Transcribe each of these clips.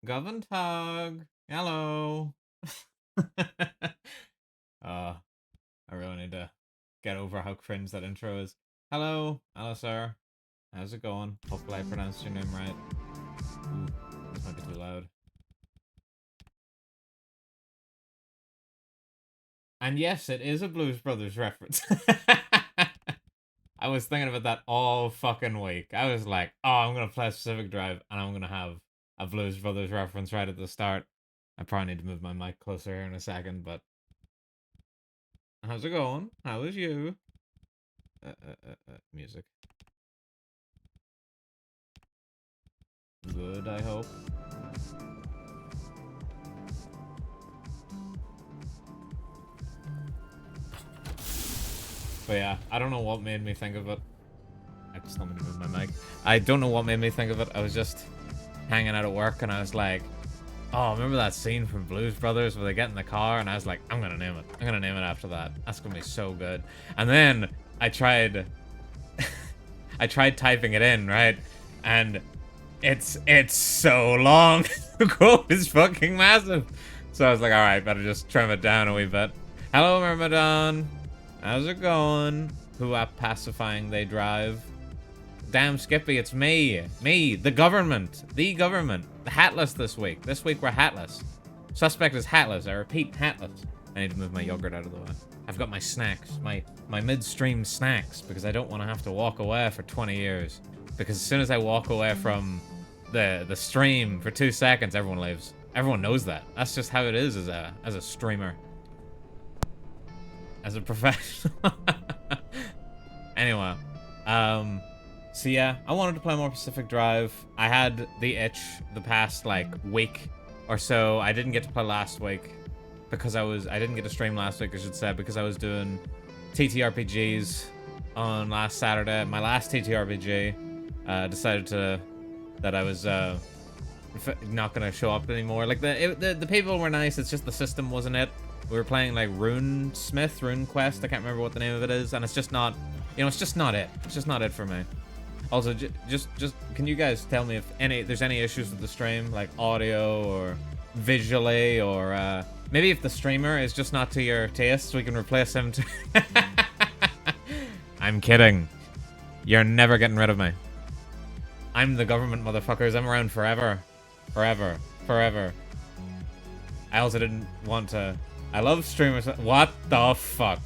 Goventag. Hello. uh, I really need to get over how cringe that intro is. Hello, Alisar. How's it going? Hopefully I pronounced your name right. Ooh, this might be too loud. And yes, it is a Blues Brothers reference. I was thinking about that all fucking week. I was like, oh, I'm gonna play Pacific Drive and I'm gonna have a Blues Brothers reference right at the start. I probably need to move my mic closer here in a second, but how's it going? How is you? Music. Good, I hope. But yeah, I don't know what made me think of it. I just told me to move my mic. I don't know what made me think of it. I was just hanging out at work and I was like, oh, remember that scene from Blues Brothers where they get in the car? And I was like, I'm gonna name it. I'm gonna name it after that. That's gonna be so good. And then I tried I tried typing it in, right? And it's so long. The quote is fucking massive. So I was like, alright, better just trim it down a wee bit. Hello, Myrmidon. How's it going? Who up pacifying they drive? Damn, Skippy, it's me. Me, the government. The government. The hatless this week. This week we're hatless. Suspect is hatless. I repeat, hatless. I need to move my yogurt out of the way. I've got my snacks. My midstream snacks. Because I don't want to have to walk away for 20 years. Because as soon as I walk away from the stream for 2 seconds, everyone leaves. Everyone knows that. That's just how it is as a streamer. As a professional. Anyway, so yeah, I wanted to play more Pacific Drive. I had the itch the past like week or so. I didn't get to play last week because I didn't get to stream last week, I should say, because I was doing TTRPGs on last Saturday. My last TTRPG decided that I was not gonna show up anymore. Like the people were nice. It's just the system wasn't it. We were playing like Rune Quest. I can't remember what the name of it is, and it's just not. It's just not it. It's just not it for me. Also, just can you guys tell me if there's any issues with the stream, like audio or visually, or maybe if the streamer is just not to your taste, we can replace him. I'm kidding. You're never getting rid of me. I'm the government, motherfuckers. I'm around forever. Forever. Forever. I also didn't want to... I love streamers... What the fuck?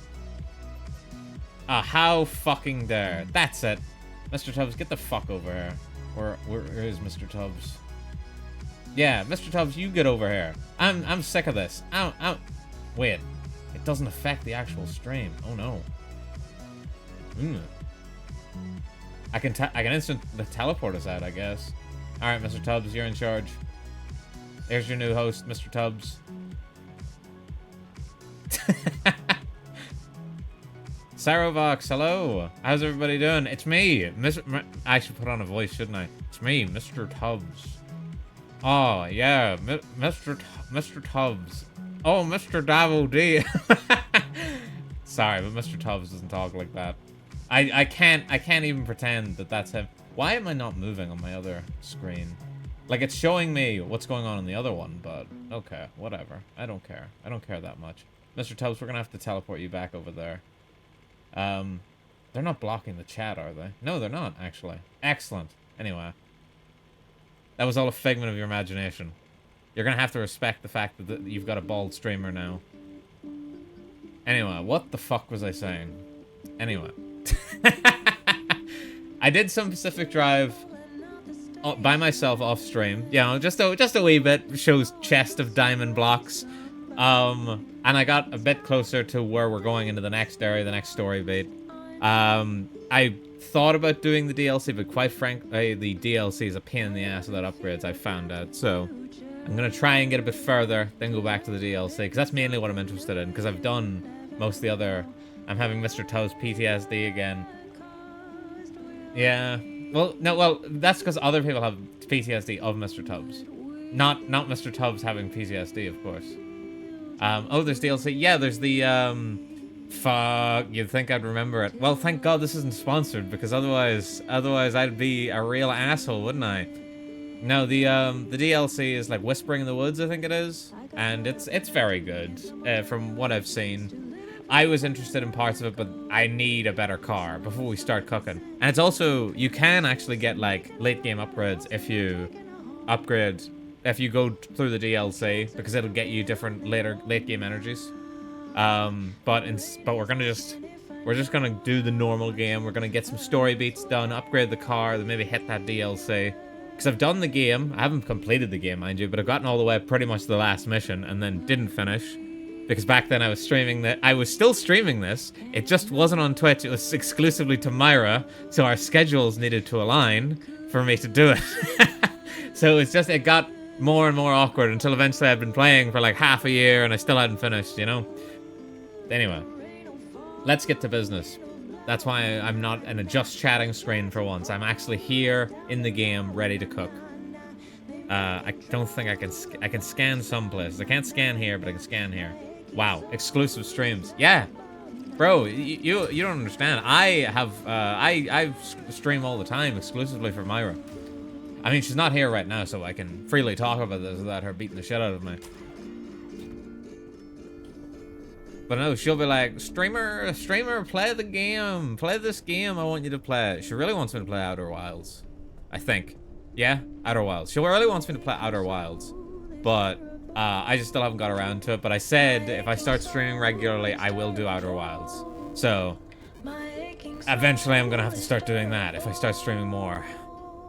How fucking dare. That's it. Mr. Tubbs, get the fuck over here. Where is Mr. Tubbs? Yeah, Mr. Tubbs, you get over here. I'm sick of this. Wait. It doesn't affect the actual stream. Oh no. I can instant the teleport us out, I guess. Alright, Mr. Tubbs, you're in charge. There's your new host, Mr. Tubbs. Sarovox, hello. How's everybody doing? It's me, I should put on a voice, shouldn't I? It's me, Mr. Tubbs. Oh, yeah, Mr. Tubbs. Oh, Mr. Davo D. Sorry, but Mr. Tubbs doesn't talk like that. I can't even pretend that that's him. Why am I not moving on my other screen? Like, it's showing me what's going on in the other one, but okay, whatever. I don't care. I don't care that much. Mr. Tubbs, we're gonna have to teleport you back over there. They're not blocking the chat, are they? No, they're not, actually. Excellent. Anyway. That was all a figment of your imagination. You're gonna have to respect the fact that you've got a bald streamer now. Anyway, what the fuck was I saying? Anyway. I did some Pacific Drive by myself off stream. Just a wee bit. Shows chest of diamond blocks. And I got a bit closer to where we're going into the next area, the next story beat. I thought about doing the DLC, but quite frankly, the DLC is a pain in the ass without upgrades, I found out. So I'm gonna try and get a bit further, then go back to the DLC, because that's mainly what I'm interested in, because I've done most of the other... I'm having Mr. Tubbs PTSD again. Yeah. Well, that's because other people have PTSD of Mr. Tubbs. Not Mr. Tubbs having PTSD, of course. Oh, there's DLC. Yeah, there's the, fuck, you'd think I'd remember it. Well, thank God this isn't sponsored, because otherwise I'd be a real asshole, wouldn't I? No, the DLC is like Whispering in the Woods, I think it is, and it's very good from what I've seen. I was interested in parts of it, but I need a better car before we start cooking. And it's also, you can actually get like late game upgrades if you upgrade, if you go through the DLC, because it'll get you different late game energies. But we're just gonna do the normal game. We're gonna get some story beats done, upgrade the car, then maybe hit that DLC. Because I've done the game. I haven't completed the game, mind you, but I've gotten all the way pretty much to the last mission and then didn't finish. Because back then I was streaming that. I was still streaming this. It just wasn't on Twitch. It was exclusively to Myra, so our schedules needed to align for me to do it. So it got more and more awkward until eventually I'd been playing for like half a year and I still hadn't finished, you know? Anyway, let's get to business. That's why I'm not in a just chatting screen for once. I'm actually here in the game, ready to cook. I don't think I can scan some places. I can't scan here, but I can scan here. Wow, exclusive streams. Yeah, bro, you don't understand. I stream all the time exclusively for Myra. I mean, she's not here right now, so I can freely talk about this without her beating the shit out of me. But no, she'll be like, streamer, play the game. Play this game. I want you to play it. She really wants me to play Outer Wilds. I think. Yeah, Outer Wilds. She really wants me to play Outer Wilds. But I just still haven't got around to it. But I said if I start streaming regularly, I will do Outer Wilds. So eventually I'm going to have to start doing that if I start streaming more.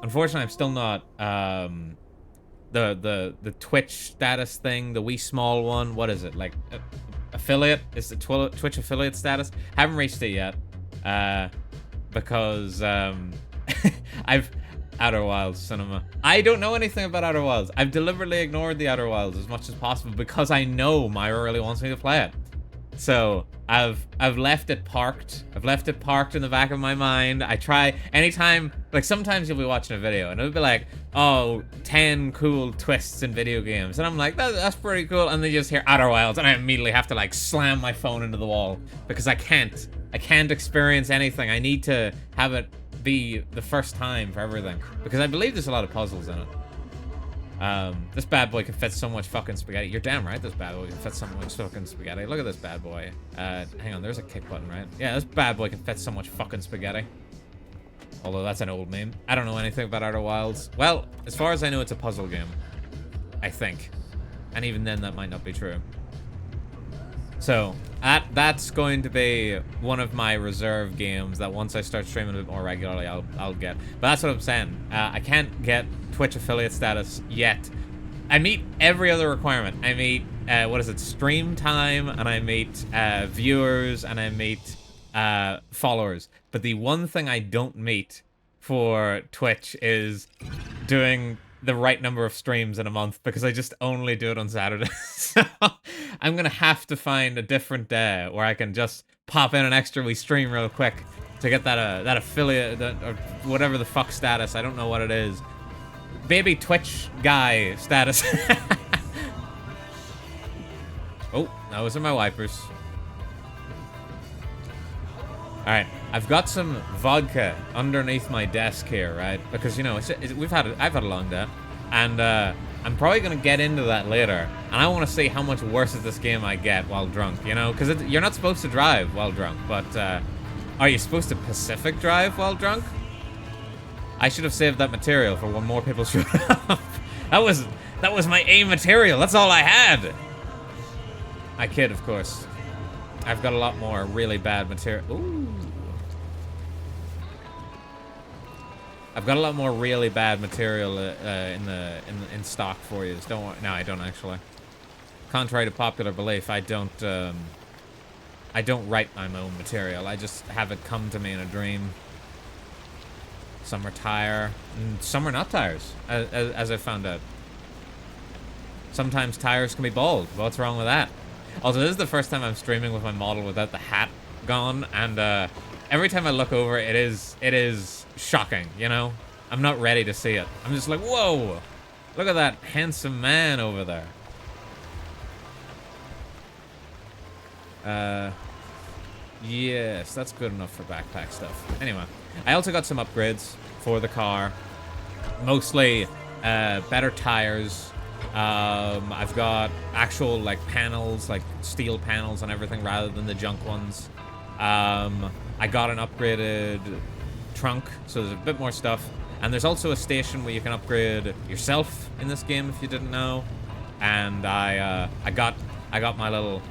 Unfortunately, I'm still not the Twitch status thing, the wee small one. What is it? Like affiliate? Is the Twitch affiliate status? Haven't reached it yet. Because I've Outer Wilds cinema. I don't know anything about Outer Wilds. I've deliberately ignored the Outer Wilds as much as possible because I know Myra really wants me to play it. So I've left it parked. I've left it parked in the back of my mind. I try anytime, like sometimes you'll be watching a video and it'll be like, oh, 10 cool twists in video games. And I'm like, that's pretty cool. And then you just hear Outer Wilds and I immediately have to like slam my phone into the wall because I can't experience anything. I need to have it be the first time for everything because I believe there's a lot of puzzles in it. This bad boy can fit so much fucking spaghetti. You're damn right this bad boy can fit so much fucking spaghetti. Look at this bad boy. Hang on, there's a kick button, right? Yeah, this bad boy can fit so much fucking spaghetti. Although that's an old meme. I don't know anything about Outer Wilds. Well, as far as I know, it's a puzzle game. I think. And even then, that might not be true. So, that's going to be one of my reserve games that once I start streaming a bit more regularly, I'll get. But that's what I'm saying. I can't get Twitch affiliate status yet. I meet every other requirement. I meet, what is it, stream time, and I meet viewers, and I meet followers. But the one thing I don't meet for Twitch is doing the right number of streams in a month because I just only do it on Saturdays. So I'm gonna have to find a different day where I can just pop in an extra wee stream real quick to get that affiliate, or whatever the fuck status. I don't know what it is. Baby Twitch guy status. Oh, those are my wipers. Alright, I've got some vodka underneath my desk here, right? Because, you know, I've had a long day. And I'm probably going to get into that later. And I want to see how much worse at this game I get while drunk, you know? Because you're not supposed to drive while drunk, but are you supposed to Pacific drive while drunk? I should have saved that material for when more people showed up. That was my A material. That's all I had. I kid, of course. I've got a lot more really bad material. Ooh. I've got a lot more really bad material in stock for you. Don't worry. No, I don't actually. Contrary to popular belief, I don't write my own material. I just have it come to me in a dream. Some are tire, and some are not tires, as I found out. Sometimes tires can be bald. What's wrong with that? Also, this is the first time I'm streaming with my model without the hat gone, and every time I look over, it is shocking, you know? I'm not ready to see it. I'm just like, whoa! Look at that handsome man over there. Yes, that's good enough for backpack stuff. Anyway, I also got some upgrades for the car. Mostly better tires. I've got actual like panels, like steel panels and everything rather than the junk ones. I got an upgraded trunk, so there's a bit more stuff. And there's also a station where you can upgrade yourself in this game if you didn't know. And I got my little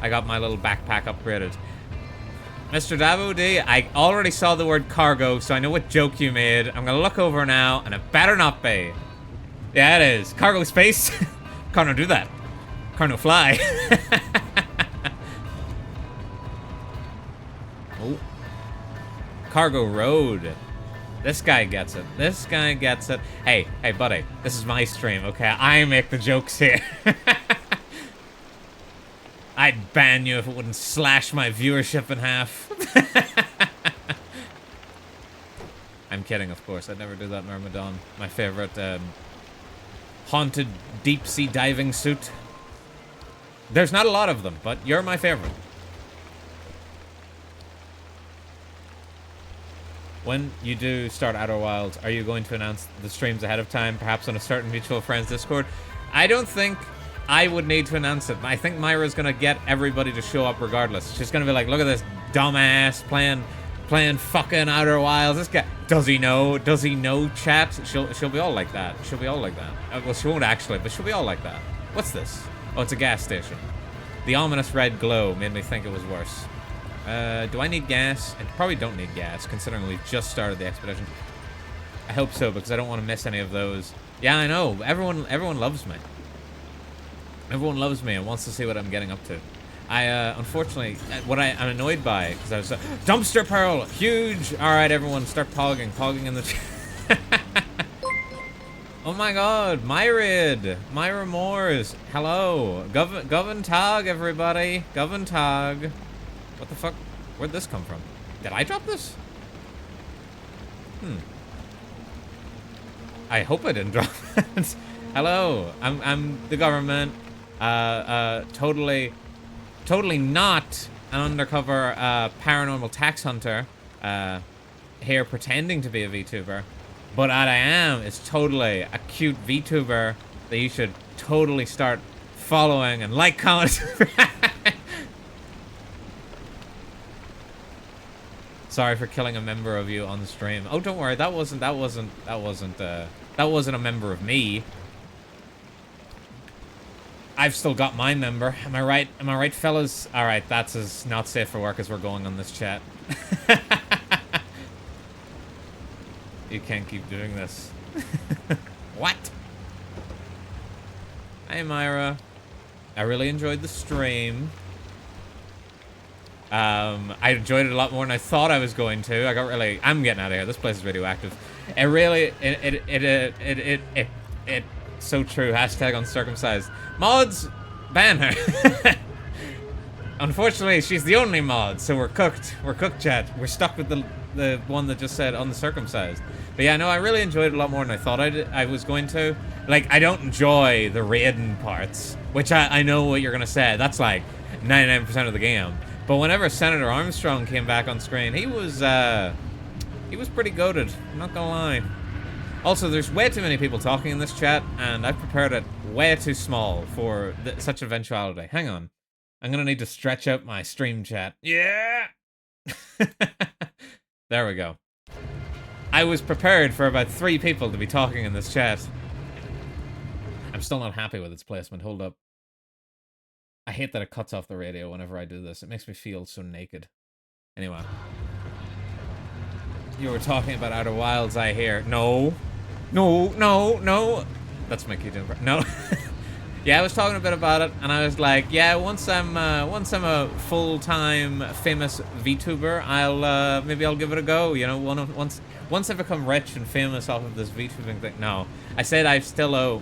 backpack upgraded. Mr. Davo D, I already saw the word cargo, so I know what joke you made. I'm gonna look over now, and it better not be. Yeah, it is. Cargo space. Can't do that. Can't fly. Oh. Cargo road. This guy gets it. This guy gets it. Hey, buddy. This is my stream, okay? I make the jokes here. I'd ban you if it wouldn't slash my viewership in half. I'm kidding, of course. I'd never do that in Ramadan. My favorite, haunted deep-sea diving suit. There's not a lot of them, but you're my favorite. When you do start Outer Wilds, are you going to announce the streams ahead of time, perhaps on a certain mutual friends Discord? I don't think I would need to announce it. I think Myra's gonna get everybody to show up regardless. She's gonna be like, look at this dumbass playing fucking Outer Wilds. This guy, does he know? Does he know chat? She'll be all like that. She'll be all like that. Well, she won't actually, but she'll be all like that. What's this? Oh, it's a gas station. The ominous red glow made me think it was worse. Do I need gas? I probably don't need gas, considering we've just started the expedition. I hope so, because I don't want to miss any of those. Yeah, I know. Everyone loves me. Everyone loves me and wants to see what I'm getting up to. Unfortunately, what I'm annoyed by, because I was dumpster pearl, huge. All right, everyone, start pogging in the. Oh my God, Myrid, Myra Moores, hello, Govan Tag, everybody, Govan Tag. What the fuck? Where'd this come from? Did I drop this? I hope I didn't drop it. Hello, I'm the government. Totally not an undercover paranormal tax hunter here pretending to be a VTuber. But what I am is totally a cute VTuber that you should totally start following and like, comment. Sorry for killing a member of you on the stream. Oh, don't worry. That wasn't a member of me. I've still got my member. Am I right? Am I right, fellas? All right, that's as not safe for work as we're going on this chat. You can't keep doing this. What? Hey, Myra. I really enjoyed the stream. I enjoyed it a lot more than I thought I was going to. I'm getting out of here. This place is radioactive. It's so true. Hashtag uncircumcised. Mods, ban her. Unfortunately, she's the only mod, so we're cooked. We're cooked, chat. We're stuck with the one that just said uncircumcised. But yeah, no, I really enjoyed it a lot more than I thought I was going to. Like, I don't enjoy the raiding parts, which I know what you're gonna say. That's like 99% of the game. But whenever Senator Armstrong came back on screen, he was pretty goated. I'm not gonna lie. Also, there's way too many people talking in this chat, and I've prepared it way too small for such eventuality. Hang on. I'm gonna need to stretch out my stream chat. Yeah! There we go. I was prepared for about 3 people to be talking in this chat. I'm still not happy with its placement. Hold up. I hate that it cuts off the radio whenever I do this. It makes me feel so naked. Anyway. You were talking about Outer Wilds, I hear. No. No, no, no. That's Mickey doing. No. Yeah, I was talking a bit about it, and I was like, yeah, once I'm a full-time famous VTuber, maybe I'll give it a go. You know, once I become rich and famous off of this VTubing thing. No, I said I still owe.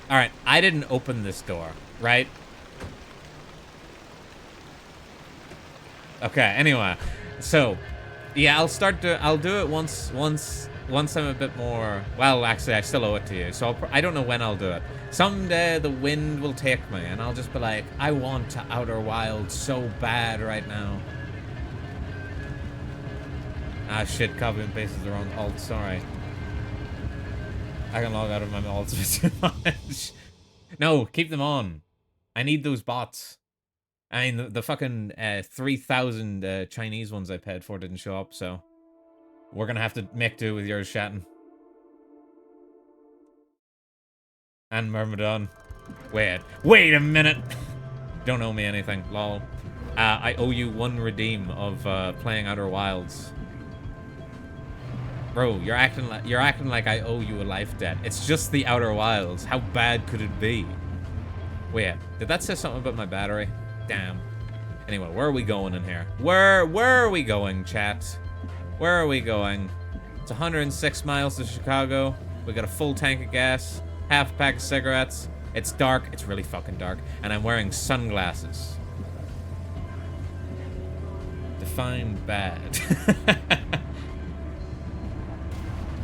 All right, I didn't open this door, right? Okay. Anyway, so yeah, I'll do it once I'm a bit more. Well, actually, I still owe it to you, so I don't know when I'll do it. Someday the wind will take me, and I'll just be like, I want to Outer Wilds so bad right now. Ah, shit, copy and paste is the wrong alt, sorry. I can log out of my alts too much. No, keep them on. I need those bots. I mean, the fucking 3,000 Chinese ones I paid for didn't show up, so we're gonna have to make do with yours, Shatton. And Myrmidon. Wait a minute! Don't owe me anything, lol. I owe you 1 redeem of playing Outer Wilds. Bro, you're acting like I owe you a life debt. It's just the Outer Wilds. How bad could it be? Wait, did that say something about my battery? Damn. Anyway, where are we going in here? Where are we going, chat? Where are we going? It's 106 miles to Chicago. We got a full tank of gas, half a pack of cigarettes. It's dark. It's really fucking dark. And I'm wearing sunglasses. Define bad.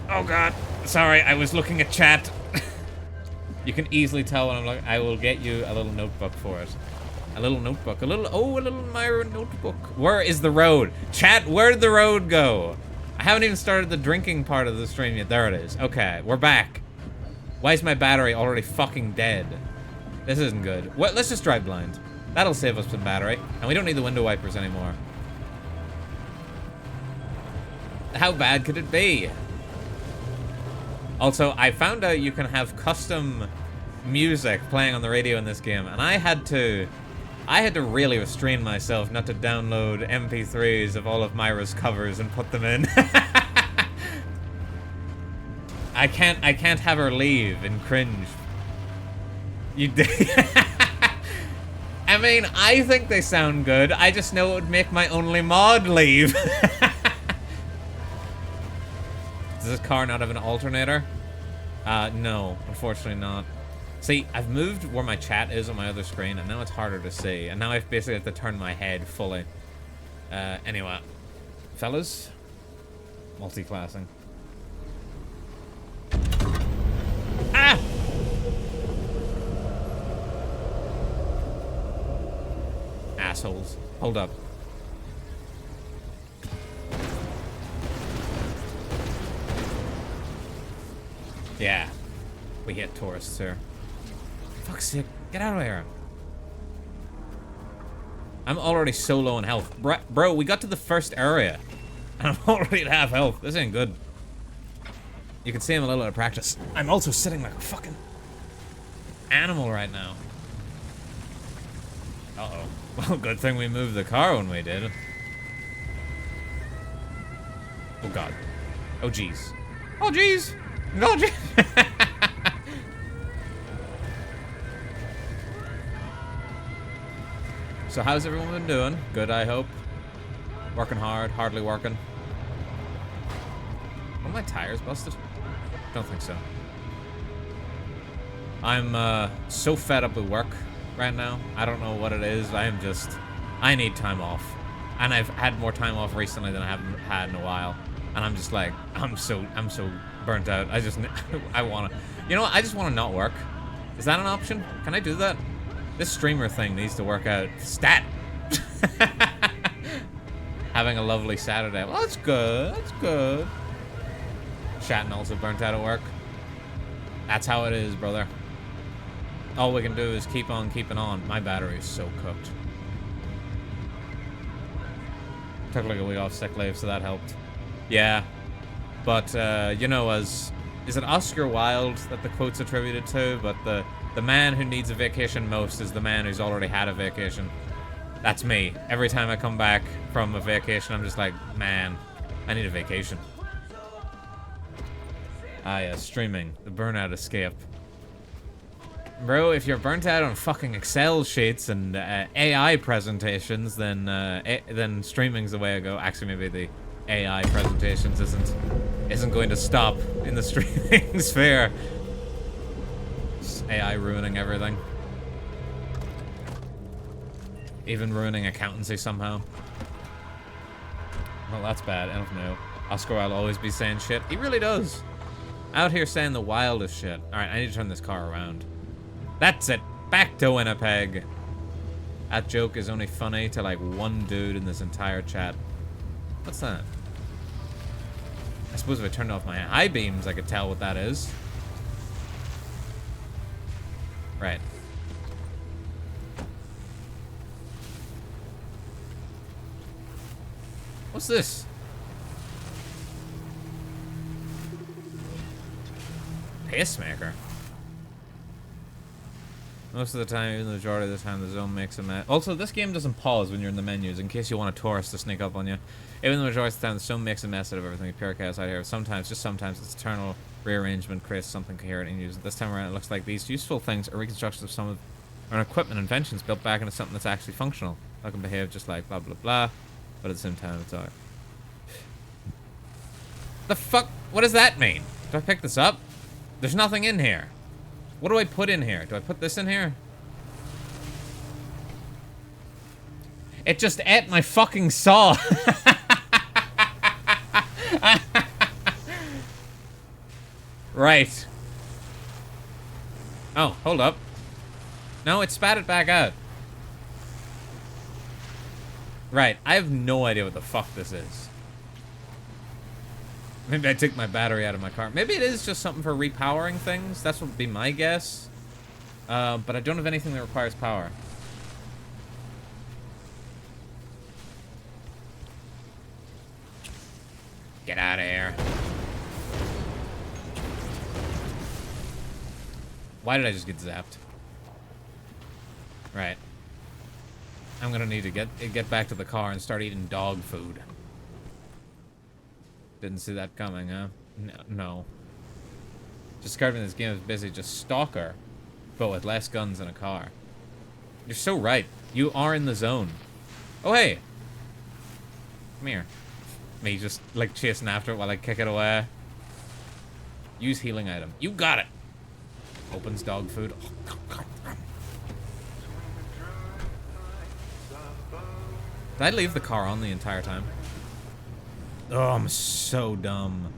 Oh god. Sorry, I was looking at chat. You can easily tell when I'm looking. I will get you a little notebook for it. A little notebook. A little Myra notebook. Where is the road? Chat, where did the road go? I haven't even started the drinking part of the stream yet. There it is. Okay, we're back. Why is my battery already fucking dead? This isn't good. What? Let's just drive blind. That'll save us some battery. And we don't need the window wipers anymore. How bad could it be? Also, I found out you can have custom music playing on the radio in this game, and I had to really restrain myself not to download MP3s of all of Myra's covers and put them in. I can't have her leave and cringe. You did. I mean, I think they sound good. I just know it would make my only mod leave. Does this car not have an alternator? No, unfortunately not. See, I've moved where my chat is on my other screen, and now it's harder to see. And now I basically have to turn my head fully. Anyway. Fellas? Multi-classing. Ah! Assholes. Hold up. Yeah. We hit tourists here. Fuck's sake. Get out of here. I'm already so low in health. Bro, we got to the first area. And I'm already at half health. This ain't good. You can see I'm a little out of practice. I'm also sitting like a fucking animal right now. Uh-oh. Well, good thing we moved the car when we did. Oh, God. Oh, jeez. Oh, jeez. Oh, jeez. So how's everyone been doing? Good, I hope. Working hard, hardly working. Are my tires busted? Don't think so. I'm so fed up with work right now. I don't know what it is. I need time off. And I've had more time off recently than I haven't had in a while. And I'm just like, I'm so burnt out. I wanna, you know what? I just wanna not work. Is that an option? Can I do that? This streamer thing needs to work out. Stat! Having a lovely Saturday. Well, that's good. That's good. Shatton also burnt out at work. That's how it is, brother. All we can do is keep on keeping on. My battery is so cooked. Took like a week off sick leave, so that helped. Yeah. But, you know, is it Oscar Wilde that the quote's attributed to? But the man who needs a vacation most is the man who's already had a vacation. That's me. Every time I come back from a vacation, I'm just like, man, I need a vacation. Ah, yeah, streaming. The burnout escape. Bro, if you're burnt out on fucking Excel sheets and AI presentations, then streaming's the way to go. Actually, maybe the AI presentations isn't going to stop in the streaming sphere. Just AI ruining everything. Even ruining accountancy somehow. Well, that's bad. I don't know. Oscar Wilde always be saying shit. He really does. Out here saying the wildest shit. Alright, I need to turn this car around. That's it. Back to Winnipeg. That joke is only funny to like one dude in this entire chat. What's that? I suppose if I turned off my high beams, I could tell what that is. Right. What's this? Pacemaker. Most of the time, even the majority of the time, the zone makes a mess. Also, this game doesn't pause when you're in the menus, in case you want a tourist to sneak up on you. Even the majority of the time, the zone makes a mess out of everything. Pure chaos out here. Sometimes, just sometimes, its eternal rearrangement creates something coherent and used. This time around, it looks like these useful things are reconstructions of some of our equipment inventions built back into something that's actually functional. That can behave just like blah blah blah, but at the same time, it's alright. The fuck? What does that mean? Do I pick this up? There's nothing in here. What do I put in here? Do I put this in here? It just ate my fucking saw. Right. Oh, hold up. No, it spat it back out. Right, I have no idea what the fuck this is. Maybe I took my battery out of my car. Maybe it is just something for repowering things. That's what would be my guess. But I don't have anything that requires power. Get out of here. Why did I just get zapped? Right. I'm gonna need to get back to the car and start eating dog food. Didn't see that coming, huh? No. Describing this game as basically just Stalker, but with less guns in a car. You're so right. You are in the zone. Oh, hey. Come here. Me just, like, chasing after it while I kick it away. Use healing item. You got it. Opens dog food. Did I leave the car on the entire time? Oh, I'm so dumb.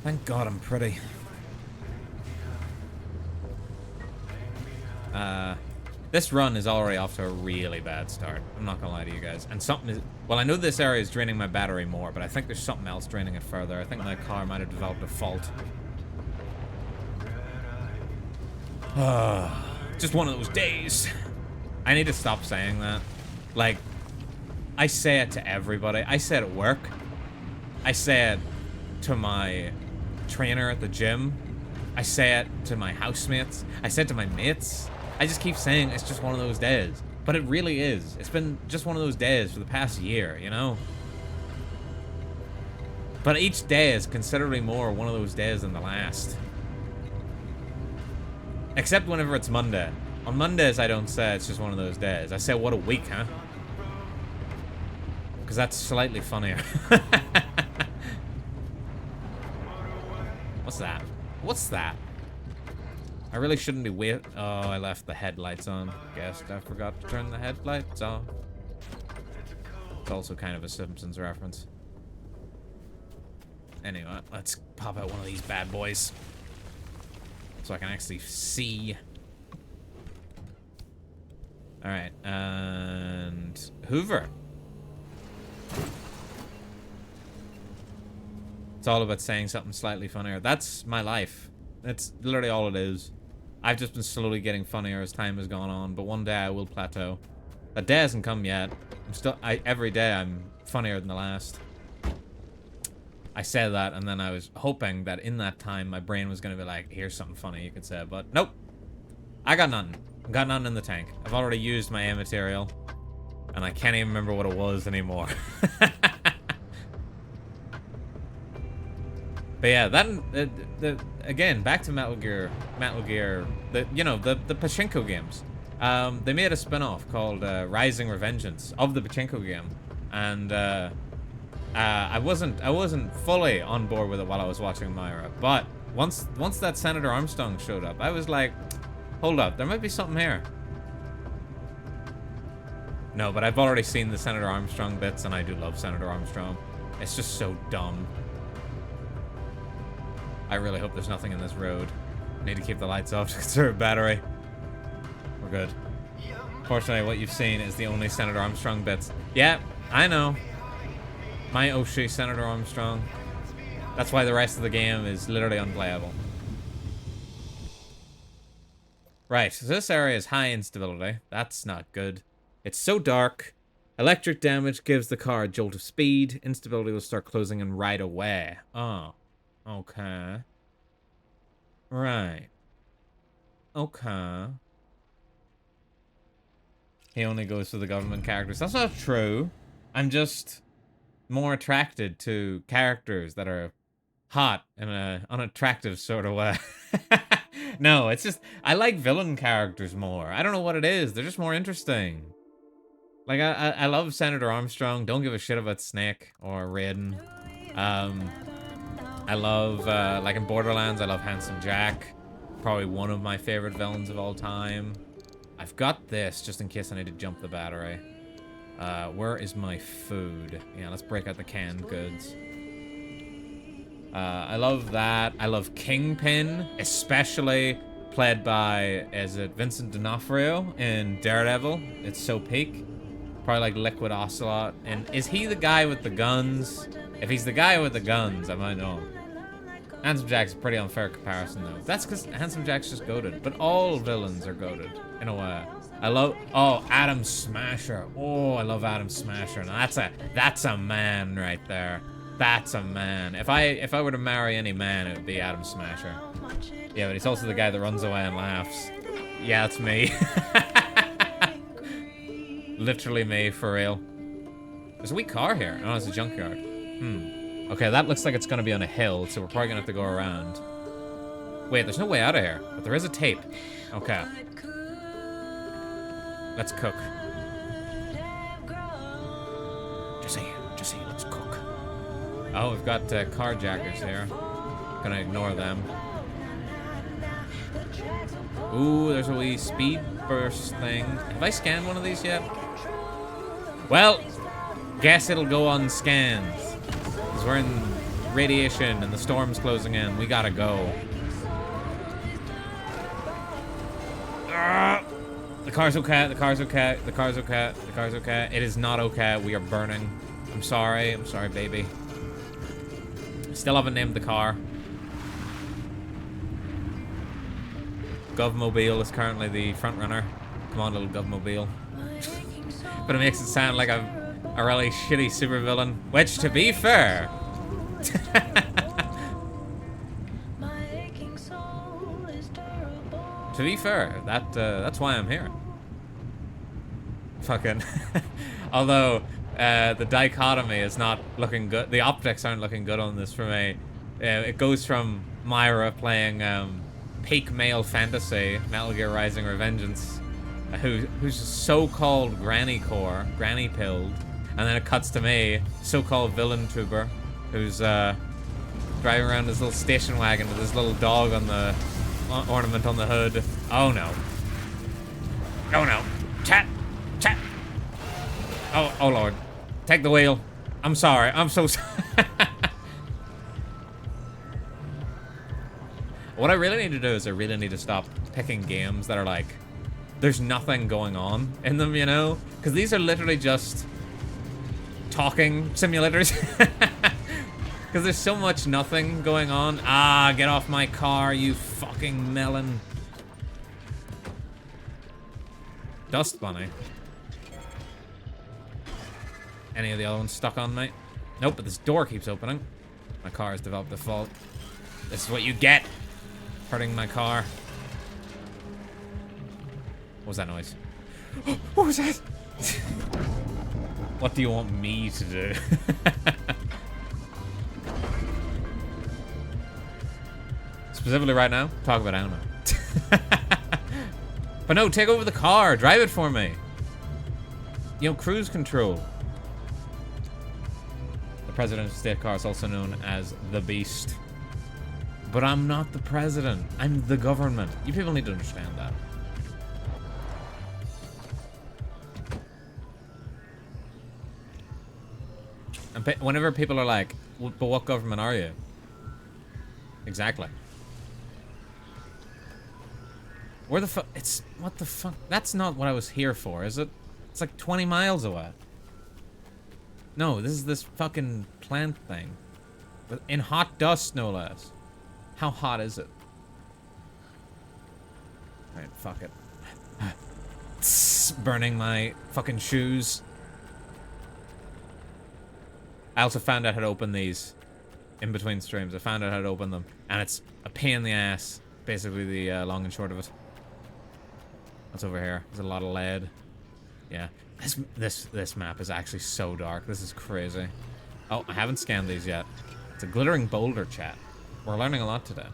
Thank God I'm pretty. This run is already off to a really bad start. I'm not gonna lie to you guys. And something is... Well, I know this area is draining my battery more, but I think there's something else draining it further. I think my car might have developed a fault. Just one of those days. I need to stop saying that. Like, I say it to everybody. I say it at work. I say it to my trainer at the gym. I say it to my housemates. I say it to my mates. I just keep saying it's just one of those days. But it really is. It's been just one of those days for the past year, you know? But each day is considerably more one of those days than the last. Except whenever it's Monday. On Mondays, I don't say it's just one of those days. I say, what a week, huh? Because that's slightly funnier. What's that? What's that? I really shouldn't be wait. Oh, I left the headlights on. Guessed I forgot to turn the headlights off. It's also kind of a Simpsons reference. Anyway, let's pop out one of these bad boys. So I can actually see. Alright, and Hoover. It's all about saying something slightly funnier. That's my life. That's literally all it is. I've just been slowly getting funnier as time has gone on, but one day I will plateau. That day hasn't come yet. Every day I'm funnier than the last. I said that, and then I was hoping that in that time my brain was going to be like, here's something funny you could say, but nope. I got nothing. I got nothing in the tank. I've already used my A material, and I can't even remember what it was anymore. But yeah, that again, back to Metal Gear, you know, the Pachinko games. They made a spin-off called Rising Revengeance of the Pachinko game, and I wasn't fully on board with it while I was watching Myra, but once that Senator Armstrong showed up, I was like, hold up, there might be something here. No, but I've already seen the Senator Armstrong bits, and I do love Senator Armstrong. It's just so dumb. I really hope there's nothing in this road. Need to keep the lights off to conserve battery. We're good. Fortunately, what you've seen is the only Senator Armstrong bits. Yeah, I know. My Oshie Senator Armstrong. That's why the rest of the game is literally unplayable. Right, so this area is high instability. That's not good. It's so dark. Electric damage gives the car a jolt of speed. Instability will start closing in right away. Oh. Okay. Right. Okay. He only goes for the government characters. That's not true. I'm just more attracted to characters that are hot in an unattractive sort of way. No, it's just, I like villain characters more. I don't know what it is. They're just more interesting. Like, I love Senator Armstrong. Don't give a shit about Snake or Raiden. I love, like in Borderlands, I love Handsome Jack. Probably one of my favorite villains of all time. I've got this, just in case I need to jump the battery. Where is my food? Yeah, let's break out the canned goods. I love that. I love Kingpin, especially played by, is it Vincent D'Onofrio in Daredevil? It's so peak. Probably like Liquid Ocelot. And is he the guy with the guns? If he's the guy with the guns, I might know. Handsome Jack's a pretty unfair comparison, though. That's because Handsome Jack's just goated. But all villains are goated, in a way. I love... Oh, Atom Smasher. Oh, I love Atom Smasher. Now, that's a man right there. That's a man. If I were to marry any man, it would be Atom Smasher. Yeah, but he's also the guy that runs away and laughs. Yeah, it's me. Literally me, for real. There's a wee car here. Oh, it's a junkyard. Okay, that looks like it's gonna be on a hill, so we're probably gonna have to go around. Wait, there's no way out of here, but there is a tape. Okay. Let's cook. Jesse, let's cook. Oh, we've got carjackers here. Gonna ignore them. Ooh, there's a wee speed burst thing. Have I scanned one of these yet? Well, guess it'll go unscanned. Because we're in radiation and the storm's closing in. We gotta go. The car's okay, the car's okay, the car's okay, the car's okay. It is not okay, we are burning. I'm sorry, baby. Still haven't named the car. Govmobile is currently the front runner. Come on, little Govmobile. But it makes it sound like I'm a really shitty supervillain. Which, to be fair... to be fair, that's why I'm here. Fucking... Although, the dichotomy is not looking good. The optics aren't looking good on this for me. It goes from Myra playing peak male fantasy, Metal Gear Rising Revengeance, who's so-called granny core, granny pilled, and then it cuts to me, so-called villain tuber, who's driving around his little station wagon with his little dog on the ornament on the hood. Oh no. Oh no. Chat. Oh lord. Take the wheel. I'm sorry. I'm so sorry. What I really need to do is I really need to stop picking games that are like, there's nothing going on in them, you know? Because these are literally just talking simulators. Because there's so much nothing going on. Ah, get off my car, you fucking melon. Dust Bunny. Any of the other ones stuck on me? Nope, but this door keeps opening. My car has developed a fault. This is what you get. Hurting my car. What was that noise? What was that? What do you want me to do? Specifically right now, talk about anime. But no, take over the car. Drive it for me. You know, cruise control. The president's state car is also known as the Beast. But I'm not the president. I'm the government. You people need to understand that. And whenever people are like, but what government are you? Exactly. Where the fuck? It's, what the fuck? That's not what I was here for, is it? It's like 20 miles away. No, this is this fucking plant thing. In hot dust, no less. How hot is it? Alright, fuck it. Burning my fucking shoes. I also found out how to open these in between streams. I found out how to open them, and it's a pain in the ass. Basically, the long and short of it. What's over here? There's a lot of lead. Yeah, this map is actually so dark. This is crazy. Oh, I haven't scanned these yet. It's a glittering boulder, chat. We're learning a lot today.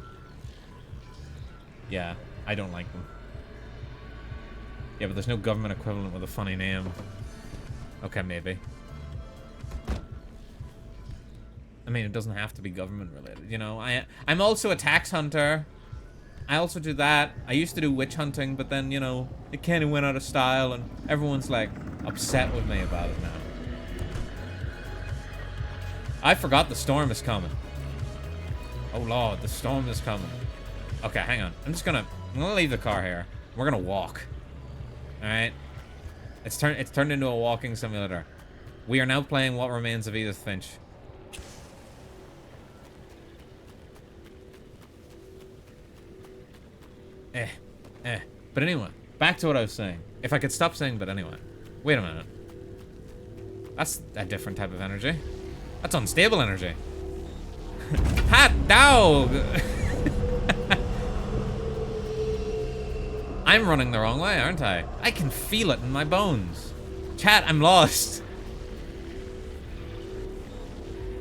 Yeah, I don't like them. Yeah, but there's no government equivalent with a funny name. Okay, maybe. I mean, it doesn't have to be government related, you know? I'm also a tax hunter. I also do that. I used to do witch hunting, but then, you know, it kind of went out of style, and everyone's, like, upset with me about it now. I forgot the storm is coming. Oh, Lord, the storm is coming. Okay, hang on. I'm gonna leave the car here. We're gonna walk. Alright? It's turned into a walking simulator. We are now playing What Remains of Edith Finch. But anyway, back to what I was saying. If I could stop saying but anyway. Wait a minute. That's a different type of energy. That's unstable energy. Hot dog! I'm running the wrong way, aren't I? I can feel it in my bones. Chat, I'm lost.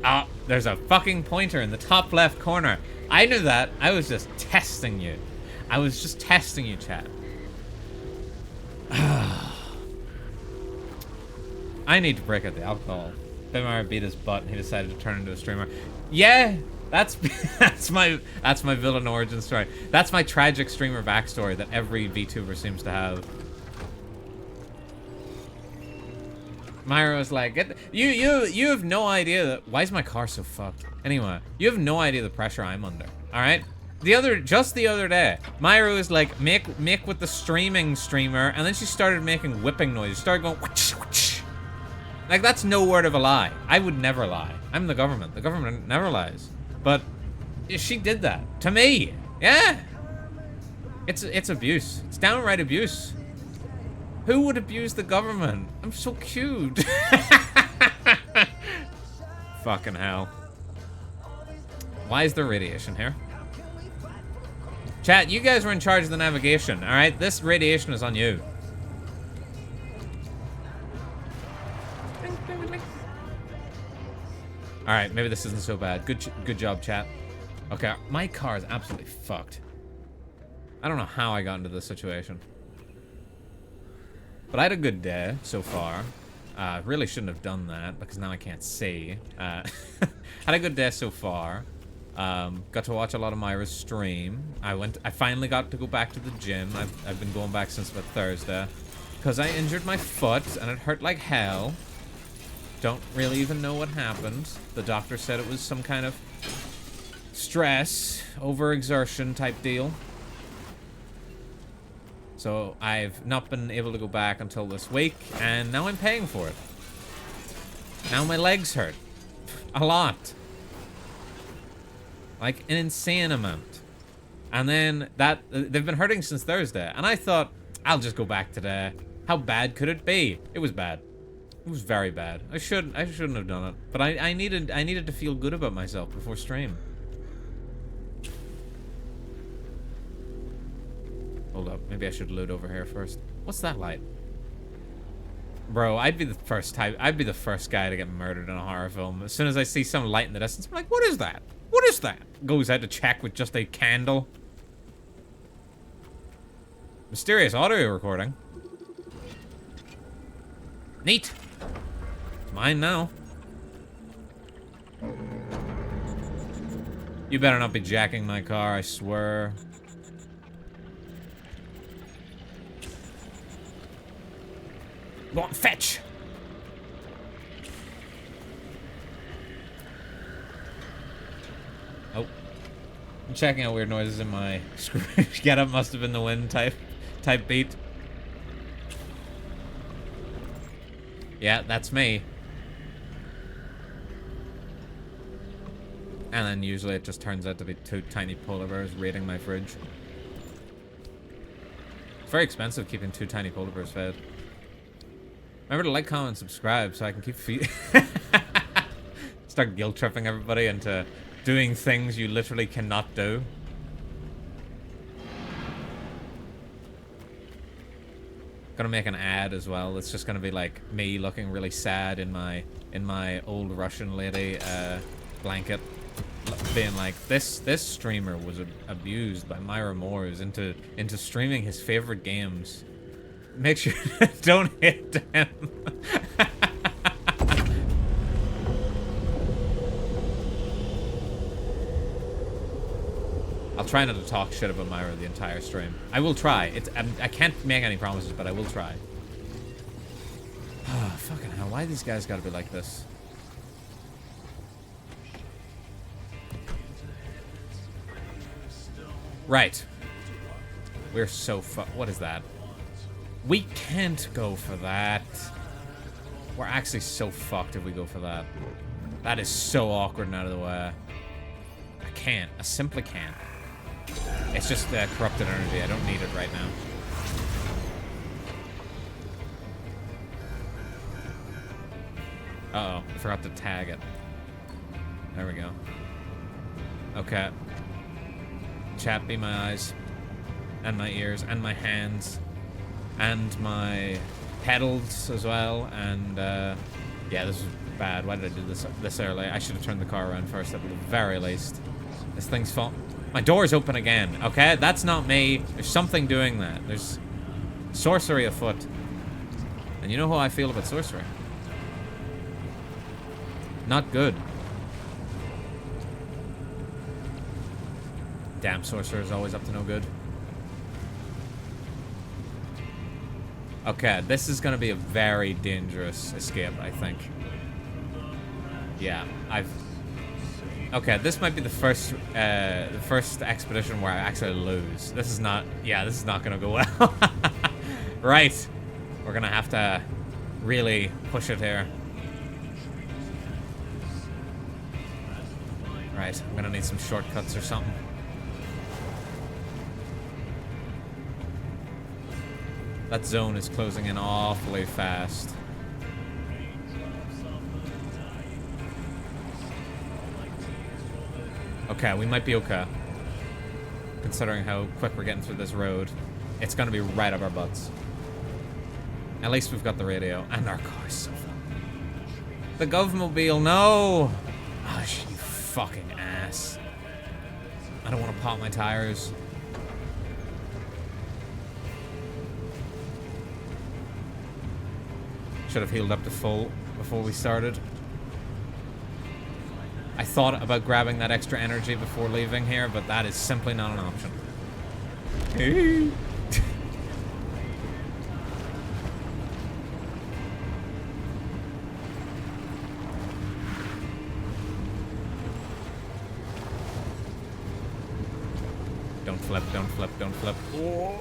Ah, there's a fucking pointer in the top left corner. I knew that. I was just testing you. I was just testing you, chat. I need to break out the alcohol. Bimar beat his butt and he decided to turn into a streamer. Yeah, that's my villain origin story. That's my tragic streamer backstory that every VTuber seems to have. Myra was like, you have no idea that, why is my car so fucked? Anyway, you have no idea the pressure I'm under. All right. Just the other day, Myra was like, make with the streamer, and then she started making whipping noises. She started going, whoosh, whoosh. Like, that's no word of a lie. I would never lie. I'm the government. The government never lies. But she did that to me. Yeah. It's abuse. It's downright abuse. Who would abuse the government? I'm so cute. Fucking hell. Why is there radiation here? Chat, you guys were in charge of the navigation, alright? This radiation is on you. Alright, maybe this isn't so bad. Good job, chat. Okay, my car is absolutely fucked. I don't know how I got into this situation. But I had a good day so far. Really shouldn't have done that because now I can't see. Had a good day so far. Got to watch a lot of Myra's stream. I finally got to go back to the gym. I've been going back since about Thursday. Because I injured my foot and it hurt like hell. Don't really even know what happened. The doctor said it was some kind of stress, overexertion type deal. So I've not been able to go back until this week, and now I'm paying for it. Now my legs hurt. A lot. Like an insane amount. And then they've been hurting since Thursday, and I thought, I'll just go back today. How bad could it be? It was bad. It was very bad. I shouldn't have done it. But I needed to feel good about myself before stream. Hold up, maybe I should loot over here first. What's that light? Bro, I'd be the first guy to get murdered in a horror film. As soon as I see some light in the distance, I'm like, what is that? What is that? Goes out to check with just a candle. Mysterious audio recording. Neat. It's mine now. You better not be jacking my car, I swear. Go on, fetch! Oh. I'm checking out weird noises in my Scrooge getup. Must have been the wind type beat. Yeah, that's me. And then usually it just turns out to be 2 tiny polar bears raiding my fridge. It's very expensive keeping 2 tiny polar bears fed. Remember to like, comment, and subscribe so I can keep feeding. Start guilt tripping everybody into doing things you literally cannot do. Gonna make an ad as well. It's just gonna be like me looking really sad in my old Russian lady blanket, being like, this streamer was abused by Myra Moores into streaming his favorite games. Make sure don't hit them. I'll try not to talk shit about Myra the entire stream. I will try. I can't make any promises, but I will try. Oh, fucking hell. Why these guys gotta be like this? Right. We're so what is that? We can't go for that. We're actually so fucked if we go for that. That is so awkward and out of the way. I can't. I simply can't. It's just corrupted energy. I don't need it right now. Uh-oh. I forgot to tag it. There we go. Okay. Chat, be my eyes. And my ears. And my hands. And my pedals as well. And, yeah, this is bad. Why did I do this early? I should have turned the car around first at the very least. This thing's falling. My door's open again, okay? That's not me. There's something doing that. There's sorcery afoot. And you know how I feel about sorcery. Not good. Damn sorcerer is always up to no good. Okay, this is gonna be a very dangerous escape, I think. Yeah, okay, this might be the first expedition where I actually lose. This is not, yeah, this is not gonna go well. Right, we're gonna have to really push it here. Right, I'm gonna need some shortcuts or something. That zone is closing in awfully fast. Okay, we might be okay. Considering how quick we're getting through this road. It's gonna be right up our butts. At least we've got the radio. And our car's so fun. The Govmobile, no! Oh, you fucking ass. I don't want to pop my tires. Should have healed up to full before we started. I thought about grabbing that extra energy before leaving here, but that is simply not an option. Don't flip, don't flip, don't flip. Oh.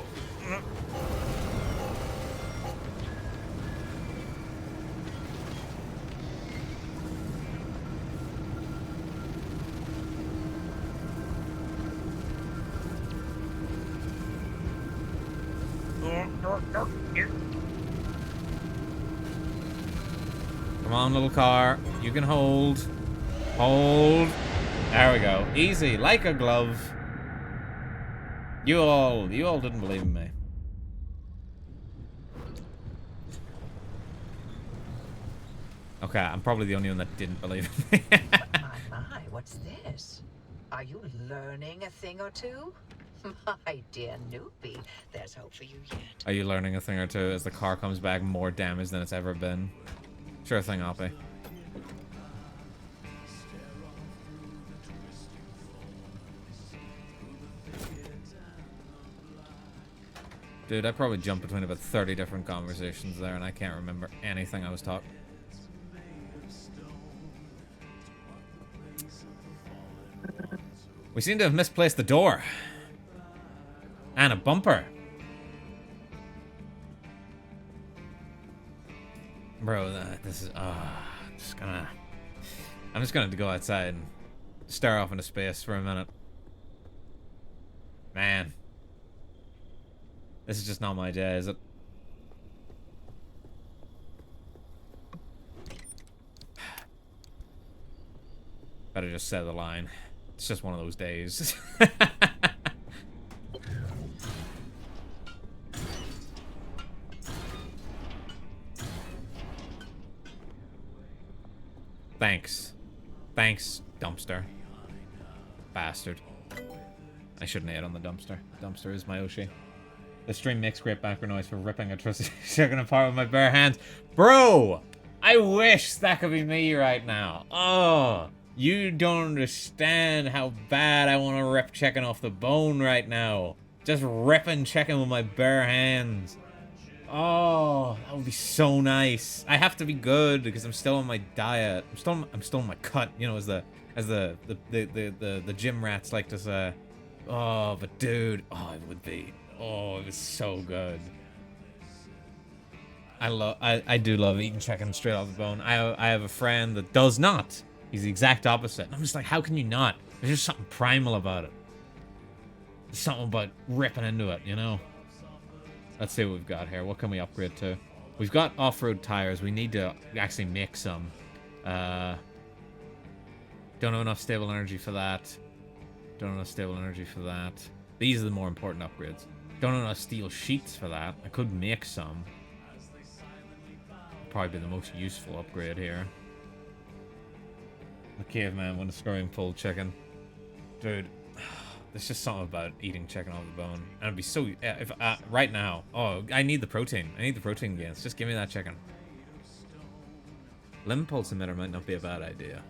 Come on, little car. You can hold. Hold. There we go. Easy, like a glove. You all didn't believe in me. Okay, I'm probably the only one that didn't believe in me. My, what's this? Are you learning a thing or two? My dear newbie, there's hope for you yet. Are you learning a thing or two as the car comes back more damaged than it's ever been? Sure thing, Oppie. Dude, I probably jumped between about 30 different conversations there and I can't remember anything I was talking. We seem to have misplaced the door. And a bumper. Bro, this is, I'm just gonna go outside and stare off into space for a minute. Man. This is just not my day, is it? Better just say the line. It's just one of those days. Thanks. Thanks, dumpster. Bastard. I shouldn't hate on the dumpster. Dumpster is my Oshi. The stream makes great background noise for ripping a trusty chicken apart with my bare hands. Bro! I wish that could be me right now. Oh! You don't understand how bad I want to rip chicken off the bone right now. Just ripping chicken with my bare hands. Oh, that would be so nice. I have to be good because I'm still on my diet. I'm still on my cut, you know, as the gym rats like to say. Oh, but dude, oh, it would be. Oh, it was so good. I do love eating chicken straight off the bone. I have a friend that does not. He's the exact opposite. And I'm just like, how can you not? There's just something primal about it. There's something about ripping into it, you know? Let's see what we've got here. What can we upgrade to? We've got off-road tires. We need to actually make some. Don't have enough stable energy for that. Don't have enough stable energy for that. These are the more important upgrades. Don't have enough steel sheets for that. I could make some. Probably be the most useful upgrade here. The caveman with a scurrying pulled chicken. Dude, there's just something about eating chicken off the bone. And it'd be so... if right now... Oh, I need the protein. I need the protein gains. Just give me that chicken. Limb pulse emitter might not be a bad idea.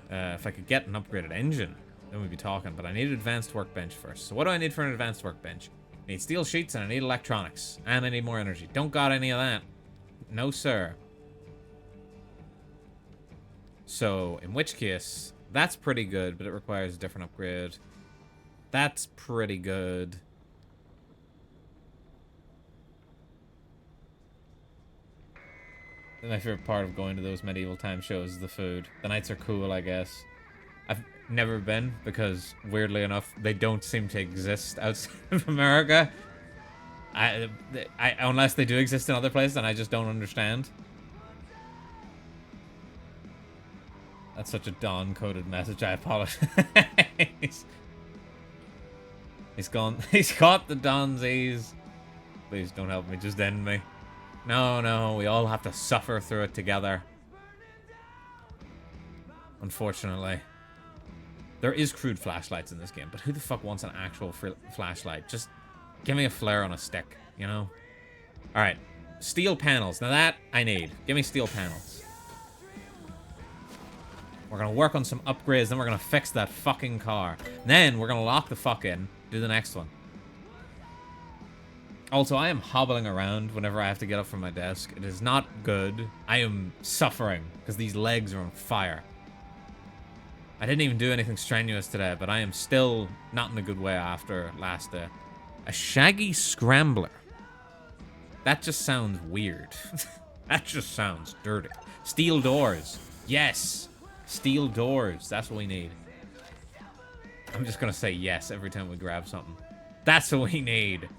If I could get an upgraded engine, then we'd be talking. But I need an advanced workbench first. So what do I need for an advanced workbench? I need steel sheets and I need electronics. And I need more energy. Don't got any of that. No, sir. So, in which case, that's pretty good, but it requires a different upgrade. That's pretty good. My favorite part of going to those medieval time shows is the food. The nights are cool, I guess. I've never been, because, weirdly enough, they don't seem to exist outside of America. Unless they do exist in other places, and I just don't understand. That's such a Don-coded message, I apologize. He's gone. He's caught the Donzies. Please don't help me, just end me. No, we all have to suffer through it together. Unfortunately. There is crude flashlights in this game, but who the fuck wants an actual flashlight? Just give me a flare on a stick, you know? Alright, steel panels. Now that I need. Give me steel panels. We're gonna work on some upgrades, then we're gonna fix that fucking car. Then we're gonna lock the fuck in, do the next one. Also, I am hobbling around whenever I have to get up from my desk. It is not good. I am suffering because these legs are on fire. I didn't even do anything strenuous today, but I am still not in a good way after last day. A shaggy scrambler. That just sounds weird. That just sounds dirty. Steel doors. Yes. Steel doors. That's what we need. I'm just going to say yes every time we grab something. That's what we need.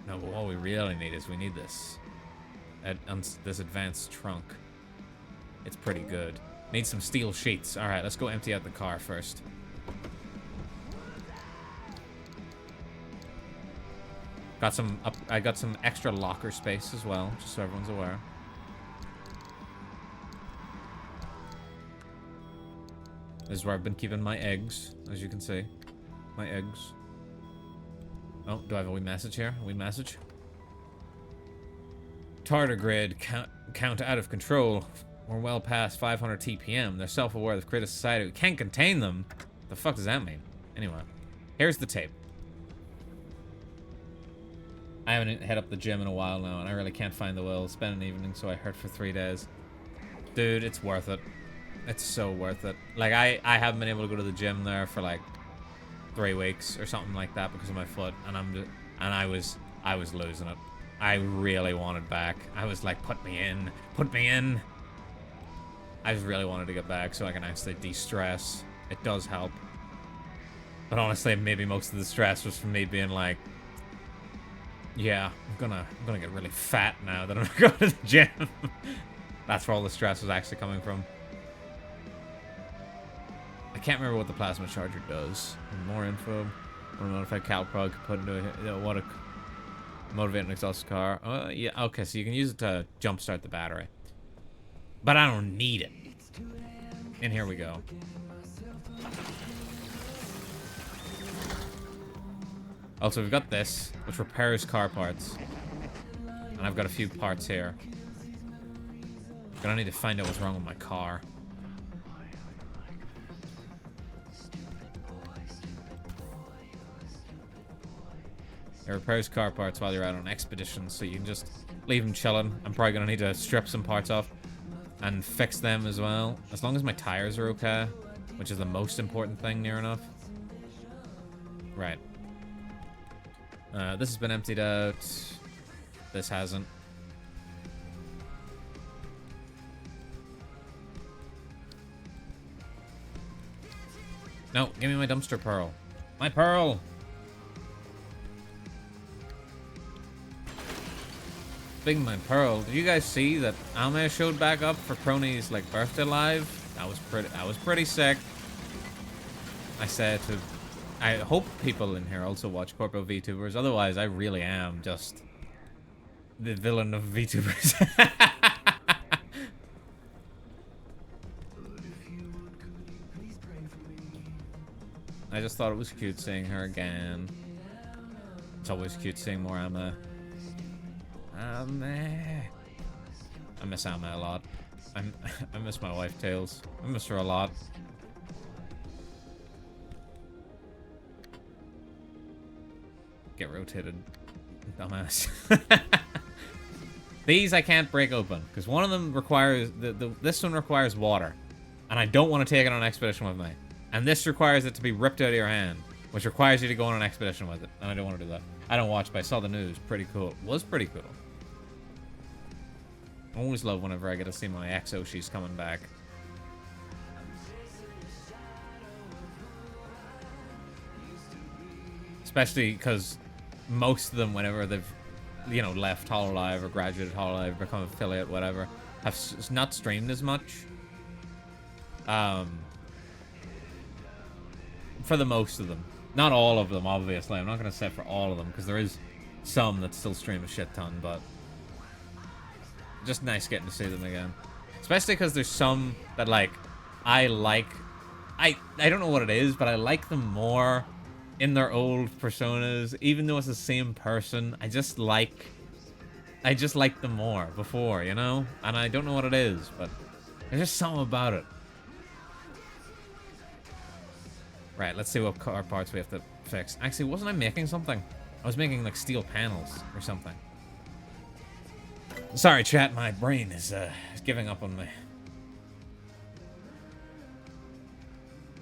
No, but what we really need is we need this. This advanced trunk. It's pretty good. Need some steel sheets. Alright, let's go empty out the car first. I got some extra locker space as well, just so everyone's aware. This is where I've been keeping my eggs, as you can see. My eggs. Oh, do I have a wee message here? A wee message? Tardigrade count out of control. We're well past 500 TPM. They're self-aware they've created a society. We can't contain them. The fuck does that mean? Anyway, here's the tape. I haven't hit up the gym in a while now, and I really can't find the will. Spend an evening, so I hurt for 3 days. Dude, it's worth it. It's so worth it. Like, I haven't been able to go to the gym there for like 3 weeks or something like that because of my foot, and I was losing it. I really wanted back. I was like, put me in, I just really wanted to get back so I can actually de-stress. It does help. But honestly, maybe most of the stress was from me being like, yeah, I'm gonna get really fat now that I'm going to the gym. That's where all the stress was actually coming from. I can't remember what the plasma charger does. More info. What a modified Calprog could put into a, what a motivate an exhaust car. Yeah, okay, so you can use it to jumpstart the battery. But I don't need it. And here we go. Also, we've got this, which repairs car parts. And I've got a few parts here. Gonna need to find out what's wrong with my car. It repairs car parts while you're out on expeditions, so you can just leave them chilling. I'm probably gonna need to strip some parts off and fix them as well. As long as my tires are okay, which is the most important thing, near enough. Right. This has been emptied out. This hasn't. No, give me my dumpster pearl. My pearl! Speaking of my pearl, did you guys see that Ame showed back up for Crony's like birthday live? That was pretty sick. I said to I hope people in here also watch Corpo VTubers, otherwise I really am just the villain of VTubers. I just thought it was cute seeing her again. It's always cute seeing more Ame. Ame. I miss Ame a lot. I miss my wife Tails. I miss her a lot. Get rotated, dumbass. These I can't break open because one of them requires this one requires water, and I don't want to take it on an expedition with me. And this requires it to be ripped out of your hand, which requires you to go on an expedition with it, and I don't want to do that. I don't watch, but I saw the news. Pretty cool. It was pretty cool. I always love whenever I get to see my ex-Oshis coming back. Especially because most of them, whenever they've, you know, left Hololive or graduated Hololive, become affiliate, whatever, have not streamed as much. For the most of them. Not all of them, obviously. I'm not going to say for all of them, because there is some that still stream a shit ton, but just nice getting to see them again. Especially because there's some that, like, I like. I don't know what it is, but I like them more in their old personas, even though it's the same person. I just like them more before, you know? And I don't know what it is, but there's just something about it. Right, let's see what car parts we have to fix. Actually, wasn't I making something? I was making, like, steel panels or something. Sorry, chat, my brain is giving up on me.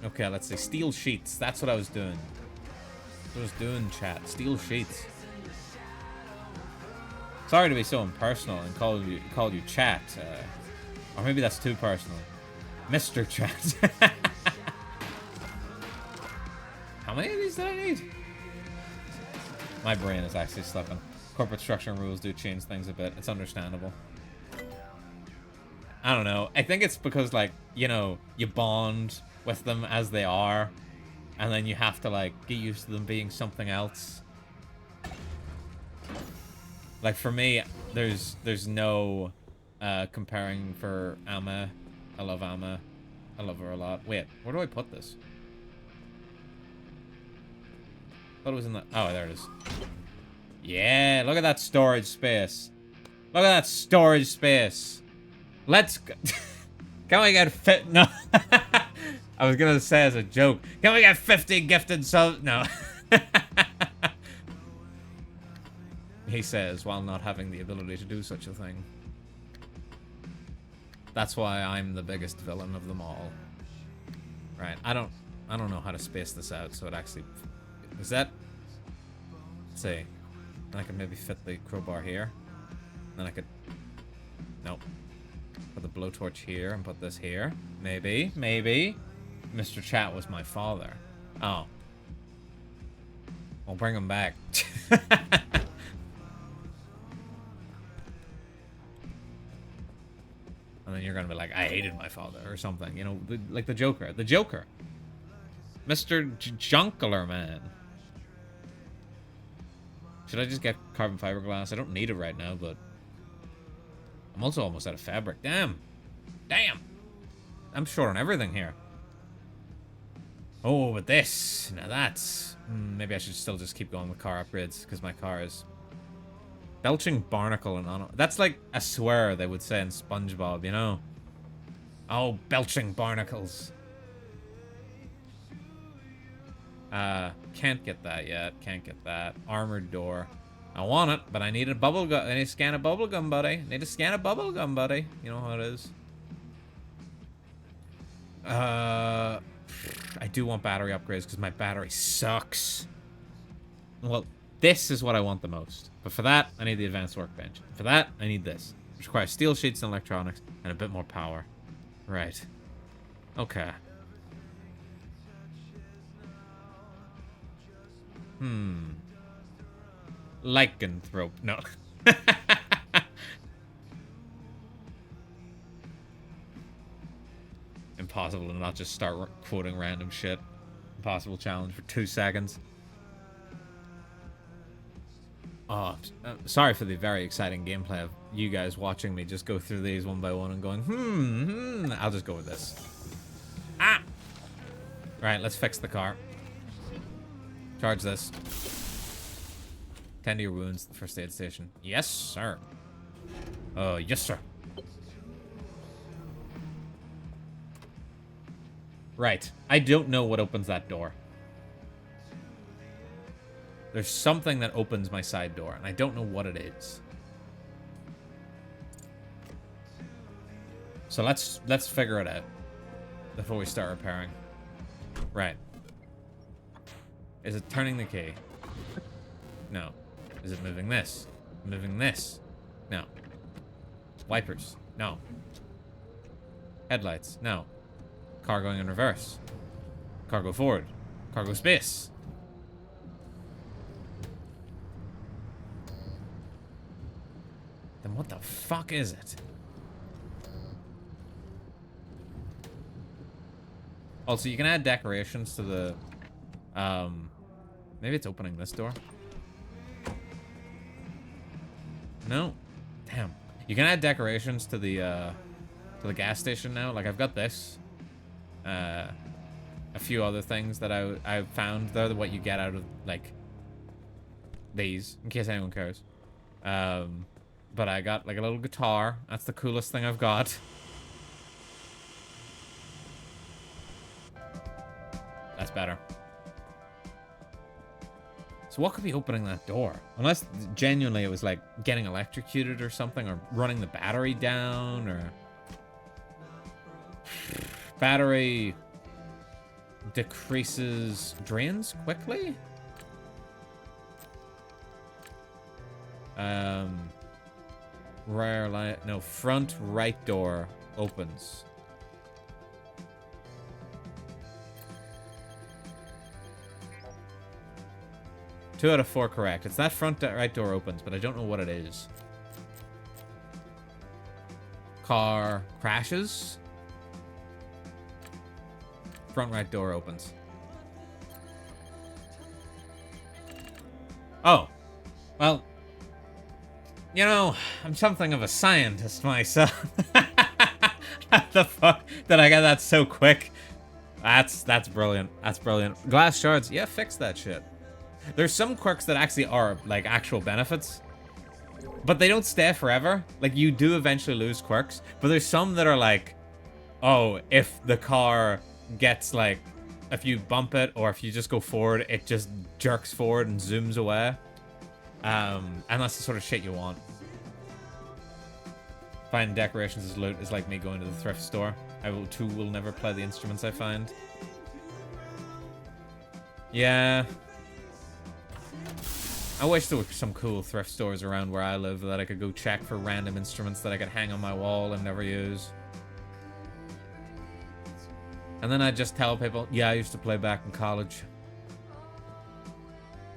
Okay, let's see. Steel sheets. That's what I was doing. That's what I was doing, chat. Steel sheets. Sorry to be so impersonal and call you chat. Or maybe that's too personal. Mr. Chat. How many of these did I need? My brain is actually slipping. Corporate structure and rules do change things a bit. It's understandable. I don't know. I think it's because, like, you know, you bond with them as they are, and then you have to, like, get used to them being something else. Like, for me, there's no comparing for Ame. I love Ame. I love her a lot. Wait, where do I put this? I thought it was in the... Oh, there it is. Yeah, look at that storage space. Look at that storage space. Let's go. Can we get fit? No. I was gonna say as a joke. Can we get 50 gifted subs? No. He says while not having the ability to do such a thing. That's why I'm the biggest villain of them all. Right. I don't know how to space this out so it actually... Is that... Let's see. I could maybe fit the crowbar here. Then I could... Nope. Put the blowtorch here and put this here. Maybe, maybe. Mr. Chat was my father. Oh. I'll bring him back. And then you're gonna be like, I hated my father or something. You know, like the Joker. The Joker. Mr. Junkler, man. Should I just get carbon fiberglass? I don't need it right now, but I'm also almost out of fabric. Damn. Damn. I'm short on everything here. Oh, but this. Now that's... maybe I should still just keep going with car upgrades, because my car is... Belching barnacle and on... That's like a swear they would say in SpongeBob, you know? Oh, belching barnacles. Can't get that yet. Can't get that. Armored door. I want it, but I need a bubble gum. I need to scan a bubble gum, buddy. I need to scan a bubble gum, buddy. You know how it is. I do want battery upgrades because my battery sucks. Well, this is what I want the most. But for that, I need the advanced workbench. For that, I need this. Which requires steel sheets and electronics and a bit more power. Right. Okay. Lycanthrope. No. Impossible to not just start quoting random shit. Impossible challenge for 2 seconds. Oh, sorry for the very exciting gameplay of you guys watching me just go through these one by one and going, I'll just go with this. Ah! Right, let's fix the car. Charge this. Tend to your wounds at the first aid station. Yes, sir. Oh, yes, sir. Right. I don't know what opens that door. There's something that opens my side door, and I don't know what it is. So let's figure it out before we start repairing. Right. Is it turning the key? No. Is it moving this? Moving this? No. Wipers? No. Headlights? No. Car going in reverse. Car go forward. Car go space. Then what the fuck is it? Also, you can add decorations to the... maybe it's opening this door? No? Damn. You can add decorations to the gas station now. Like, I've got this. A few other things that I found. They're what you get out of, like, these, in case anyone cares. But I got, like, a little guitar. That's the coolest thing I've got. That's better. So what could be opening that door? Unless genuinely it was like getting electrocuted or something, or running the battery down, or... Battery decreases drains quickly? Rear light, no, front right door opens. Two out of 4 correct. It's that front right door opens, but I don't know what it is. Car crashes. Front right door opens. Oh. Well, you know, I'm something of a scientist myself. How the fuck did I get that so quick? That's brilliant. That's brilliant. Glass shards. Yeah, fix that shit. There's some quirks that actually are, like, actual benefits. But they don't stay forever. Like, you do eventually lose quirks. But there's some that are like, oh, if the car gets, like, if you bump it or if you just go forward, it just jerks forward and zooms away. And that's the sort of shit you want. Finding decorations as loot is like me going to the thrift store. I will never play the instruments I find. Yeah. I wish there were some cool thrift stores around where I live that I could go check for random instruments that I could hang on my wall and never use. And then I'd just tell people, yeah, I used to play back in college.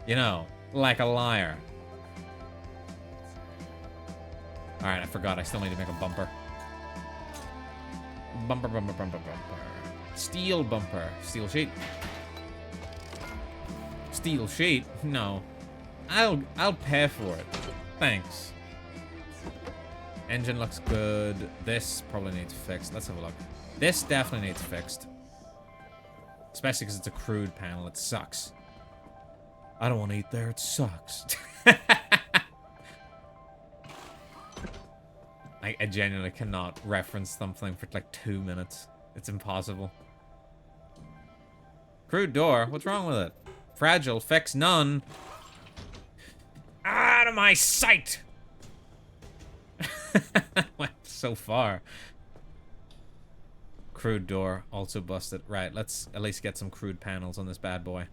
You know, like a liar. Alright, I forgot. I still need to make a bumper. Bumper, bumper, bumper, bumper. Steel bumper. Steel sheet. Steel sheet? No. I'll pay for it. Thanks. Engine looks good. This probably needs fixed. Let's have a look. This definitely needs fixed. Especially because it's a crude panel. It sucks. I don't want to eat there. It sucks. I genuinely cannot reference something for like 2 minutes. It's impossible. Crude door? What's wrong with it? Fragile. Fix none. Out of my sight! Went so far. Crude door. Also busted. Right, let's at least get some crude panels on this bad boy.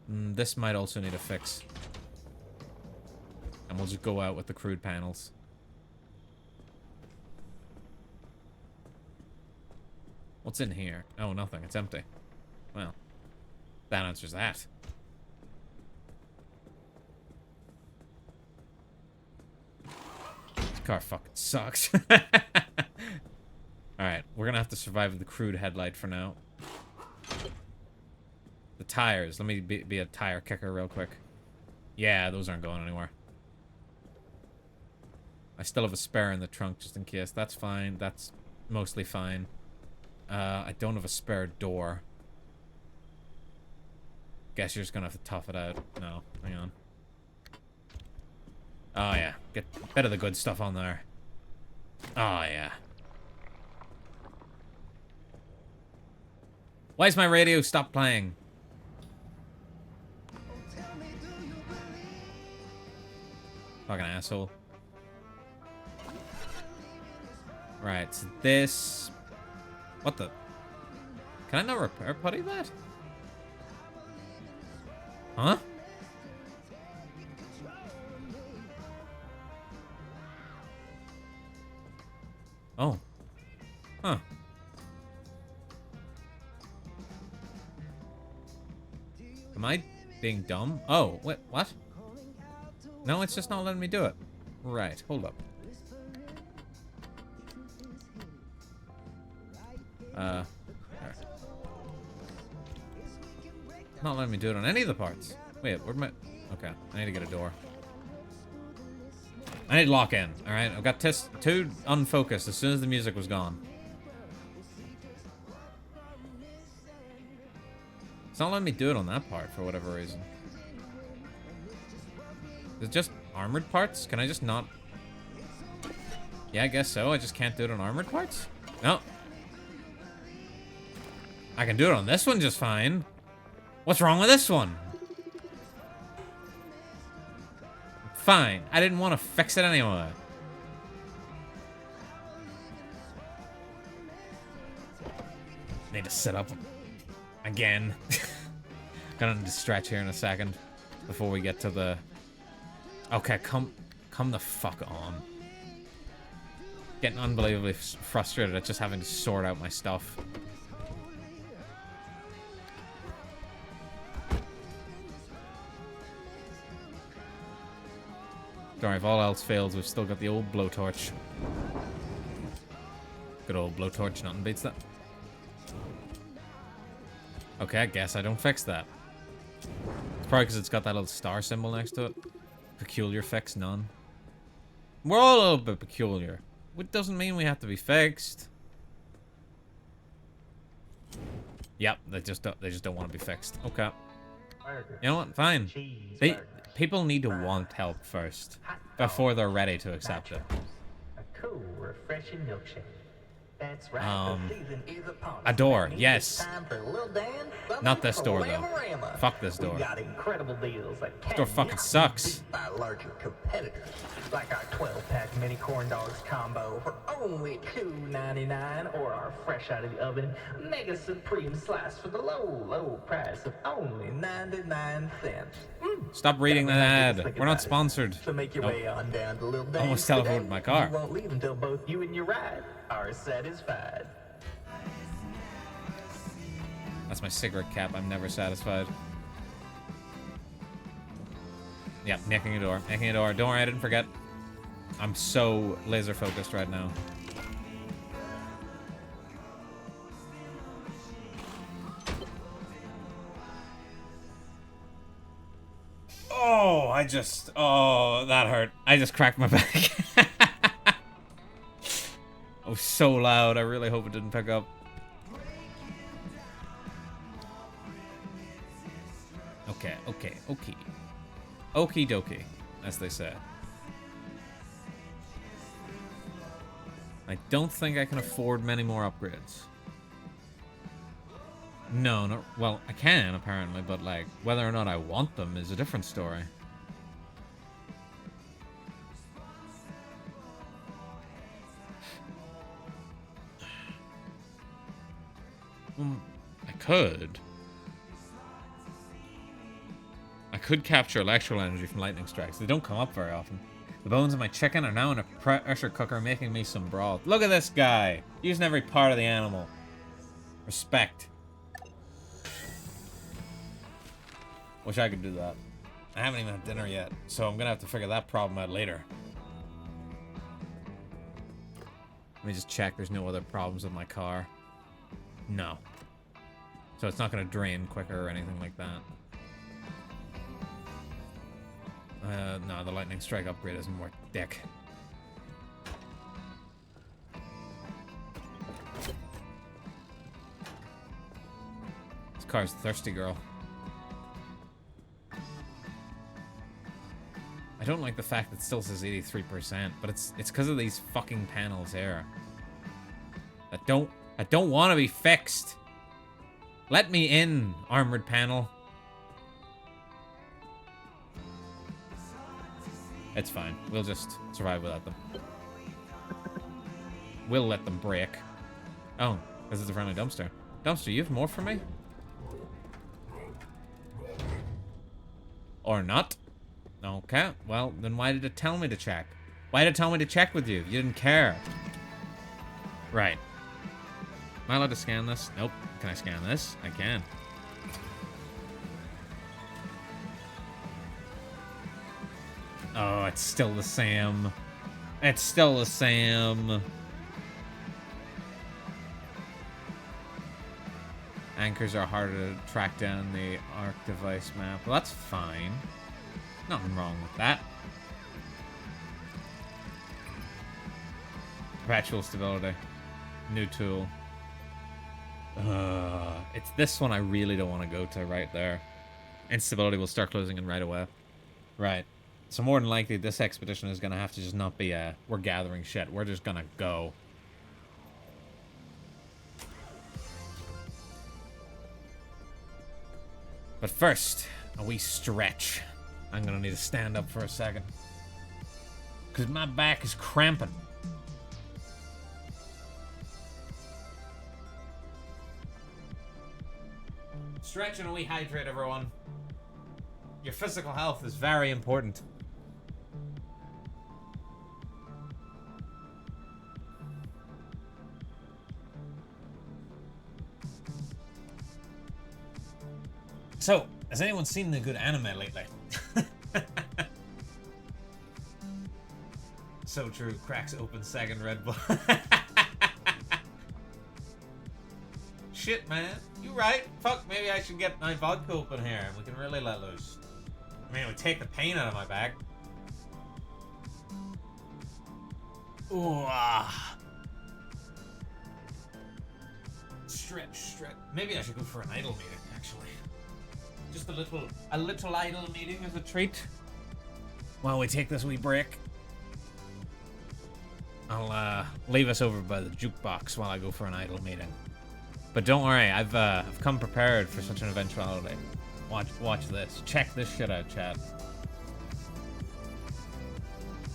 This might also need a fix. And we'll just go out with the crude panels. What's in here? Oh, nothing. It's empty. Well, that answers that. This car fucking sucks. Alright, we're gonna have to survive with the crude headlight for now. The tires. Let me be a tire kicker real quick. Yeah, those aren't going anywhere. I still have a spare in the trunk just in case. That's fine. That's mostly fine. I don't have a spare door. Guess you're just gonna have to tough it out. No, hang on. Oh yeah, get a bit of the good stuff on there. Oh yeah. Why's my radio stop playing? Fucking asshole. Right, so this... What the... Can I not repair putty that? Huh? Oh. Huh. Am I being dumb? Oh, wait, what? No, it's just not letting me do it. Right, hold up. There. Not letting me do it on any of the parts. Wait, where'd my... Okay, I need to get a door. I need lock in, alright? I've got two unfocused as soon as the music was gone. It's not letting me do it on that part for whatever reason. Is it just armored parts? Can I just not... Yeah, I guess so. I just can't do it on armored parts? No. I can do it on this one just fine. What's wrong with this one? Fine. I didn't want to fix it anyway. Need to sit up again. Gonna need to stretch here in a second before we get to the... Okay, come the fuck on. Getting unbelievably frustrated at just having to sort out my stuff. Don't worry, if all else fails, we've still got the old blowtorch. Good old blowtorch, nothing beats that. Okay, I guess I don't fix that. It's probably because it's got that little star symbol next to it. Peculiar fix, none. We're all a little bit peculiar. Which doesn't mean we have to be fixed. Yep, they just don't want to be fixed. Okay. You know what? Fine. People need to want help first before they're ready to accept it. A cool, refreshing milkshake. That's right. The season is upon us. A door, It's yes. time for Lil Dan, Not this door, though. Glamorama. Fuck this door. We got incredible deals that This door fucking sucks. by larger competitors, like our 12-pack mini corn dogs combo for only $2.99, or our fresh out of the oven mega supreme slice for the low price of only 99 cents. Stop reading that ad. We're not sponsored. So make your Nope. way on down to Lil Dan. Almost telephoned my car. You won't leave until both you and your ride are satisfied. That's my cigarette cap. I'm never satisfied. Yep, making a door. Making a door. Don't worry, I didn't forget. I'm so laser focused right now. Oh, that hurt. I just cracked my back. Oh, so loud. I really hope it didn't pick up. Okay. Okie dokie, as they say. I don't think I can afford many more upgrades. No, well, I can, apparently, but, like, whether or not I want them is a different story. I could. I could capture electrical energy from lightning strikes. They don't come up very often. The bones of my chicken are now in a pressure cooker making me some broth. Look at this guy! Using every part of the animal. Respect. Wish I could do that. I haven't even had dinner yet, so I'm gonna have to figure that problem out later. Let me just check there's no other problems with my car. No. So it's not gonna drain quicker or anything like that. No, the lightning strike upgrade isn't worth dick. This car's a thirsty girl. I don't like the fact that it still says 83%, but it's because of these fucking panels here. I don't want to be fixed. Let me in, armored panel. It's fine. We'll just survive without them. We'll let them break. Oh, this is a friendly dumpster. Dumpster, you have more for me? Or not? Okay, well, then why did it tell me to check? Why did it tell me to check with you? You didn't care. Right. Am I allowed to scan this? Nope. Can I scan this? I can. Oh, it's still the same. It's still the same. Anchors are harder to track down the ARC device map. Well, that's fine. Nothing wrong with that. Perpetual stability. New tool. It's this one I really don't want to go to right there. Instability will start closing in right away. Right. So more than likely, this expedition is going to have to just not be we're gathering shit. We're just going to go. But first, a wee stretch. I'm going to need to stand up for a second. Because my back is cramping. Stretch and a wee hydrate, everyone. Your physical health is very important. So, has anyone seen the good anime lately? So true. Cracks open second Red Bull. Shit, man. You right. Fuck, maybe I should get my vodka open here and we can really let loose. I mean, it would take the pain out of my back. Ooh, ah. Stretch. Maybe I should go for an idle meeting, actually. Just a little idle meeting as a treat. While we take this wee break. I'll leave us over by the jukebox while I go for an idle meeting. But don't worry, I've come prepared for such an eventuality. Watch this. Check this shit out, chat.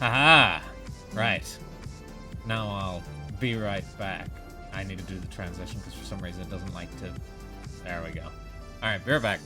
Haha! Right. Now I'll be right back. I need to do the transition because for some reason it doesn't like to... There we go. Alright, be right back.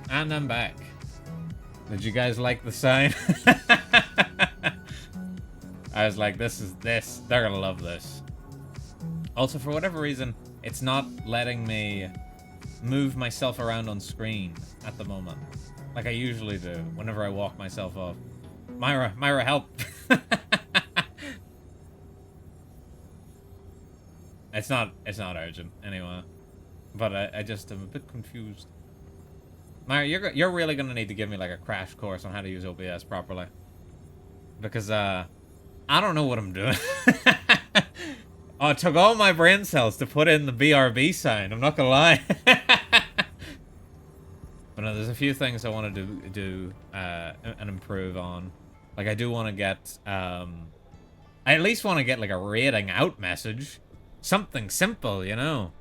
And I'm back. Did you guys like the sign? I was like, this. They're gonna love this. Also, for whatever reason, it's not letting me move myself around on screen at the moment. Like I usually do, whenever I walk myself off. Myra, help! It's not urgent, anyway. But I just am a bit confused. Myra, you're really gonna need to give me like a crash course on how to use OBS properly. Because, I don't know what I'm doing. Oh, it took all my brain cells to put in the BRB sign, I'm not gonna lie. But no, there's a few things I want to do and improve on. Like, I do want to get, I at least want to get like a rating out message. Something simple, you know?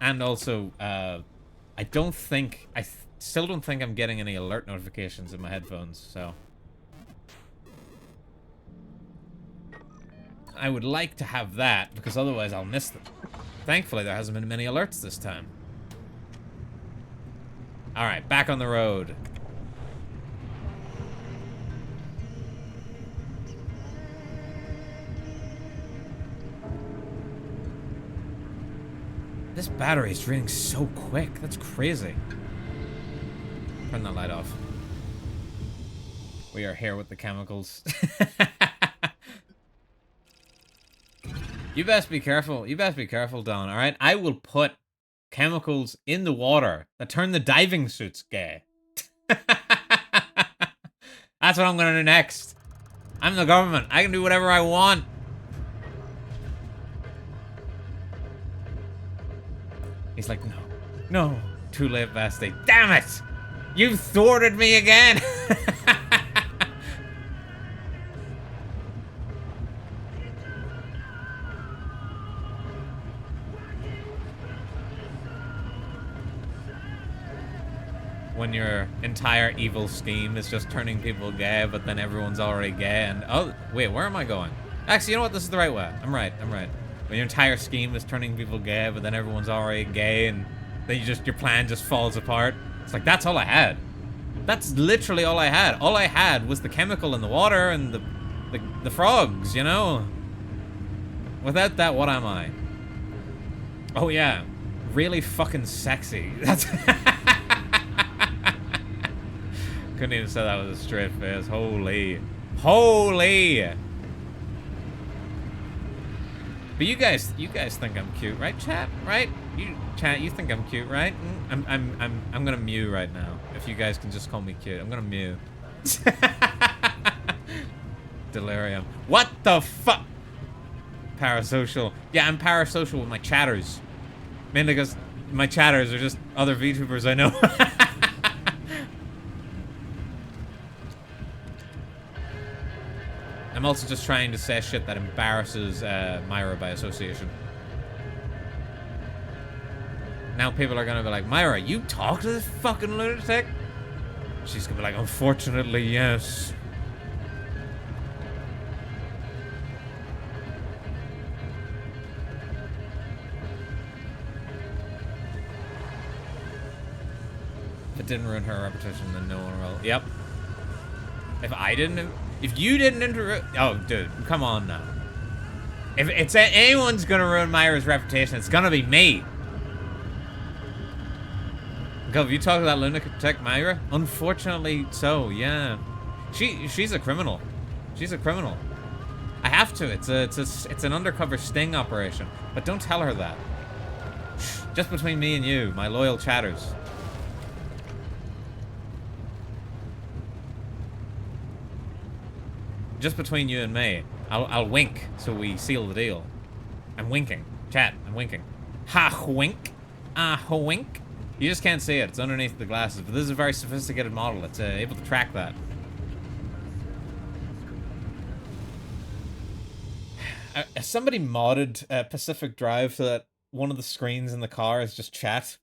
And also, I still don't think I'm getting any alert notifications in my headphones, so. I would like to have that, because otherwise I'll miss them. Thankfully, there hasn't been many alerts this time. Alright, back on the road. This battery is draining so quick. That's crazy. Turn that light off. We are here with the chemicals. You best be careful. You best be careful, Don, alright? I will put chemicals in the water that turn the diving suits gay. That's what I'm gonna do next. I'm the government. I can do whatever I want. He's like, no, too late, Basti. Damn it! You thwarted me again! When your entire evil scheme is just turning people gay, but then everyone's already gay, and oh, wait, where am I going? Actually, you know what? This is the right way. I'm right. When your entire scheme is turning people gay, but then everyone's already gay, and then your plan just falls apart. It's like, that's all I had. That's literally all I had. All I had was the chemical in the water and the frogs, you know? Without that, what am I? Oh yeah, really fucking sexy. That's couldn't even say that with a straight face. Holy. Holy! But you guys think I'm cute, right, chat? Right? Chat, you think I'm cute, right? I'm gonna mew right now. If you guys can just call me cute, I'm gonna mew. Delirium. What the fuck? Parasocial. Yeah, I'm parasocial with my chatters. Mainly because my chatters are just other VTubers I know. I'm also just trying to say shit that embarrasses Myra by association. Now people are gonna be like, Myra, you talk to this fucking lunatic? She's gonna be like, unfortunately, yes. If it didn't ruin her reputation, then no one will. Yep. If you didn't oh, dude, come on now. If it's anyone's gonna ruin Myra's reputation, it's gonna be me. Have you talked to that lunatic Myra? Unfortunately, so yeah. She's a criminal. She's a criminal. I have to. It's an undercover sting operation. But don't tell her that. Just between me and you, my loyal chatters. Just between you and me. I'll wink so we seal the deal. I'm winking. Chat, I'm winking. Ha wink. Ah wink. You just can't see it. It's underneath the glasses. But this is a very sophisticated model. It's able to track that. Somebody modded Pacific Drive so that one of the screens in the car is just chat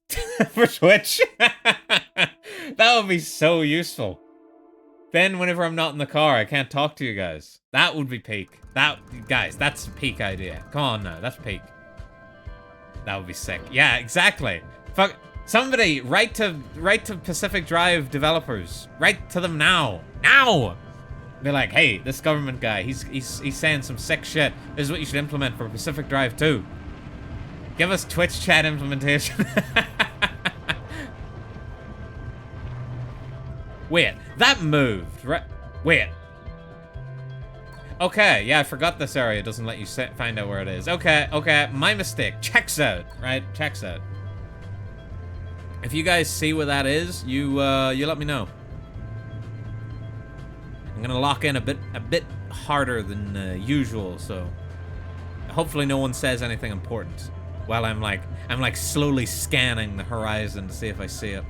for Twitch. That would be so useful. Then whenever I'm not in the car, I can't talk to you guys. That would be peak. Guys, that's a peak idea. Come on now, that's peak. That would be sick. Yeah, exactly. Fuck. Somebody write to Pacific Drive developers. Write to them now. Now! Be like, hey, this government guy, he's saying some sick shit. This is what you should implement for Pacific Drive 2. Give us Twitch chat implementation. Wait, that moved, right? Wait. Okay, yeah, I forgot this area doesn't let you find out where it is. Okay, my mistake. Checks out, right? Checks out. If you guys see where that is, you let me know. I'm gonna lock in a bit harder than usual, so hopefully no one says anything important while I'm like slowly scanning the horizon to see if I see it.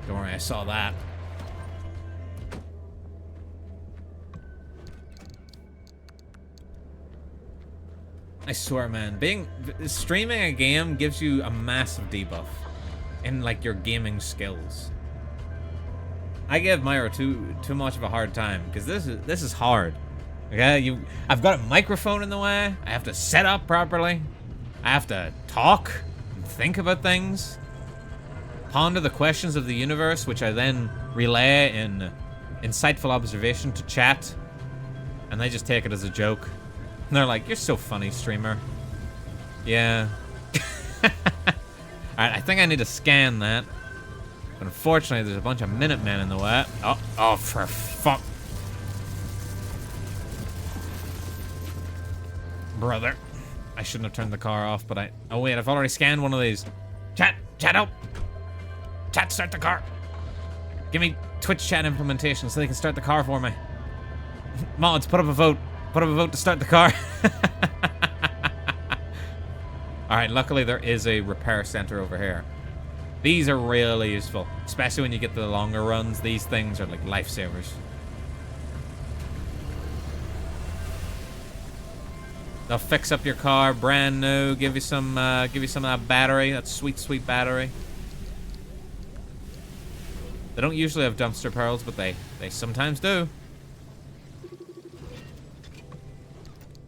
Don't worry, I saw that. I swear, man, streaming a game gives you a massive debuff in like your gaming skills. I give Myra too much of a hard time because this is hard. Okay, I've got a microphone in the way. I have to set up properly. I have to talk and think about things. Ponder the questions of the universe, which I then relay in insightful observation to chat, and they just take it as a joke. And they're like, "You're so funny, streamer." Yeah. Alright, I think I need to scan that. But unfortunately, there's a bunch of Minutemen in the way. Oh, for fuck. Brother. I shouldn't have turned the car off, but oh wait, I've already scanned one of these. Chat up. Chat, start the car. Give me Twitch chat implementation so they can start the car for me. Mods, put up a vote. Put up a vote to start the car. Alright, luckily there is a repair center over here. These are really useful, especially when you get the longer runs. These things are like lifesavers. They'll fix up your car brand new, give you some of that battery, that sweet battery. They don't usually have dumpster pearls, but they sometimes do.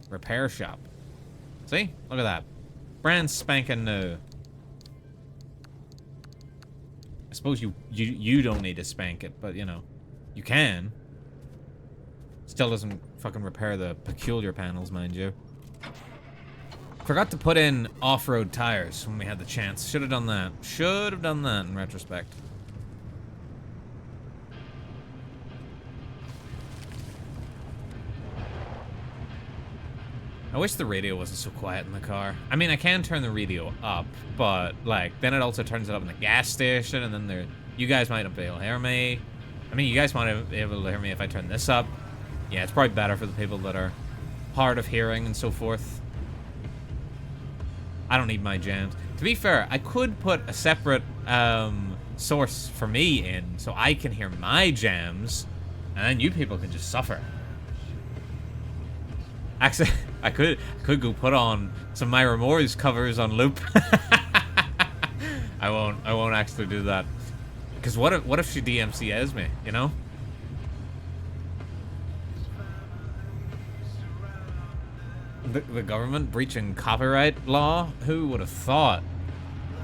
Repair shop. See? Look at that. Brand spanking new. suppose you don't need to spank it, but, you know, you can. Still doesn't fucking repair the peculiar panels, mind you. Forgot to put in off-road tires when we had the chance. Should have done that. Should have done that in retrospect. I wish the radio wasn't so quiet in the car. I mean, I can turn the radio up, but, like, then it also turns it up in the gas station, and then you guys might not be able to hear me. I mean, you guys might be able to hear me if I turn this up. Yeah, it's probably better for the people that are hard of hearing and so forth. I don't need my jams. To be fair, I could put a separate source for me in so I can hear my jams, and then you people can just suffer. Actually, I could go put on some Myra Moore's covers on loop. I won't actually do that. Because what if she DMCA's me, you know? The government breaching copyright law? Who would have thought?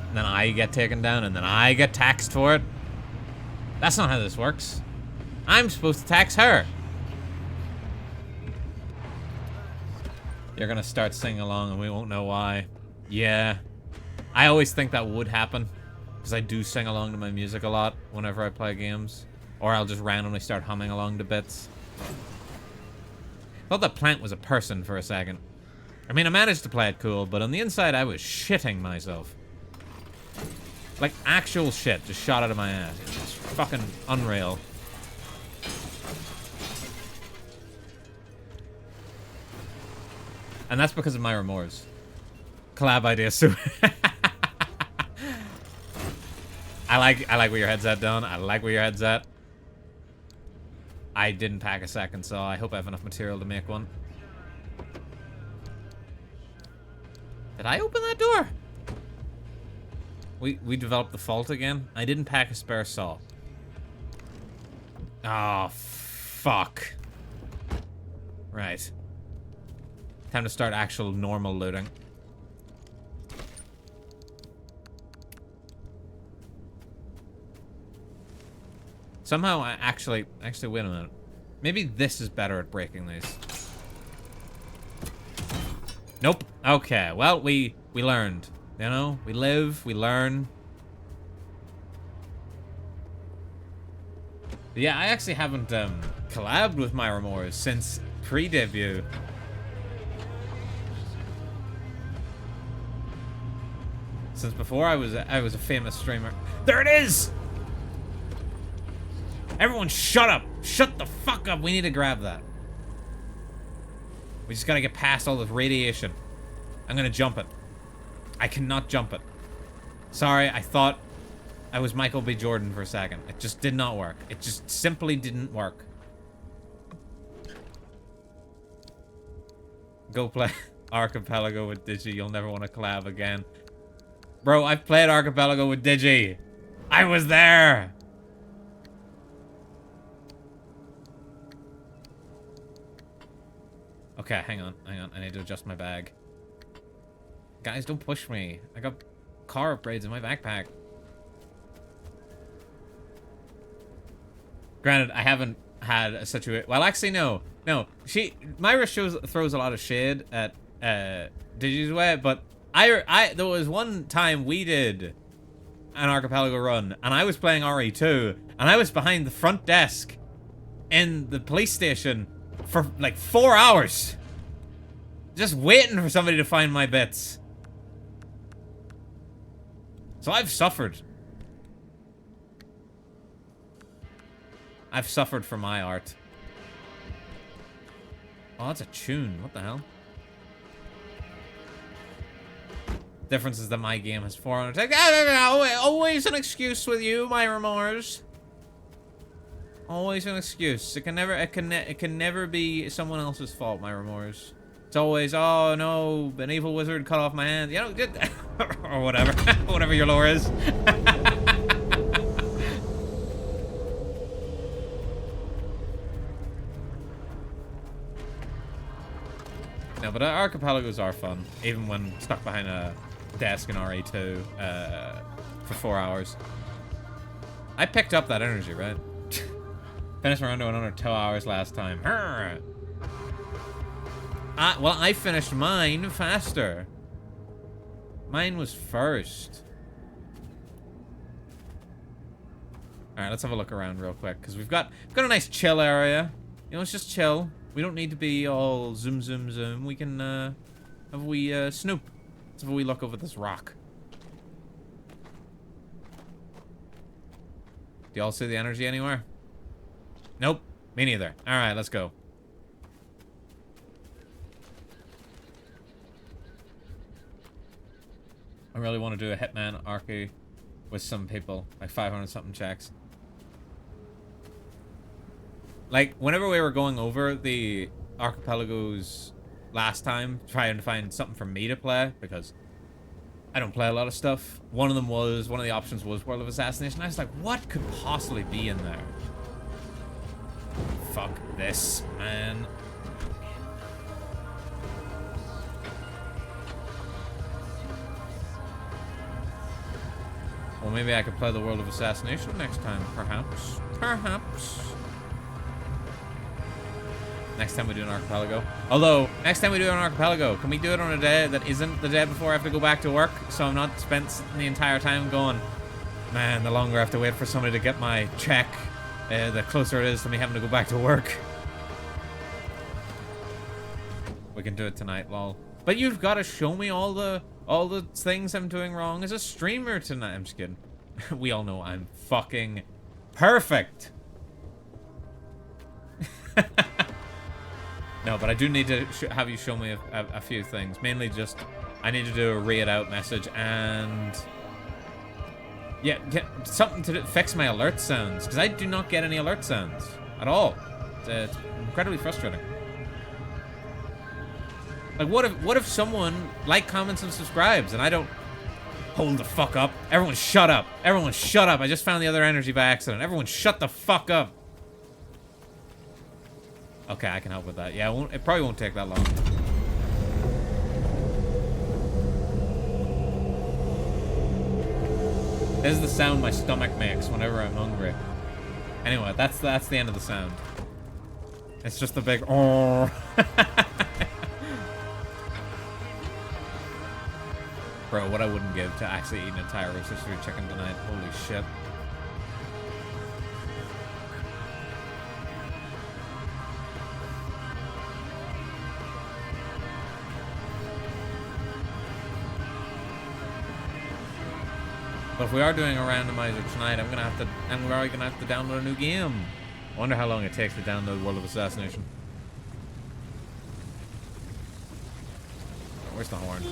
And then I get taken down and then I get taxed for it? That's not how this works. I'm supposed to tax her. You're gonna start singing along and we won't know why. Yeah. I always think that would happen. Because I do sing along to my music a lot whenever I play games. Or I'll just randomly start humming along to bits. Thought that plant was a person for a second. I mean, I managed to play it cool, but on the inside I was shitting myself. Like actual shit just shot out of my ass. It was fucking unreal. And that's because of Myra Moore's collab idea. So I like where your head's at, Don. I like where your head's at. I didn't pack a second saw. I hope I have enough material to make one. Did I open that door? We developed the fault again. I didn't pack a spare saw. Oh, fuck. Right. Time to start actual normal looting. Somehow I actually wait a minute. Maybe this is better at breaking these. Nope. Okay. Well, we learned. You know, we live, we learn. But yeah, I actually haven't collabed with Myra Moore since pre-debut. Since before I was a famous streamer. There it is! Everyone shut up! Shut the fuck up! We need to grab that. We just gotta get past all this radiation. I'm gonna jump it. I cannot jump it. Sorry, I thought I was Michael B. Jordan for a second. It just did not work. It just simply didn't work. Go play Archipelago with Digi. You'll never want to collab again. Bro, I've played Archipelago with Digi. I was there! Okay, hang on. I need to adjust my bag. Guys, don't push me. I got car upgrades in my backpack. Granted, I haven't had a situation. Well, actually, no. Myra throws a lot of shade at Digi's way, but there was one time we did an Archipelago run, and I was playing RE2, and I was behind the front desk in the police station for like 4 hours. Just waiting for somebody to find my bits. So I've suffered. I've suffered for my art. Oh, that's a tune. What the hell? Difference is that my game has 400. Always an excuse with you, Myra Moores. Always an excuse. It can never be someone else's fault, Myra Moores. It's always, oh no, an evil wizard cut off my hand. You know, or whatever. Whatever your lore is. No, but Archipelagos are fun, even when stuck behind a desk in RE2 for 4 hours. I picked up that energy, right? Finished my run to another 2 hours last time. Well, I finished mine faster. Mine was first. Alright, let's have a look around real quick, because we've got a nice chill area. You know, it's just chill. We don't need to be all zoom, zoom, zoom. We can, have a wee, snoop. Let's have a wee look over this rock. Do y'all see the energy anywhere? Nope. Me neither. Alright, let's go. I really want to do a Hitman Arky with some people. Like 500 something checks. Like, whenever we were going over the archipelagos last time, trying to find something for me to play, because I don't play a lot of stuff. One of the options was World of Assassination. I was like, what could possibly be in there? Fuck this, man. Well, maybe I could play the World of Assassination next time, perhaps. Perhaps. Next time we do an archipelago. Although, next time we do an archipelago, can we do it on a day that isn't the day before I have to go back to work? So I'm not spent the entire time going, man, the longer I have to wait for somebody to get my check, the closer it is to me having to go back to work. We can do it tonight, lol. But you've got to show me all the things I'm doing wrong as a streamer tonight. I'm just kidding. We all know I'm fucking perfect. No, but I do need to have you show me a few things. Mainly just, I need to do a read out message and... yeah, get something to fix my alert sounds. Because I do not get any alert sounds at all. It's incredibly frustrating. Like, what if someone like, comments, and subscribes, and I don't... Hold the fuck up. Everyone shut up. Everyone shut up. I just found the other energy by accident. Everyone shut the fuck up. Okay, I can help with that. Yeah, it probably won't take that long. This is the sound my stomach makes whenever I'm hungry. Anyway, that's the end of the sound. It's just a big oh. Bro, what I wouldn't give to actually eat an entire rotisserie chicken tonight. Holy shit. But if we are doing a randomizer tonight, I'm already gonna have to download a new game. I wonder how long it takes to download World of Assassination. Where's the horn?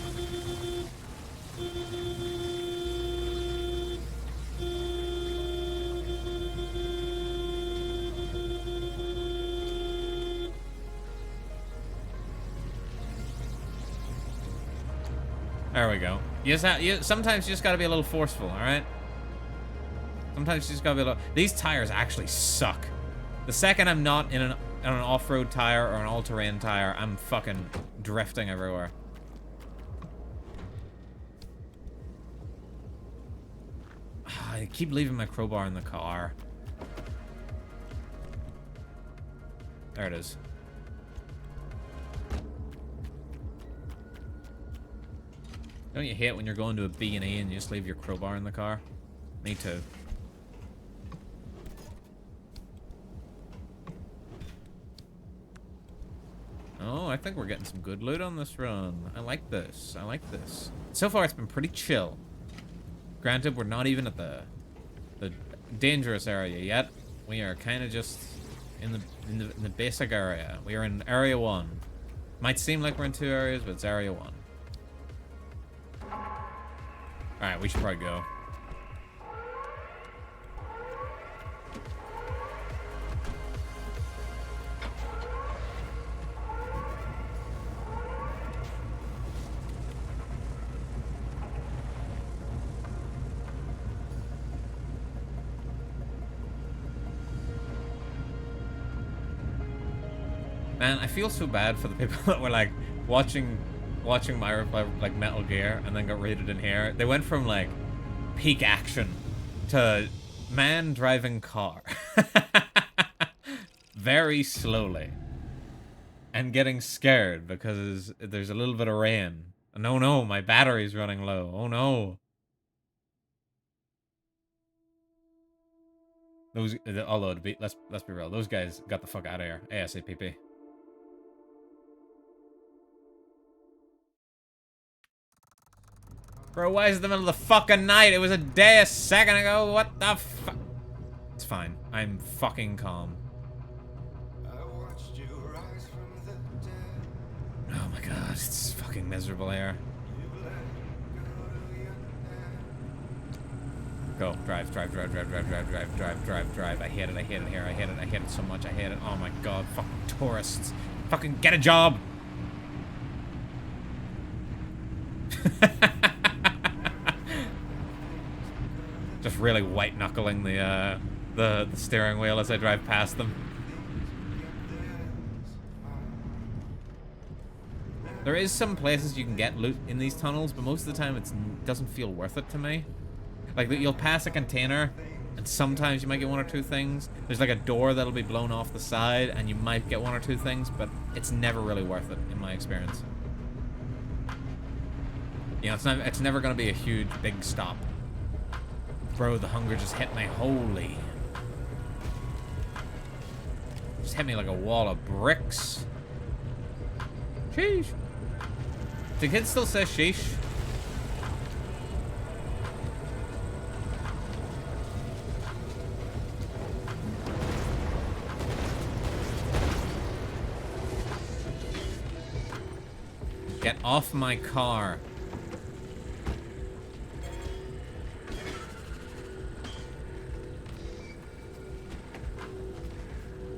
There we go. Sometimes you just gotta be a little forceful, alright? Sometimes you just gotta be a little... These tires actually suck. The second I'm not in an off-road tire or an all-terrain tire, I'm fucking drifting everywhere. I keep leaving my crowbar in the car. There it is. Don't you hate when you're going to a B&E and you just leave your crowbar in the car? Me too. Oh, I think we're getting some good loot on this run. I like this. I like this. So far, it's been pretty chill. Granted, we're not even at the dangerous area yet. We are kind of just in the basic area. We are in Area 1. Might seem like we're in 2 areas, but it's Area 1. Alright, we should probably go. Man, I feel so bad for the people that were like watching my like Metal Gear and then got rated in here. They went from like peak action to Man driving car. Very slowly. And getting scared because there's a little bit of rain. No, no, my battery's running low. Oh no. Those, although let's be real, those guys got the fuck out of here ASAP. Bro, why is it the middle of the fucking night? It was a day a second ago. What the fuck? It's fine. I'm fucking calm. Oh my god, it's fucking miserable here. Go. Drive. I hate it here. I hate it so much. I hate it. Oh my god, fucking tourists. Fucking get a job! Just really white-knuckling the steering wheel as I drive past them. There is some places you can get loot in these tunnels, but most of the time it doesn't feel worth it to me. Like, you'll pass a container, and sometimes you might get one or two things. There's like a door that'll be blown off the side, and you might get one or two things, but it's never really worth it, in my experience. You know, it's never gonna be a huge, big stop. Bro, the hunger just hit me. Holy. Just hit me like a wall of bricks. Sheesh. Do kids still say sheesh? Get off my car.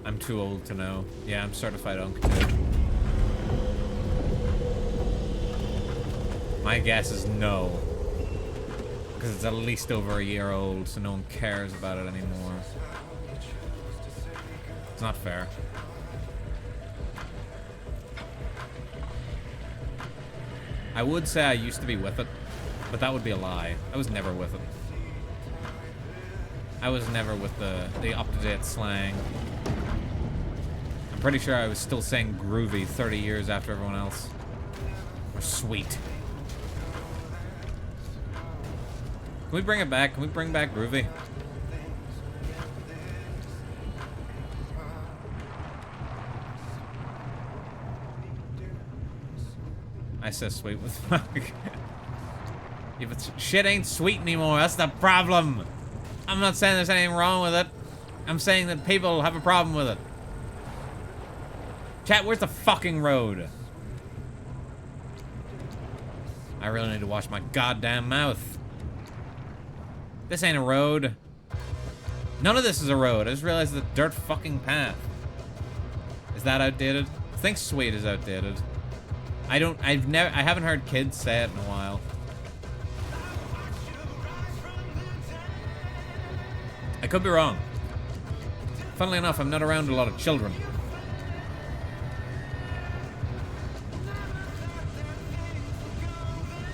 I'm too old to know. Yeah, I'm certified unk too. My guess is no. Because it's at least over a year old, so no one cares about it anymore. It's not fair. I would say I used to be with it, but that would be a lie. I was never with it. I was never with the up-to-date slang. I'm pretty sure I was still saying groovy 30 years after everyone else. Or sweet. Can we bring it back? Can we bring back groovy? I said sweet with fuck. Yeah, but shit ain't sweet anymore. That's the problem. I'm not saying there's anything wrong with it. I'm saying that people have a problem with it. Chat, where's the fucking road? I really need to wash my goddamn mouth. This ain't a road. None of this is a road. I just realized the dirt fucking path. Is that outdated? I think sweet is outdated. I haven't heard kids say it in a while. I could be wrong. Funnily enough, I'm not around a lot of children.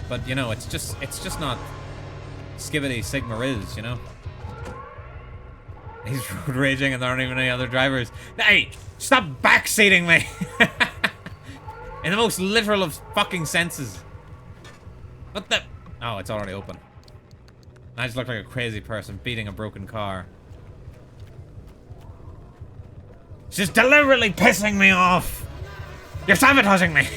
But you know, it's just not Skibbity Sigma Riz, you know? He's road raging and there aren't even any other drivers. Hey, stop backseating me! In the most literal of fucking senses. What the? Oh, it's already open. I just look like a crazy person beating a broken car. She's deliberately pissing me off! You're sabotaging me!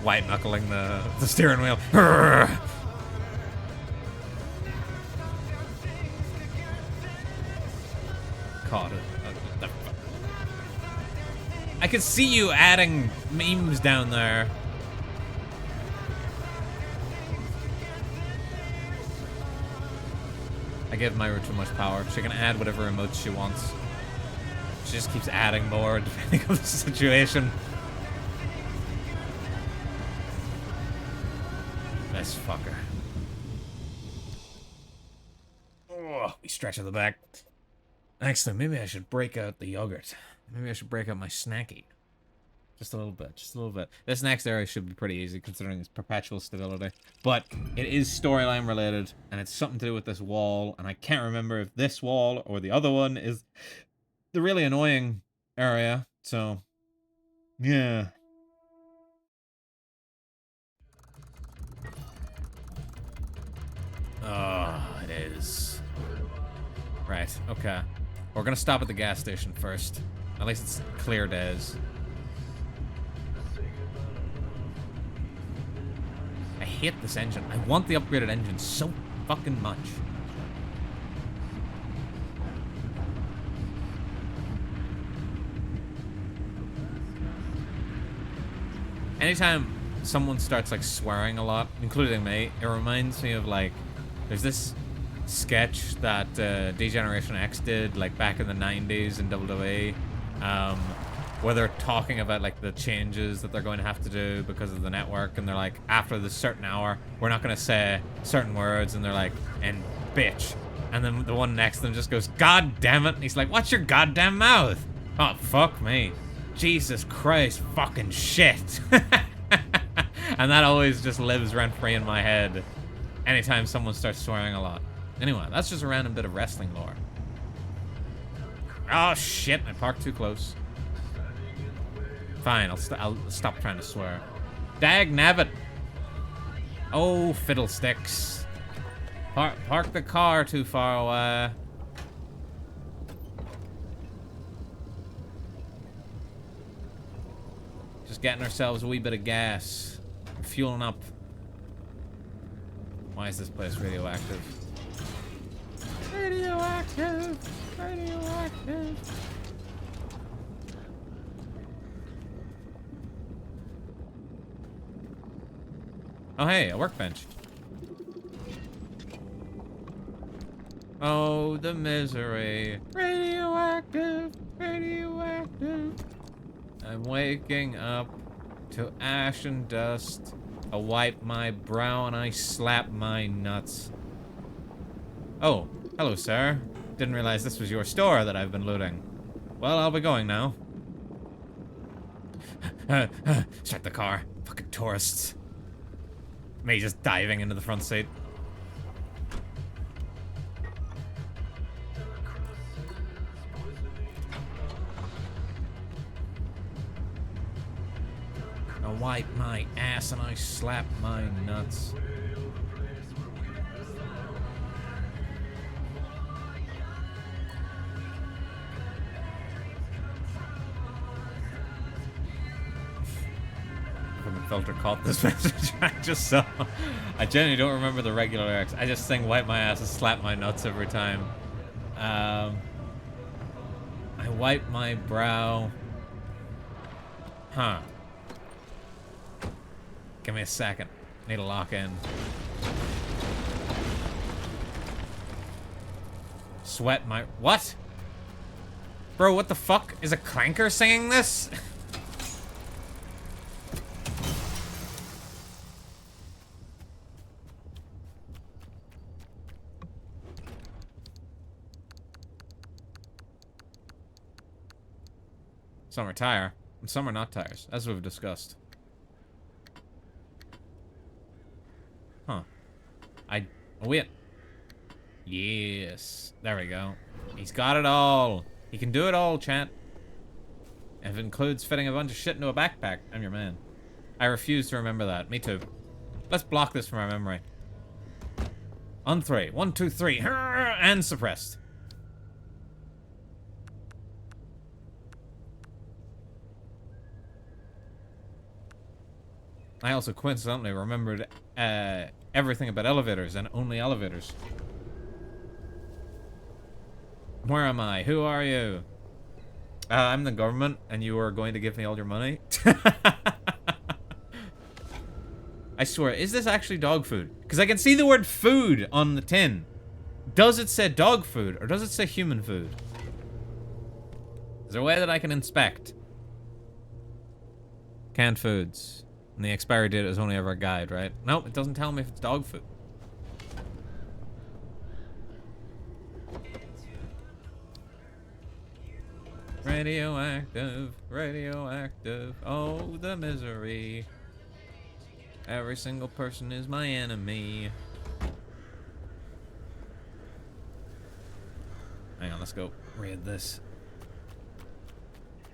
White knuckling the steering wheel. Caught it. I could see you adding memes down there. I give Myra too much power. She can add whatever emotes she wants. She just keeps adding more depending on the situation. This fucker. Oh, we stretch at the back. Actually, maybe I should break out the yogurt. Maybe I should break out my snacky. Just a little bit, just a little bit. This next area should be pretty easy considering it's perpetual stability. But it is storyline related, and it's something to do with this wall, and I can't remember if this wall or the other one is the really annoying area, so yeah. Oh, it is. Right, okay. We're gonna stop at the gas station first. At least it's clear days. I hate this engine. I want the upgraded engine so fucking much. Anytime someone starts like swearing a lot, including me, it reminds me of like, there's this sketch that D-Generation X did like back in the 90s in WWE, where they're talking about like the changes that they're going to have to do because of the network, and they're like, after this certain hour, we're not going to say certain words, and they're like, and bitch. And then the one next to them just goes, God damn it. And he's like, watch your goddamn mouth. Oh, fuck me. Jesus Christ, fucking shit. And that always just lives rent-free in my head anytime someone starts swearing a lot. Anyway, that's just a random bit of wrestling lore. Oh shit, I parked too close. Fine, I'll stop trying to swear. Dag nabbit. Oh, fiddlesticks. Park the car too far away. Just getting ourselves a wee bit of gas. We're fueling up. Why is this place radioactive? Radioactive! Radioactive! Oh hey, a workbench. Oh, the misery. Radioactive! Radioactive! I'm waking up to ash and dust. I wipe my brow and I slap my nuts. Oh, hello, sir. Didn't realize this was your store that I've been looting. Well, I'll be going now. Start the car. Fucking tourists. Me just diving into the front seat. I wipe my ass and I slap my nuts. Filter caught this message I just saw. I genuinely don't remember the regular lyrics. I just sing wipe my ass and slap my nuts every time. I wipe my brow. Huh. Give me a second. Need to lock in. Sweat my... What? Bro, what the fuck? Is a clanker singing this? Some are tire, and some are not tires, as we've discussed. Huh. Oh, wait. Yes. There we go. He's got it all. He can do it all, chat. If it includes fitting a bunch of shit into a backpack, I'm your man. I refuse to remember that. Me too. Let's block this from our memory. On 3. 1, 2, 3. And suppressed. I also coincidentally remembered everything about elevators and only elevators. Where am I? Who are you? I'm the government, and you are going to give me all your money? I swear, is this actually dog food? Because I can see the word food on the tin. Does it say dog food, or does it say human food? Is there a way that I can inspect? Canned foods. And the expiry date is only ever a guide, right? Nope, it doesn't tell me if it's dog food. Radioactive, radioactive, oh the misery. Every single person is my enemy. Hang on, let's go read this.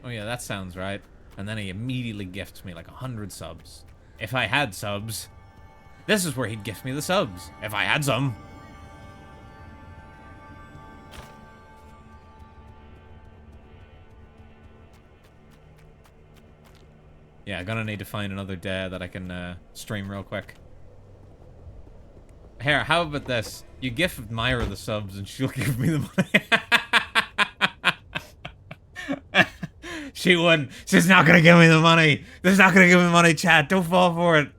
Oh yeah, that sounds right. And then he immediately gifts me like 100 subs. If I had subs. This is where he'd gift me the subs. If I had some. Yeah, gonna need to find another day that I can stream real quick. Here, how about this? You gift Myra the subs and she'll give me the money. She wouldn't. She's not gonna give me the money. She's not gonna give me the money, chat. Don't fall for it.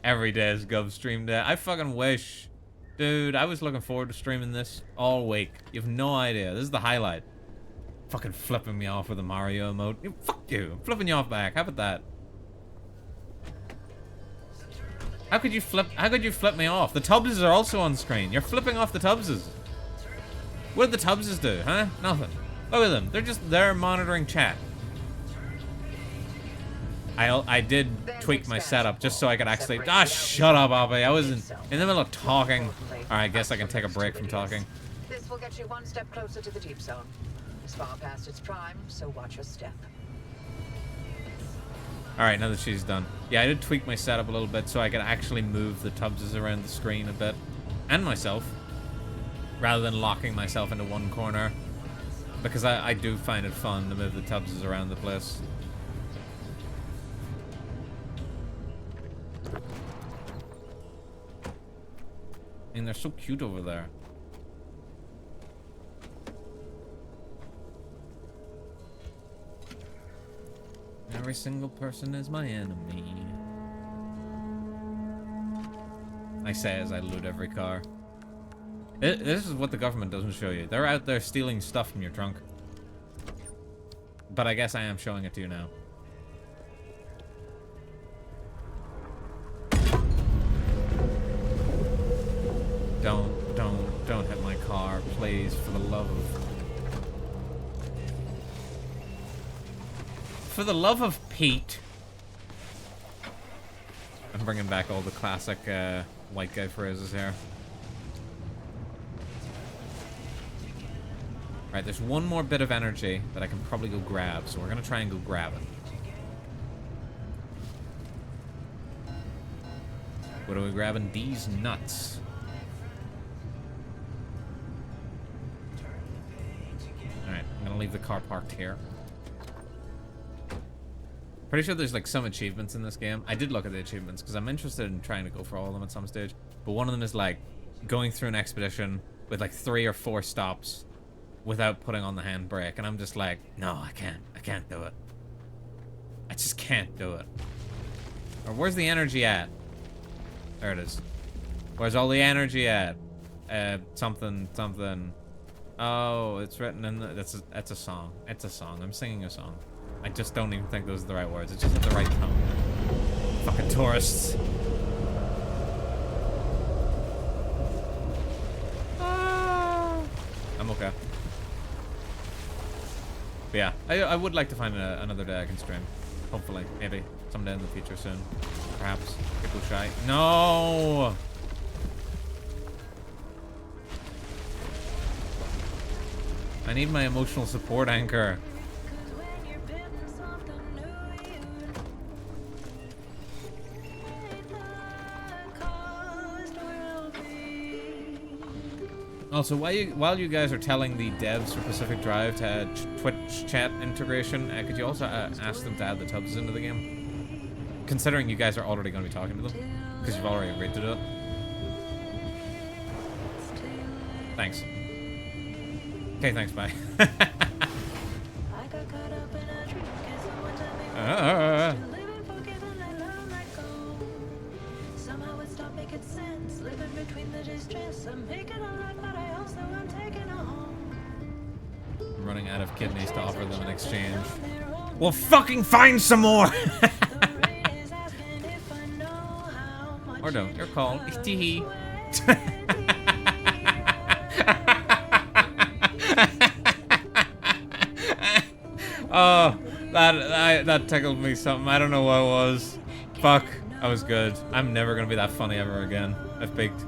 Every day is Gov stream day. I fucking wish. Dude, I was looking forward to streaming this all week. You have no idea. This is the highlight. Fucking flipping me off with a Mario emote. Fuck you. I'm flipping you off back. How about that? How could you flip me off? The Tubbses are also on screen. You're flipping off the Tubbses. What did the Tubbses do, huh? Nothing. Look at them. They're monitoring chat. I did tweak my setup just so I could actually... Ah, shut up, Abby. I was in the middle of talking. Alright, I guess I can take a break from talking. This will get you one step closer to the deep zone. It's far past its prime, so watch your step. Alright, now that she's done. Yeah, I did tweak my setup a little bit so I could actually move the Tubbses around the screen a bit. And myself. Rather than locking myself into one corner. Because I do find it fun to move the Tubbses around the place. I mean, they're so cute over there. Every single person is my enemy. I say as I loot every car. This is what the government doesn't show you. They're out there stealing stuff from your trunk. But I guess I am showing it to you now. Don't hit my car, please, for the love of... For the love of Pete. I'm bringing back all the classic white guy phrases here. Alright, there's one more bit of energy that I can probably go grab, so we're gonna try and go grab it. What are we grabbing? These nuts. Alright, I'm gonna leave the car parked here. Pretty sure there's like some achievements in this game. I did look at the achievements because I'm interested in trying to go for all of them at some stage. But one of them is like going through an expedition with like 3 or 4 stops without putting on the handbrake. And I'm just like, no, I can't do it. I just can't do it. Or where's the energy at? There it is. Where's all the energy at? Something. Oh, it's written in the... That's a song. It's a song. I'm singing a song. I just don't even think those are the right words. It's just at the right tone. Fucking tourists. I'm okay. But yeah, I would like to find another day I can stream. Hopefully. Maybe. Someday in the future soon. Perhaps. People shy. No! I need my emotional support anchor. Also, while you guys are telling the devs for Pacific Drive to add Twitch chat integration, could you also ask them to add the Tubbs into the game? Considering you guys are already going to be talking to them, because you've already agreed to do it. Thanks. Okay, thanks, bye. I'm running out of kidneys to offer them in exchange. Well, fucking find some more! Or don't. Your call. Oh, that tickled me something. I don't know what it was. Fuck. I was good. I'm never gonna be that funny ever again. I've peaked.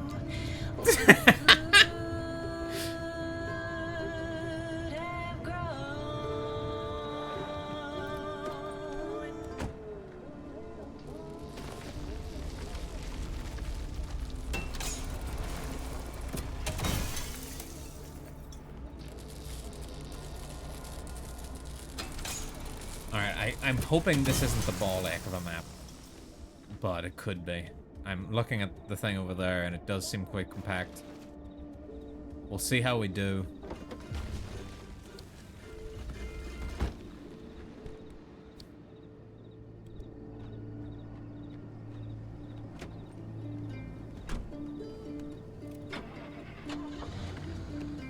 Alright, I'm hoping this isn't the ball ache of a map. But it could be. I'm looking at the thing over there and it does seem quite compact. We'll see how we do.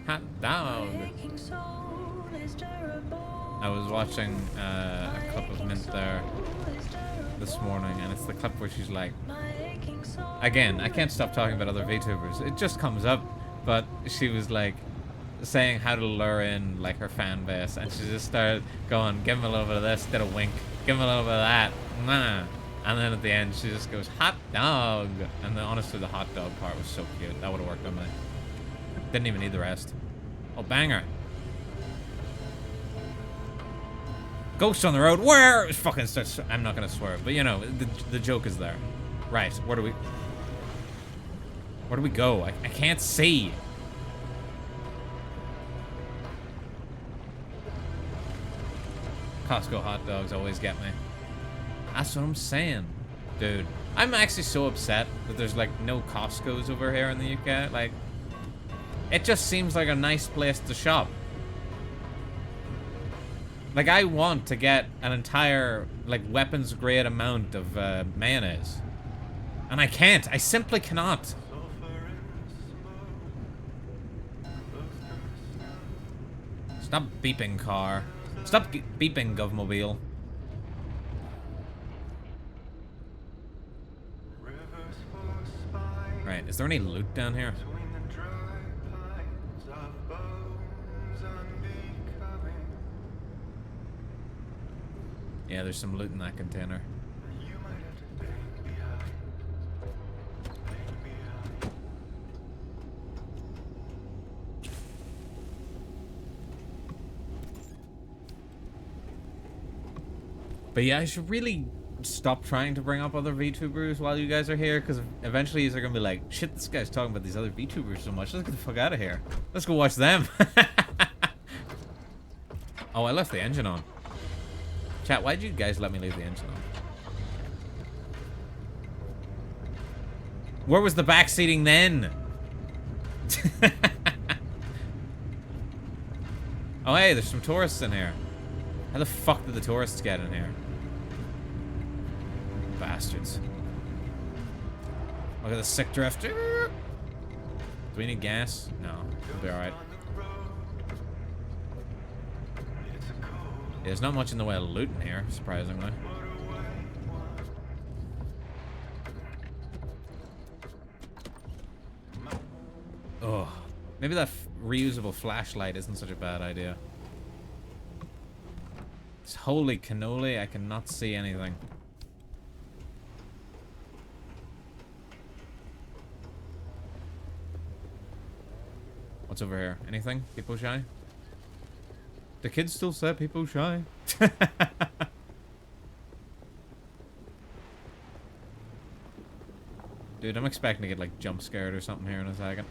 Hot dog! I was watching a clip of Mint there this morning, and it's the clip where she's like, again, I can't stop talking about other VTubers, it just comes up, but she was like saying how to lure in like her fan base, and she just started going, give him a little bit of this, did a wink, give him a little bit of that, nah. And then at the end she just goes, hot dog, and then honestly the hot dog part was so cute, that would have worked on me. Didn't even need the rest. Oh, banger. Ghost on the road, where? Fucking starts. I'm not gonna swear, but you know, the joke is there. Right, where do we go? I can't see. Costco hot dogs always get me. That's what I'm saying, dude. I'm actually so upset that there's like no Costco's over here in the UK. Like, it just seems like a nice place to shop. Like, I want to get an entire, like, weapons-grade amount of mayonnaise. And I can't. I simply cannot. Stop beeping, car. Stop beeping, Govmobile. Right, is there any loot down here? Yeah, there's some loot in that container. But yeah, I should really stop trying to bring up other VTubers while you guys are here, because eventually you're gonna be like, shit, this guy's talking about these other VTubers so much, let's get the fuck out of here. Let's go watch them. Oh, I left the engine on. Chat, why'd you guys let me leave the engine on? Where was the back seating then? Oh, hey, there's some tourists in here. How the fuck did the tourists get in here? Bastards. Look at the sick drift. Do we need gas? No, we'll be alright. Yeah, there's not much in the way of loot in here, surprisingly. Oh, maybe that reusable flashlight isn't such a bad idea. It's holy cannoli, I cannot see anything. What's over here? Anything? People shy? The kids still say people shy. Dude, I'm expecting to get like jump scared or something here in a second.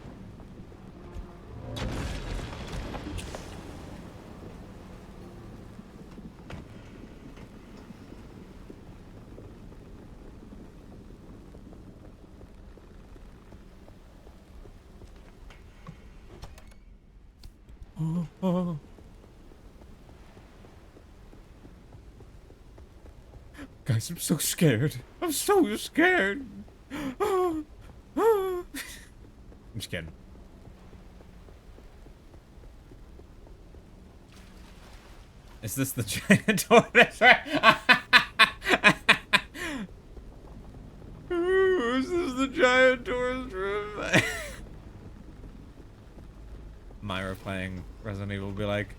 Oh. Guys, I'm so scared. I'm so scared. I'm just kidding. Is this the giant tortoise? Is this the giant tourist room? Myra playing Resident Evil will be like,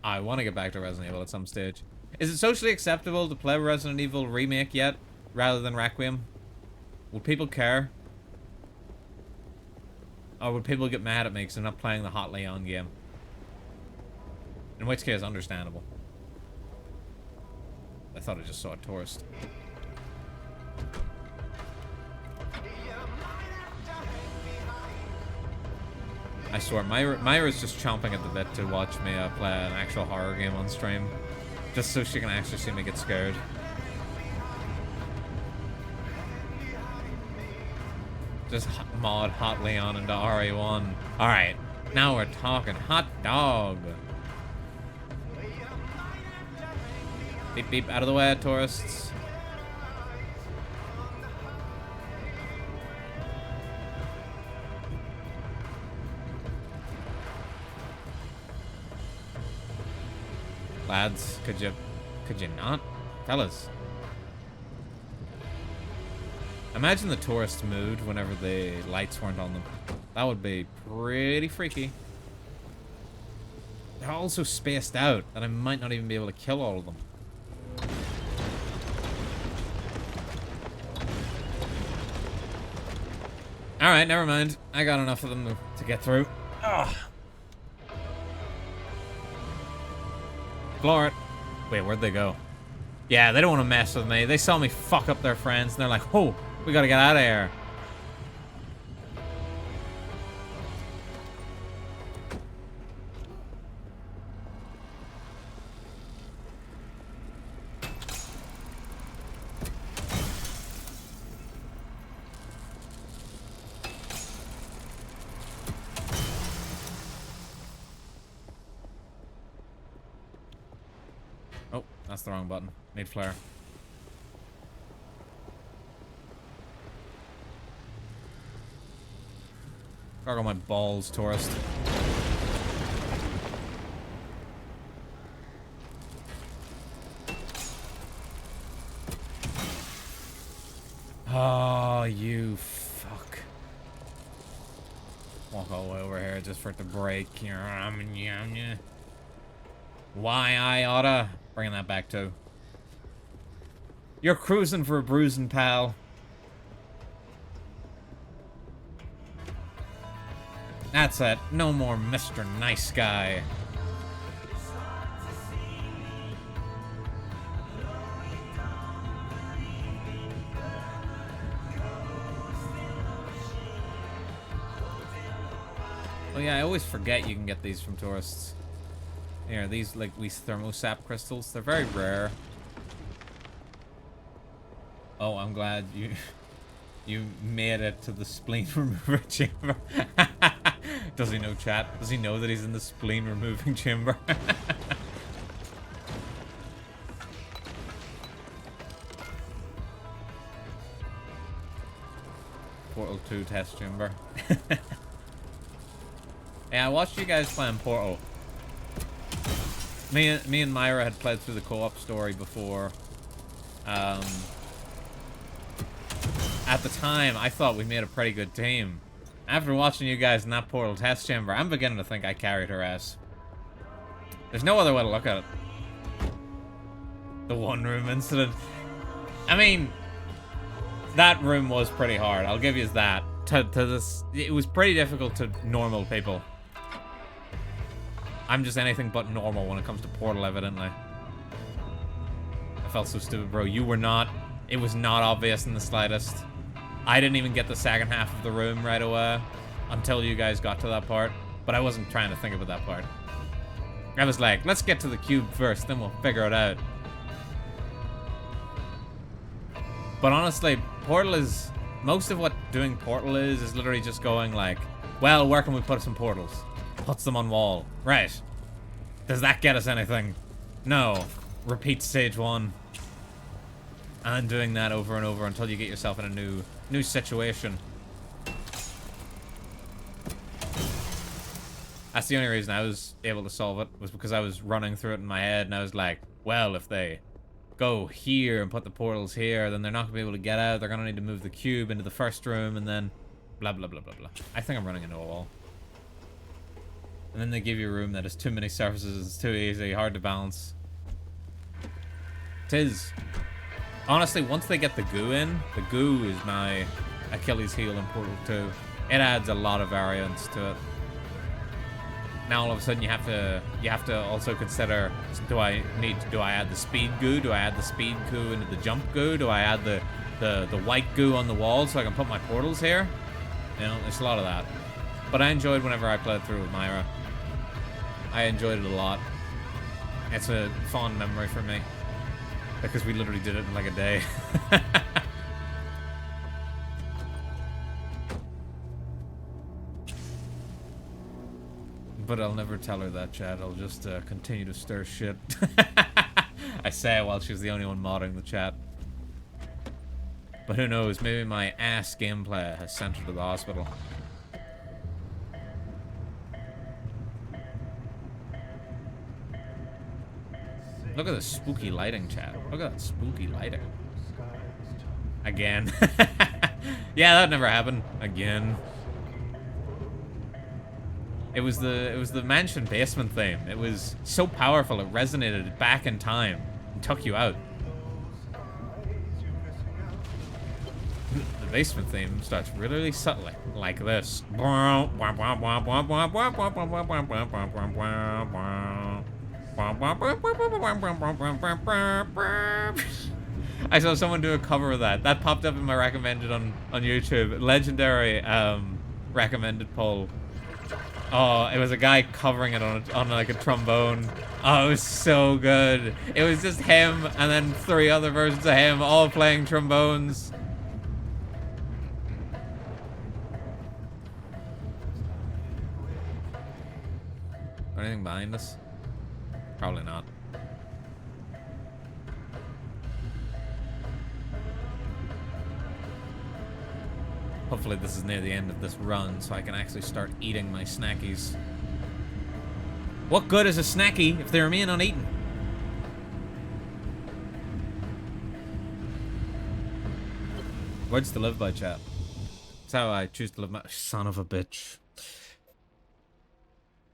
I want to get back to Resident Evil at some stage. Is it socially acceptable to play Resident Evil Remake yet, rather than Requiem? Would people care? Or would people get mad at me because I'm not playing the Hot Leon game? In which case, understandable. I thought I just saw a tourist. I swear, Myra's just chomping at the bit to watch me play an actual horror game on stream. Just so she can actually see me get scared. Just mod Hot Leon into RE1. Alright, now we're talking. Hot dog. Beep beep, out of the way, tourists. Lads, could you not? Fellas. Imagine the tourist mood whenever the lights weren't on them. That would be pretty freaky. They're all so spaced out that I might not even be able to kill all of them. Alright, never mind. I got enough of them to get through. Ugh. Floor it. Wait, where'd they go? Yeah, they don't want to mess with me. They saw me fuck up their friends, and they're like, oh, we gotta get out of here. Oh, that's the wrong button. Need flare. Gargle my balls, tourist. Oh, you fuck. Walk all the way over here just for it to break. Why I oughta. Bringing that back too. You're cruising for a bruising, pal. That's it. No more Mr. Nice Guy. Oh yeah, I always forget you can get these from tourists. Here, these like these thermosap crystals. They're very rare. Oh, I'm glad you made it to the spleen remover chamber. Does he know, chat? Does he know that he's in the spleen removing chamber? Portal 2 test chamber. Yeah, I watched you guys playing Portal. Me and Myra had played through the co-op story before. At the time, I thought we made a pretty good team. After watching you guys in that Portal test chamber, I'm beginning to think I carried her ass. There's no other way to look at it. The one room incident. I mean, that room was pretty hard. I'll give you that. It was pretty difficult to normal people. I'm just anything but normal when it comes to Portal, evidently. I felt so stupid, bro. You were not. It was not obvious in the slightest. I didn't even get the second half of the room right away until you guys got to that part. But I wasn't trying to think about that part. I was like, let's get to the cube first, then we'll figure it out. But honestly, Portal is... Most of what doing Portal is literally just going like, well, where can we put some portals? Puts them on wall. Right. Does that get us anything? No. Repeat stage 1. And then doing that over and over until you get yourself in a new situation. That's the only reason I was able to solve it, was because I was running through it in my head and I was like, well, if they go here and put the portals here, then they're not going to be able to get out. They're going to need to move the cube into the first room and then blah, blah, blah, blah, blah. I think I'm running into a wall. And then they give you a room that has too many surfaces, it's too easy, hard to balance. It is. Honestly, once they get the goo in, the goo is my Achilles heel in Portal 2. It adds a lot of variance to it. Now all of a sudden you have to also consider, do I add the speed goo? Do I add the speed goo into the jump goo? Do I add the white goo on the wall so I can put my portals here? You know, there's a lot of that. But I enjoyed whenever I played through with Myra. I enjoyed it a lot. It's a fond memory for me. Because we literally did it in like a day. But I'll never tell her that, chat. I'll just continue to stir shit. I say it while she's the only one modding the chat. But who knows, maybe my ass gameplay has sent her to the hospital. Look at the spooky lighting, chat. Look at that spooky lighting. Again. Yeah, that never happened. Again. It was the mansion basement theme. It was so powerful it resonated back in time and took you out. The basement theme starts really subtly, like this. I saw someone do a cover of that. That popped up in my recommended on YouTube. Legendary recommended poll. Oh, it was a guy covering it on like a trombone. Oh, it was so good. It was just him and then 3 other versions of him all playing trombones. Anything behind us? Probably not. Hopefully this is near the end of this run so I can actually start eating my snackies. What good is a snacky if they remain uneaten? Words to live by, chat. That's how I choose to live my... Son of a bitch.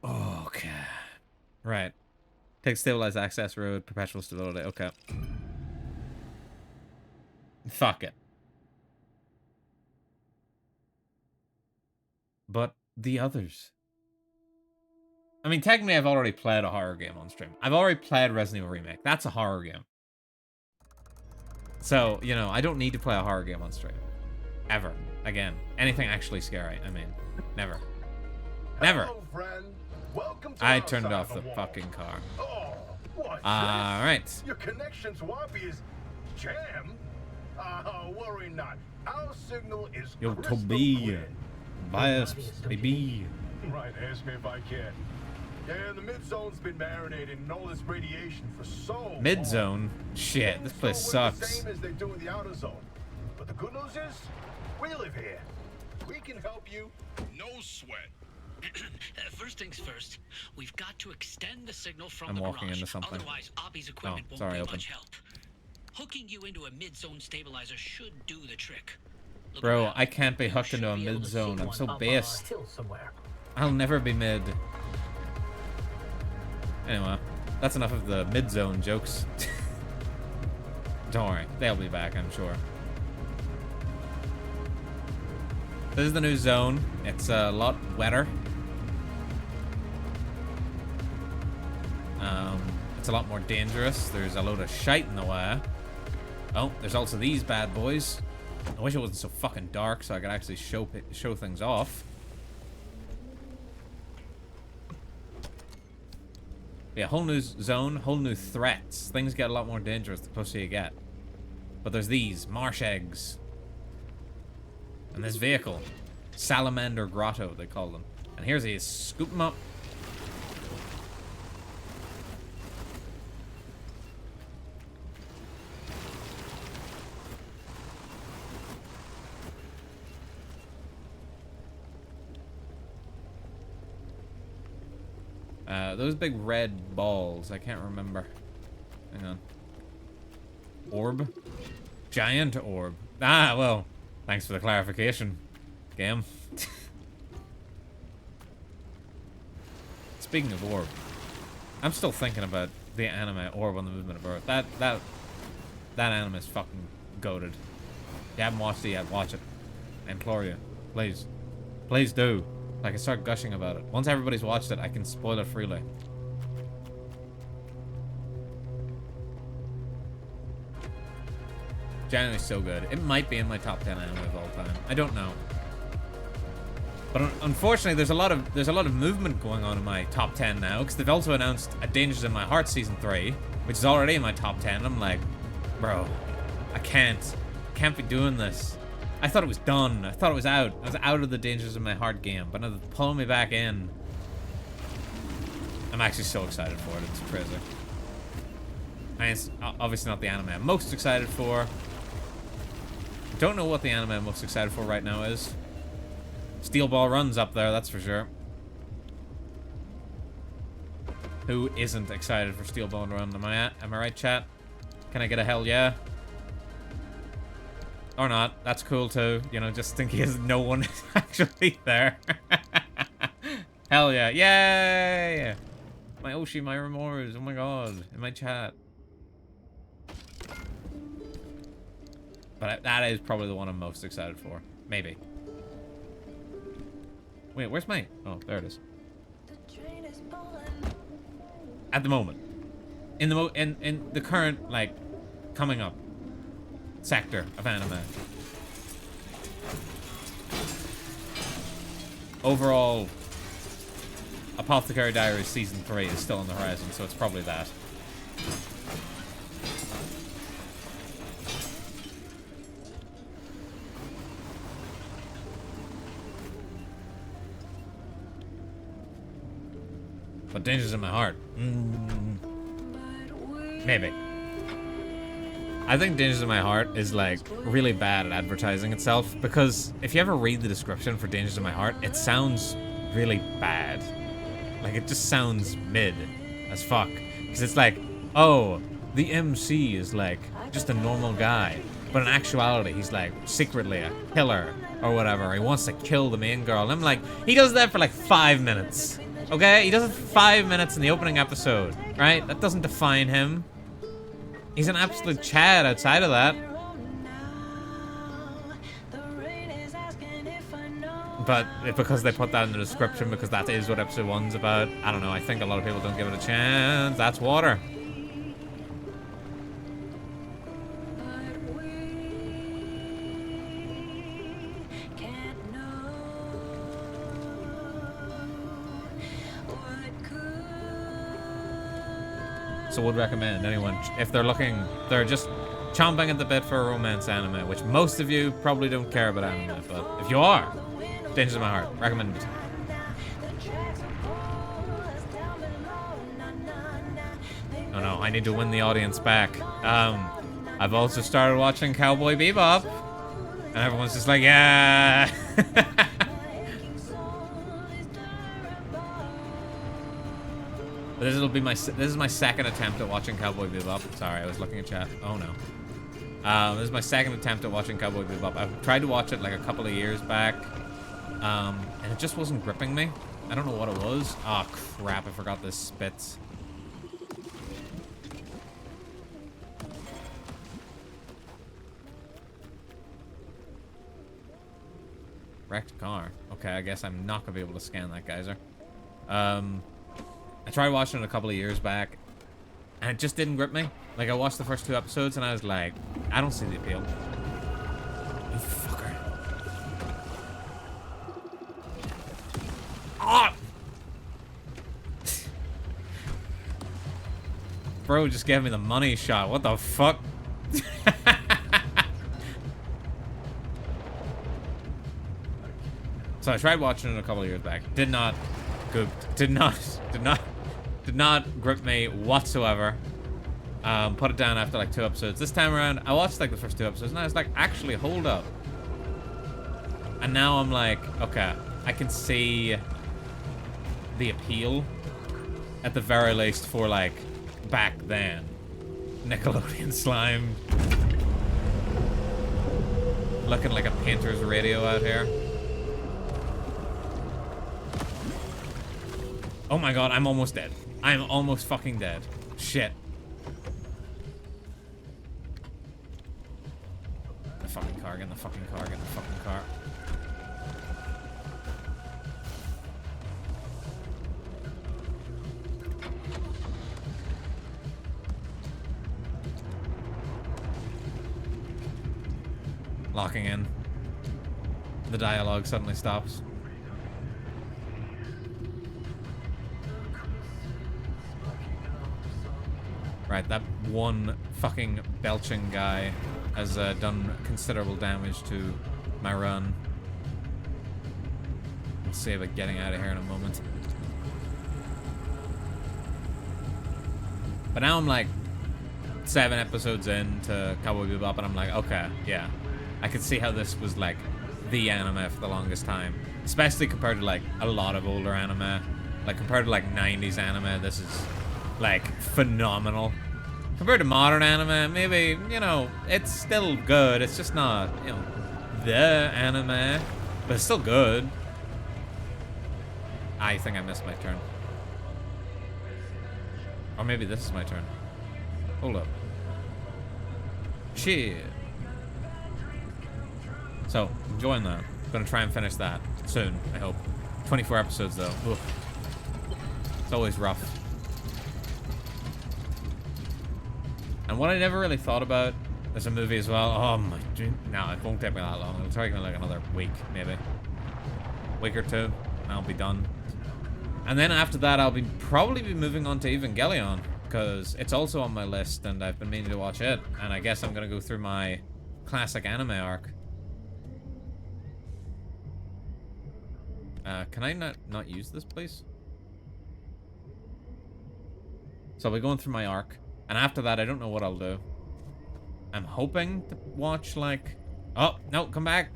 Okay. Right. Take stabilized access road, perpetual stability. Okay. Fuck it. But the others. I mean, technically I've already played a horror game on stream. I've already played Resident Evil Remake. That's a horror game. So, you know, I don't need to play a horror game on stream. Ever. Again. Anything actually scary. I mean, never. Never. Hello, friend. Welcome to I our turned side off of the wall. fucking car. Oh, what's Alright. this? Your connection to Wappy is jam. Worry not. Our signal is Yo, crystal Toby. clear. Bias, baby. Right, ask me if I can. Yeah, the mid-zone's been marinating in all this radiation for so long. Mid-zone? Shit, this place So we're the sucks. same as they do in the outer zone. But the good news is, we live here. We can help you. No sweat. First things first, we've got to extend the signal from I'm the walking garage. into something. Otherwise, Obby's equipment Oh, won't sorry, be open. much help. Hooking you into a mid-zone stabilizer should do the trick. Look Bro, around. I can't be You hooked should into a be able to mid-zone. see I'm one so up a based. hill somewhere. I'll never be mid. Anyway, that's enough of the mid-zone jokes. Don't worry, they'll be back, I'm sure. This is the new zone. It's a lot wetter. It's a lot more dangerous. There's a load of shite in the way. Oh, there's also these bad boys. I wish it wasn't so fucking dark so I could actually show things off. Yeah, whole new zone, whole new threats. Things get a lot more dangerous the closer you get. But there's these marsh eggs. And this vehicle. Salamander Grotto, they call them. And here's he. Scoop them up. Those big red balls, I can't remember. Hang on. Orb? Giant orb. Ah, well, thanks for the clarification, game. speaking of Orb, I'm still thinking about the anime Orb on the Movement of Earth. That anime is fucking goated. If you haven't watched it yet, watch it. I implore you. Please. Please do. I can start gushing about it. Once everybody's watched it, I can spoil it freely. Genuinely so good. It might be in my top 10 anime of all time. I don't know. But unfortunately, there's a lot of movement going on in my top 10 now, because they've also announced A Dangers in My Heart Season 3, which is already in my top 10. I'm like, bro, I can't be doing this. I thought it was done. I thought it was out. I was out of the Dangers in My Heart game, but now they're pulling me back in. I'm actually so excited for it. It's crazy. And it's obviously not the anime I'm most excited for. Don't know what the anime I'm most excited for right now is. Steel Ball Run's up there, that's for sure. Who isn't excited for Steel Ball Run? Am I right, chat? Can I get a hell yeah? Or not? That's cool too. You know, just in case no one is actually there. Hell yeah! Yay! My Oshi, my remorse. Oh my god! In my chat. But that is probably the one I'm most excited for. Maybe. Wait, where's my... Oh, there it is. At the moment. In the current, like, coming up sector of anime. Overall, Apothecary Diaries Season 3 is still on the horizon, so it's probably that. But Dangers in My Heart. Maybe. I think Dangers in My Heart is like really bad at advertising itself, because if you ever read the description for Dangers in My Heart, it sounds really bad. Like it just sounds mid as fuck. Because it's like, oh, the MC is like just a normal guy, but in actuality he's like secretly a killer or whatever. He wants to kill the main girl. And I'm like, he does that for like 5 minutes. Okay, he does it for 5 minutes in the opening episode, right? That doesn't define him. He's an absolute Chad outside of that. But because they put that in the description, because that is what episode 1's about, I don't know, I think a lot of people don't give it a chance. That's water. So would recommend anyone, if they're looking, they're just chomping at the bit for a romance anime, which most of you probably don't care about anime, but if you are, Dangers in My Heart, recommend it. Oh no, I need to win the audience back. I've also started watching Cowboy Bebop, and everyone's just like, yeah. This is my second attempt at watching Cowboy Bebop. Sorry, I was looking at chat. Oh no. This is my second attempt at watching Cowboy Bebop. I've tried to watch it like a couple of years back, and it just wasn't gripping me. I don't know what it was. Oh crap! I forgot this spits. Wrecked car. Okay, I guess I'm not gonna be able to scan that geyser. I tried watching it a couple of years back, and it just didn't grip me. Like, I watched the first 2 episodes, and I was like, I don't see the appeal. You fucker. Ah! Bro just gave me the money shot. What the fuck? So I tried watching it a couple of years back. Did not grip me whatsoever. Put it down after like 2 episodes. This time around, I watched like the first 2 episodes, and I was like, actually, hold up. And now I'm like, okay, I can see the appeal, at the very least, for like back then. Nickelodeon slime. Looking like a painter's radio out here. Oh my god, I'm almost dead. I'm almost fucking dead. Shit. The fucking car, get in the fucking car, get in the fucking car. Locking in. The dialogue suddenly stops. Right, that one fucking belching guy has done considerable damage to my run. We'll see about getting out of here in a moment. But now I'm like 7 episodes into Cowboy Bebop, and I'm like, okay, yeah. I could see how this was like the anime for the longest time. Especially compared to like a lot of older anime. Like compared to like 90s anime, this is like phenomenal. Compared to modern anime, maybe, you know, it's still good. It's just not, you know, the anime, but it's still good. I think I missed my turn. Or maybe this is my turn. Hold up. Shit. So, enjoying that. Gonna try and finish that soon, I hope. 24 episodes though. Oof. It's always rough. And what I never really thought about as a movie as well. Oh my, no, it won't take me that long. It'll take me like another week, maybe. Week or two, and I'll be done. And then after that, I'll probably be moving on to Evangelion, because it's also on my list, and I've been meaning to watch it. And I guess I'm gonna go through my classic anime arc. Can I not use this, please? So I'll be going through my arc. And after that, I don't know what I'll do. I'm hoping to watch, like... Oh, no, come back.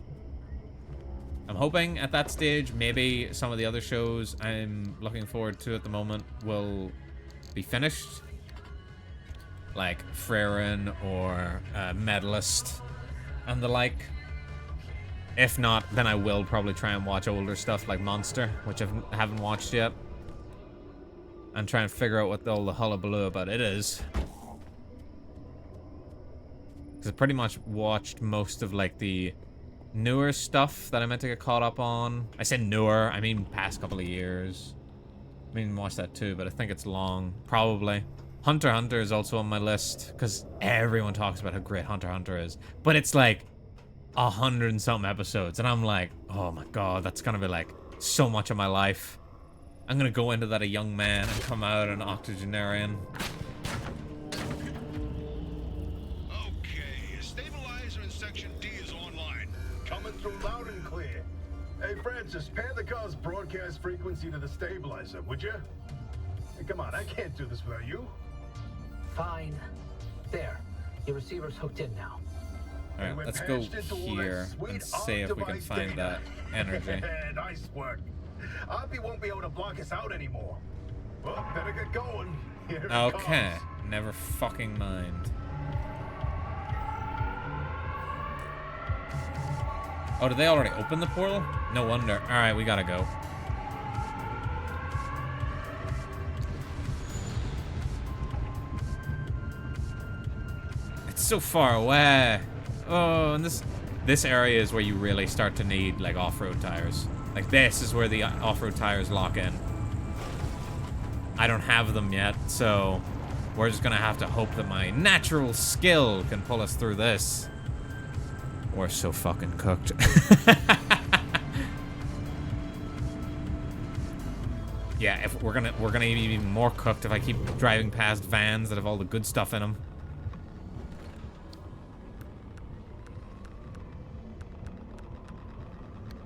I'm hoping at that stage, maybe some of the other shows I'm looking forward to at the moment will be finished. Like Frieren or Medalist and the like. If not, then I will probably try and watch older stuff like Monster, which I haven't watched yet. And try and figure out what all the hullabaloo about it is. Because I pretty much watched most of like the newer stuff that I meant to get caught up on. I said newer, I mean past couple of years. I mean watch that too, but I think it's long. Probably. Hunter x Hunter is also on my list, because everyone talks about how great Hunter x Hunter is. But it's like 100 and something episodes, and I'm like, oh my god, that's gonna be like so much of my life. I'm gonna go into that a young man and come out an octogenarian. Okay, stabilizer in section D is online. Coming through loud and clear. Hey, Francis, pair the car's broadcast frequency to the stabilizer, would you? Hey, come on, I can't do this without you. Fine. There. Your receiver's hooked in now. Alright, let's go here and see if we can find that energy. Nice work. Oppie won't be able to block us out anymore. Well, better get going. Here it Okay, comes. never fucking mind. Oh, did they already open the portal? No wonder. Alright, we gotta go. It's so far away. Oh, and this area is where you really start to need like off-road tires. Like this is where the off-road tires lock in. I don't have them yet, so we're just gonna have to hope that my natural skill can pull us through this. We're so fucking cooked. Yeah, if we're gonna be even more cooked if I keep driving past vans that have all the good stuff in them.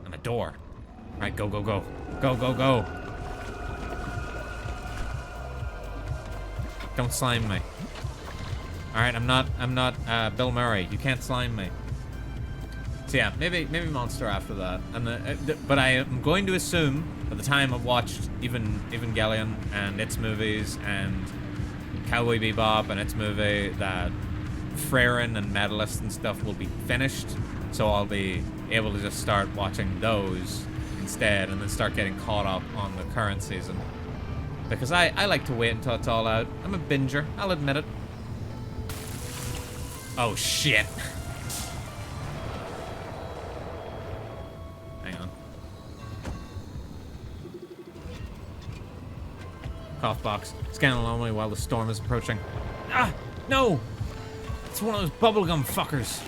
And a door. All right, go, go, go. Go, go, go. Don't slime me. All right, I'm not Bill Murray. You can't slime me. So yeah, maybe Monster after that. And but I am going to assume by the time I've watched Evangelion and its movies and Cowboy Bebop and its movie that Frieren and Medalist and stuff will be finished. So I'll be able to just start watching those instead and then start getting caught up on the current season. Because I like to wait until it's all out. I'm a binger, I'll admit it. Oh shit. Hang on. Cough box. Scan along me while the storm is approaching. Ah! No! It's one of those bubblegum fuckers.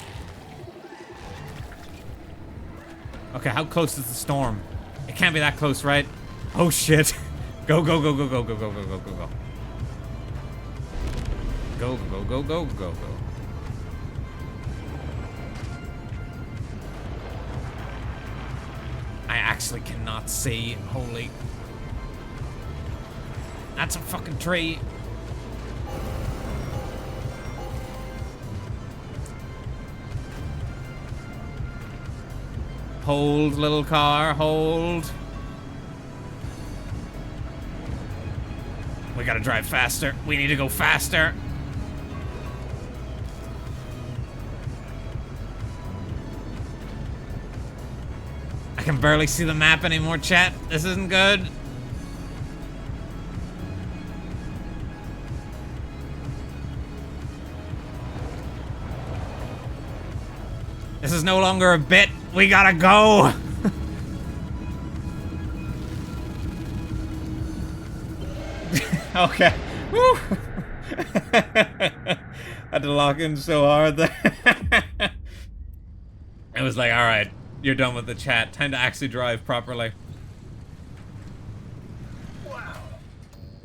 Okay, how close is the storm? It can't be that close, right? Oh shit. Go, go, go, go, go, go, go, go, go, go, go. Go, go, go, go, go, go. I actually cannot see. Holy. That's a fucking tree. Hold, little car, hold. We gotta drive faster. We need to go faster. I can barely see the map anymore, chat. This isn't good. This is no longer a bit. We gotta go. Okay. Woo. Had to lock in so hard there. It was like, all right, you're done with the chat. Time to actually drive properly. Wow.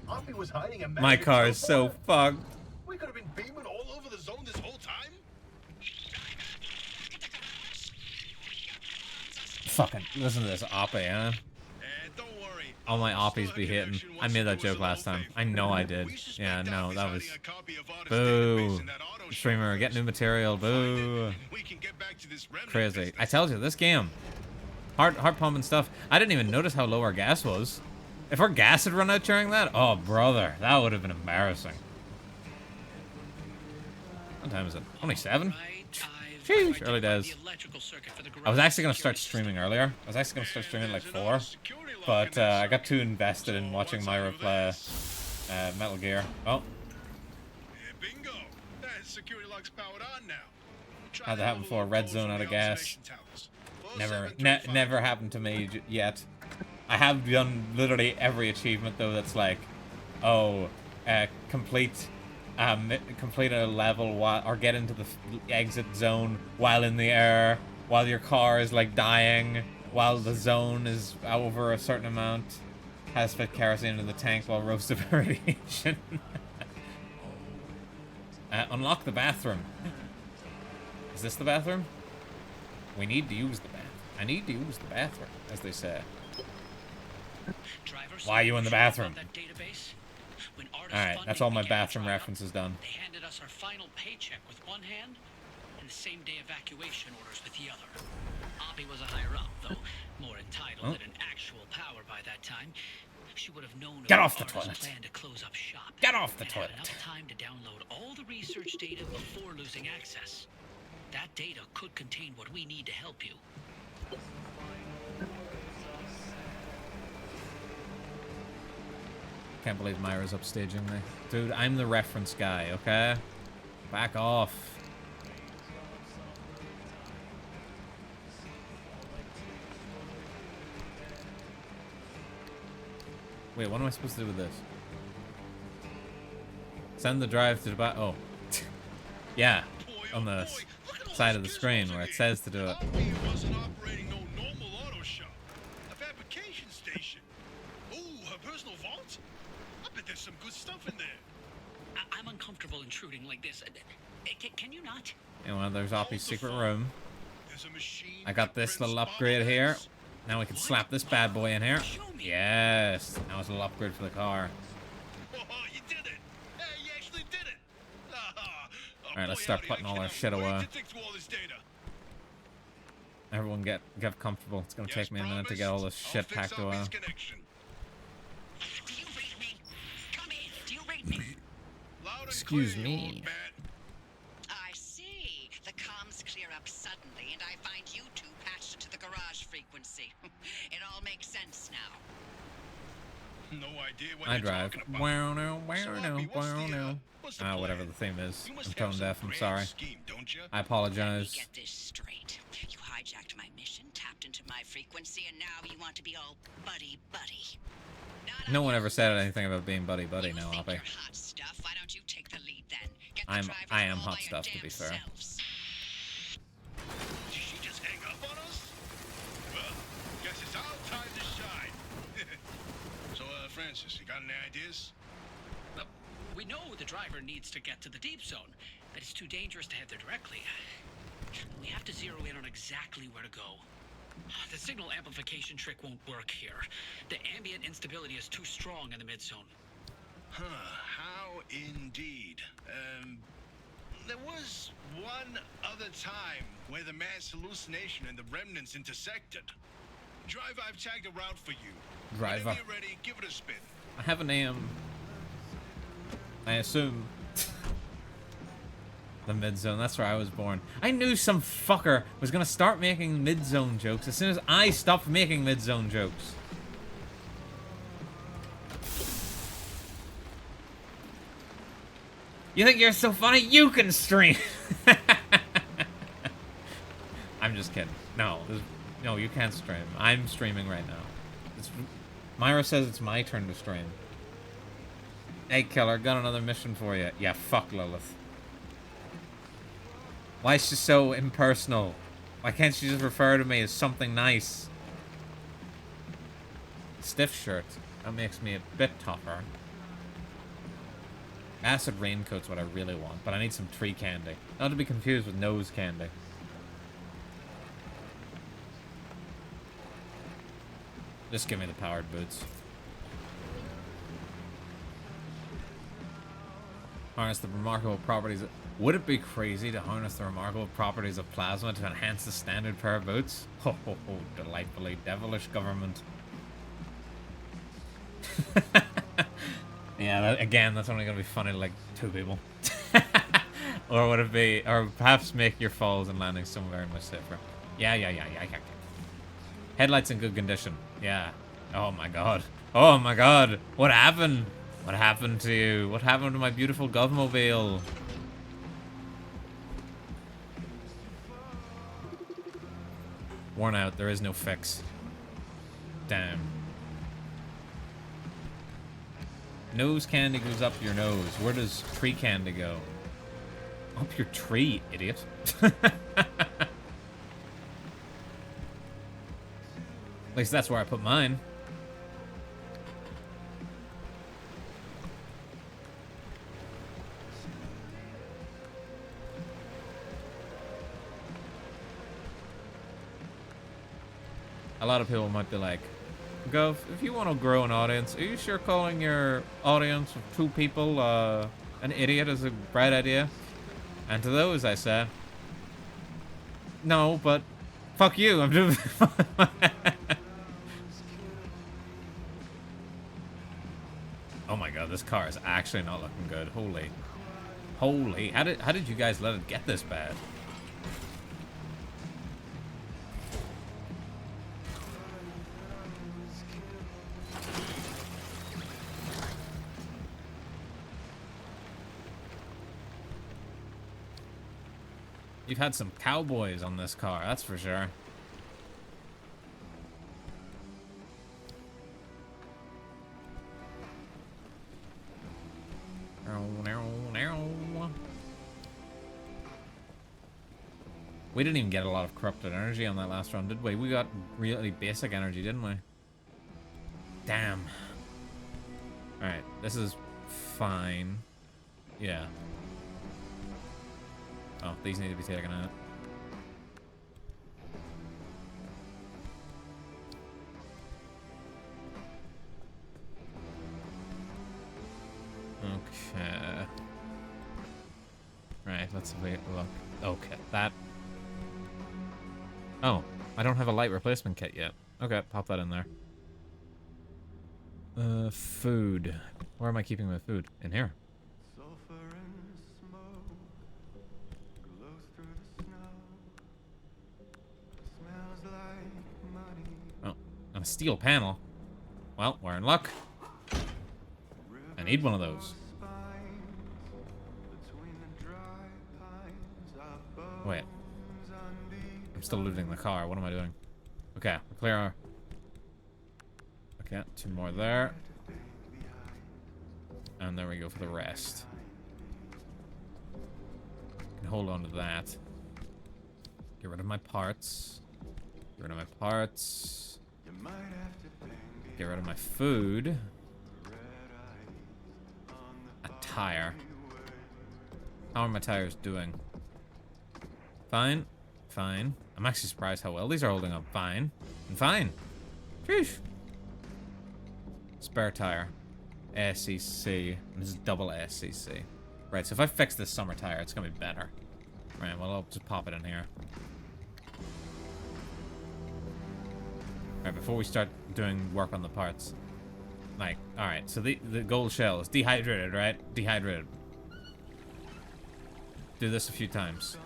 Oppie was hiding a My magic car is so far. fucked. We could have been beaming all over the zone this whole time. Fucking listen to this Oppie, huh? Don't worry. All my Oppies be hitting. I made that joke last time. I know I did. Yeah, no, that was... Boo. Streamer, get new material. Boo. Crazy. I told you, this game. Heart pumping stuff. I didn't even notice how low our gas was. If our gas had run out during that, oh, brother. That would have been embarrassing. What time is it? Only 7? Sheesh, early days. I was actually going to start streaming earlier. I was actually going to start streaming at like 4. But I got too invested in watching Myra play Metal Gear. Oh. Bingo. That security lock's powered on now. Had that happen before. Red zone out of gas. Never happened to me yet. I have done literally every achievement though that's like, oh, complete a level while, or get into the exit zone while in the air, while your car is like dying, while the zone is over a certain amount, has fit kerosene into the tank while roasted radiation. Unlock the bathroom. Is this the bathroom? We need to use the bathroom. I need to use the bathroom, as they say. Why are you in the bathroom? Alright, that's all my bathroom references done. They handed us our final paycheck with one hand and the same day evacuation orders with the other. Oppie was a higher up, though more entitled and in actual power by that time. She would have known Get off the toilet. Plan to close up shop. Get off the and toilet. had enough time to download all the research data before losing access. That data could contain what we need to help you. Can't believe Myra's upstaging me. Dude, I'm the reference guy, okay? Back off. Wait, what am I supposed to do with this? Send the drive to the back. Oh. Yeah. On the side of the screen where it says to do it. Oppie wasn't operating no normal auto shop. A fabrication station. Ooh, her personal vault? I bet there's some good stuff in there. I'm uncomfortable intruding like this. Can you not? Anyway, there's Oppie's secret room. There's a machine I got this little upgrade here. Now we can slap this bad boy in here. Yes. Now it's a little upgrade for the car. Oh, you did it! Hey, you actually did it! Alright, let's start putting all our shit away. Everyone get comfortable. It's gonna take me a minute to get all this shit packed away. Do you read me? Come in. Do you read me? Excuse me. I see. The comms clear up suddenly, and I find you two patched into the garage frequency. It all makes sense now. No idea what I you're drive. talking about. Wow, no, So, wow, Abby, no, what's wow, the, no. what's the Whatever plan? the theme is. You I'm must have tone some deaf. I'm grand sorry. scheme, don't you? I Let me apologize. get this straight. You hijacked my mission, tapped into my frequency, and now you want to be all buddy-buddy. No one ever said anything about being buddy You now, think Appy. you're hot stuff? Why don't you take the lead then? Get the I drivers am all hot by your stuff, to damn be fair. selves. Did she just hang up on us? Well, guess it's our time to shine. So, Francis, you got any ideas? We know the driver needs to get to the deep zone, but it's too dangerous to head there directly. We have to zero in on exactly where to go. The signal amplification trick won't work here. The ambient instability is too strong in the mid-zone. Huh, how indeed. There was one other time where the mass hallucination and the remnants intersected. Driver, I've tagged a route for you. Driver. Whenever you're ready, give it a spin. I have a name. I assume. The mid-zone, that's where I was born. I knew some fucker was gonna start making mid-zone jokes as soon as I stopped making mid-zone jokes. You think you're so funny? You can stream! I'm just kidding. No, no, you can't stream. I'm streaming right now. Myra says it's my turn to stream. Hey, killer, got another mission for you. Yeah, fuck Lilith. Why is she so impersonal? Why can't she just refer to me as something nice? Stiff shirt. That makes me a bit tougher. Acid raincoat's what I really want, but I need some tree candy. Not to be confused with nose candy. Just give me the powered boots. Harness the remarkable properties. Would it be crazy to harness the remarkable properties of plasma to enhance the standard pair of boots? Ho ho ho, delightfully devilish government. Yeah, again, that's only going to be funny to like 2 people. Or would it be, or perhaps make your falls and landings so very much safer. Yeah. Headlights in good condition. Yeah. Oh my god. Oh my god. What happened? What happened to you? What happened to my beautiful Govmobile? Worn out. There is no fix. Damn. Nose candy goes up your nose. Where does tree candy go? Up your tree, idiot. At least that's where I put mine. A lot of people might be like, Gov, if you want to grow an audience, are you sure calling your audience of 2 people an idiot is a bright idea? And to those I said, no, but fuck you, I'm doing. Oh my god, this car is actually not looking good. Holy, how did you guys let it get this bad? You've had some cowboys on this car, that's for sure. We didn't even get a lot of corrupted energy on that last run, did we? We got really basic energy, didn't we? Damn. Alright, this is fine. Yeah. Oh, these need to be taken out. Okay. Right, let's have a look. Okay, that... Oh, I don't have a light replacement kit yet. Okay, pop that in there. Food. Where am I keeping my food? In here. Oh, and a steel panel. Well, we're in luck. I need one of those. Wait. I'm still looting the car. What am I doing? Okay, clear our... Okay, 2 more there. And there we go for the rest. Can hold on to that. Get rid of my parts. Get rid of my parts. Get rid of my food. A tire. How are my tires doing? Fine. Fine. I'm actually surprised how well these are holding up. Fine. And fine. Sheesh. Spare tire. SCC. This is double SCC. Right, so if I fix this summer tire, it's gonna be better. Right, well, I'll just pop it in here. Alright, before we start doing work on the parts. Like, alright, so the gold shell is dehydrated, right? Dehydrated. Do this a few times.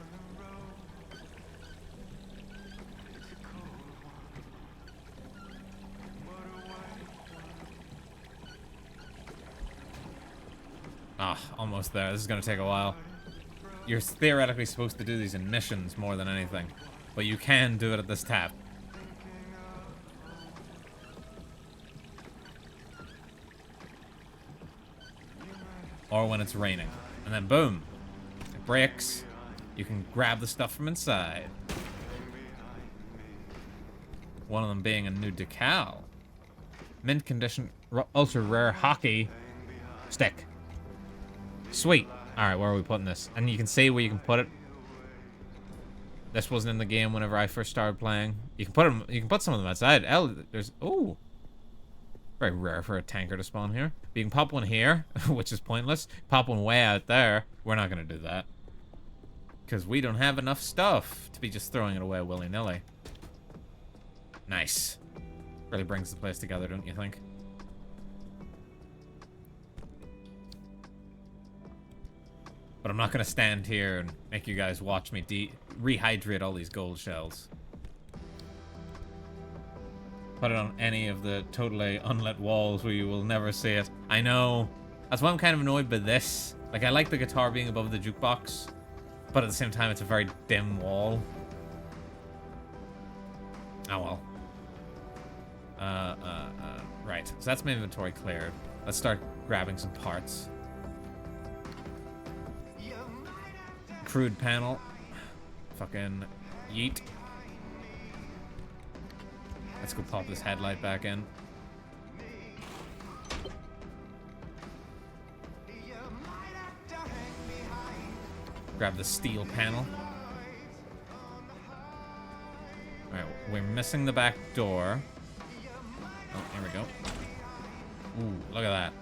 Ah, almost there. This is gonna take a while. You're theoretically supposed to do these in missions more than anything. But you can do it at this tap. Or when it's raining. And then boom. It breaks. You can grab the stuff from inside. One of them being a new decal. Mint condition ultra rare hockey stick. Sweet. Alright, where are we putting this? And you can see where you can put it. This wasn't in the game whenever I first started playing. You can put them. You can put some of them outside. There's ooh. Very rare for a tanker to spawn here. You can pop one here, which is pointless. Pop one way out there. We're not gonna do that. Because we don't have enough stuff to be just throwing it away willy-nilly. Nice. Really brings the place together, don't you think? But I'm not gonna stand here and make you guys watch me rehydrate all these gold shells. Put it on any of the totally unlit walls where you will never see it. I know. That's why I'm kind of annoyed by this. Like, I like the guitar being above the jukebox, but at the same time, it's a very dim wall. Oh well. Right. So that's my inventory cleared. Let's start grabbing some parts. Crude panel. Fucking yeet. Let's go pop this headlight back in. Grab the steel panel. Alright, we're missing the back door. Oh, here we go. Ooh, look at that.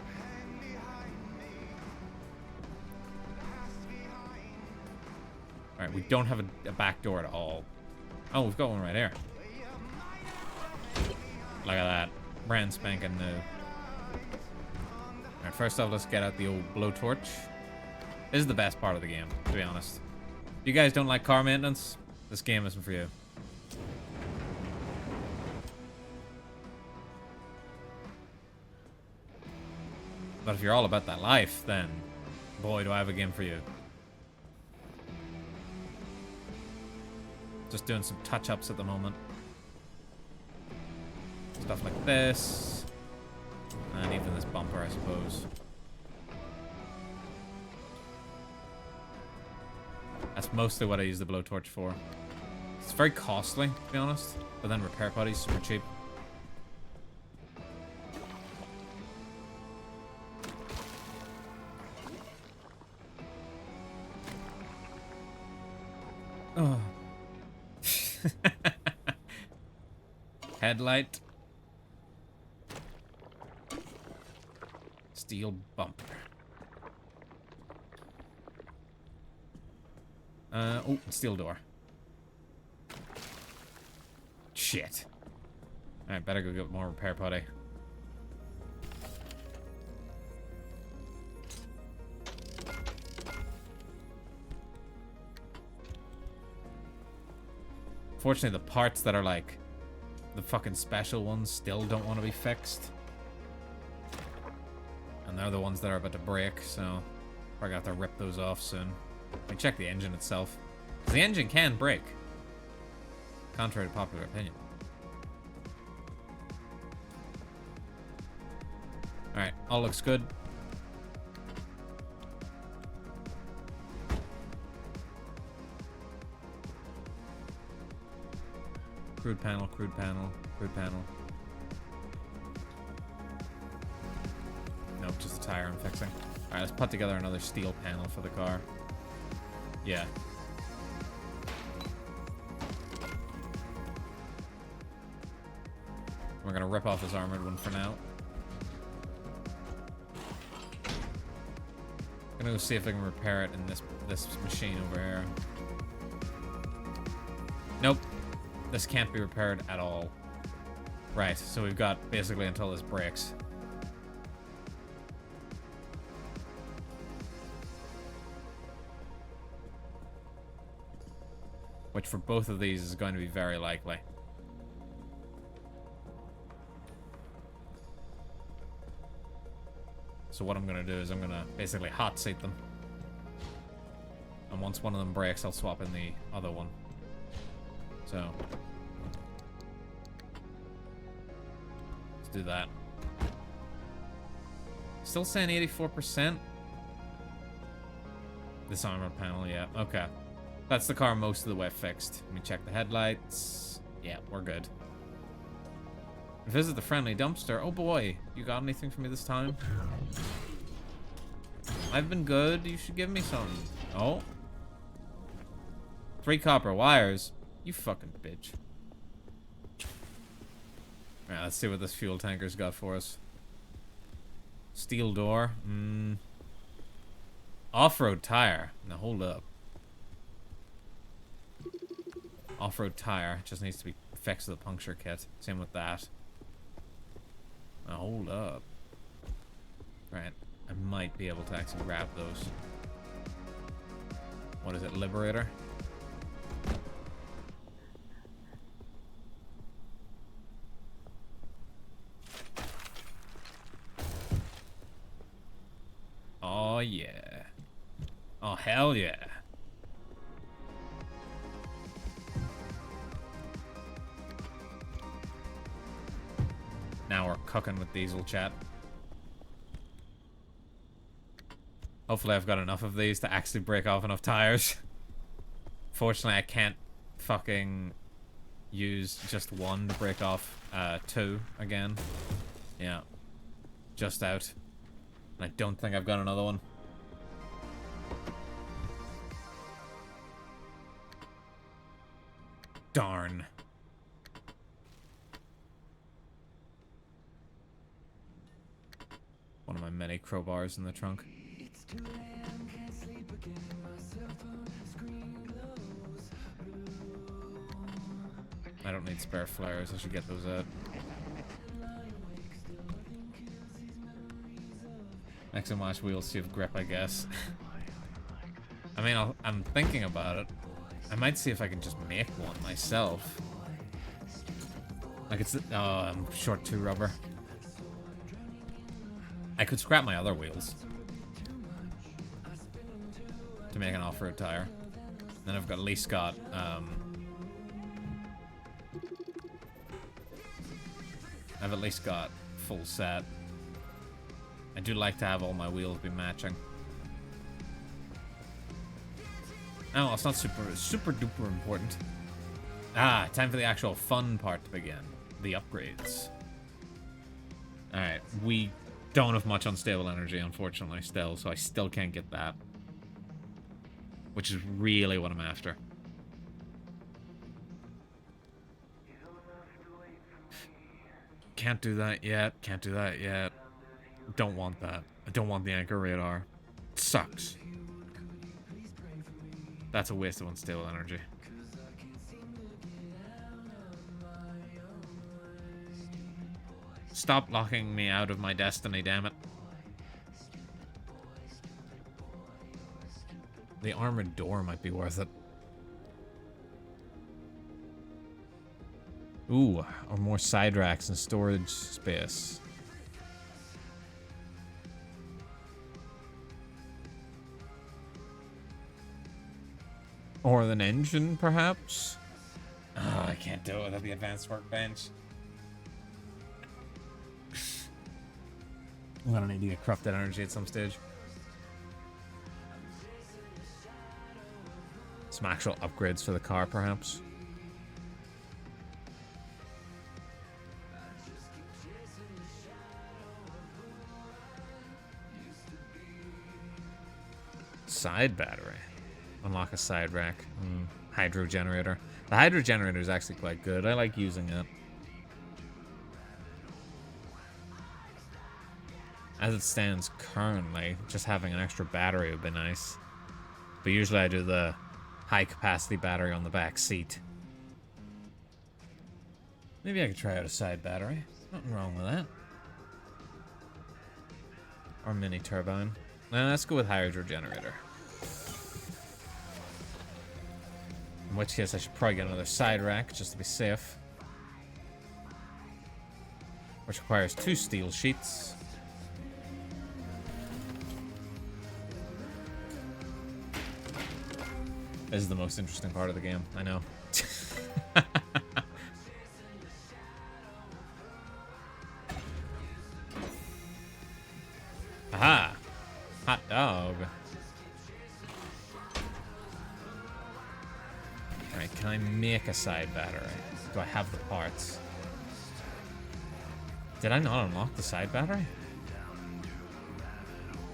Alright, we don't have a back door at all. Oh, we've got one right here. Look at that. Brand spanking new. Alright, first off, let's get out the old blowtorch. This is the best part of the game, to be honest. If you guys don't like car maintenance, this game isn't for you. But if you're all about that life, then boy, do I have a game for you. Just doing some touch-ups at the moment. Stuff like this. And even this bumper, I suppose. That's mostly what I use the blowtorch for. It's very costly, to be honest. But then repair putty's super cheap. Oh. Headlight. Steel bumper. Oh, steel door. Shit. Alright, better go get more repair putty. Fortunately, the parts that are like the fucking special ones still don't want to be fixed. And And they're the ones that are about to break, so I got to rip those off soon. Let me check the engine itself. 'Cause the engine can break, contrary to popular opinion. Alright, all looks good. Crude panel, crude panel, crude panel. Nope, just the tire I'm fixing. Alright, let's put together another steel panel for the car. Yeah. We're gonna rip off this armored one for now. Gonna go see if I can repair it in this machine over here. Nope. This can't be repaired at all. Right, so we've got basically until this breaks. Which for both of these is going to be very likely. So what I'm gonna do is I'm gonna basically hot seat them. And once one of them breaks, I'll swap in the other one. So let's do that. Still saying 84%. This armored panel, yeah, okay. That's the car most of the way fixed. Let me check the headlights. Yeah, we're good. Visit the friendly dumpster. Oh boy, you got anything for me this time? I've been good. You should give me something. Oh. 3 copper wires. You fucking bitch. Alright, let's see what this fuel tanker's got for us. Steel door. Off-road tire. Now hold up. Off-road tire. Just needs to be fixed with a puncture kit. Same with that. Now hold up. Right. I might be able to actually grab those. What is it? Liberator? Oh yeah. Oh hell yeah. Now we're cooking with diesel, chat. Hopefully I've got enough of these to actually break off enough tires. Fortunately, I can't fucking use just one to break off 2 again. Yeah. Just out. And I don't think I've got another one. Darn. One of my many crowbars in the trunk. I don't need spare flares. I should get those out. Next and watch wheels, see if grip, I guess. I mean, I'm thinking about it. I might see if I can just make one myself. Like it's... Oh, I'm short 2 rubber. I could scrap my other wheels to make an off-road tire. Then I've got at least got I've at least got full set. I do like to have all my wheels be matching. Oh, it's not super duper important. Ah, time for the actual fun part to begin. The upgrades. Alright, we don't have much unstable energy, unfortunately, still, so I still can't get that. Which is really what I'm after. Can't do that yet. Can't do that yet. Don't want that. I don't want the anchor radar. It sucks. That's a waste of unstable energy. Stop locking me out of my destiny, damn it. The armored door might be worth it. Ooh, or more side racks and storage space. Or an engine, perhaps? Oh, I can't do it without the advanced workbench. I'm gonna need to get corrupted energy at some stage. Some actual upgrades for the car, perhaps. Side battery. Unlock a side rack. Hydro generator. The hydro generator is actually quite good. I like using it. As it stands currently, just having an extra battery would be nice. But usually I do the high capacity battery on the back seat. Maybe I could try out a side battery. Nothing wrong with that. Or mini turbine. Now let's go with hydro generator. In which case I should probably get another side rack just to be safe. Which requires 2 steel sheets. This is the most interesting part of the game, I know. Aha! Hot dog. Alright, can I make a side battery? Do I have the parts? Did I not unlock the side battery?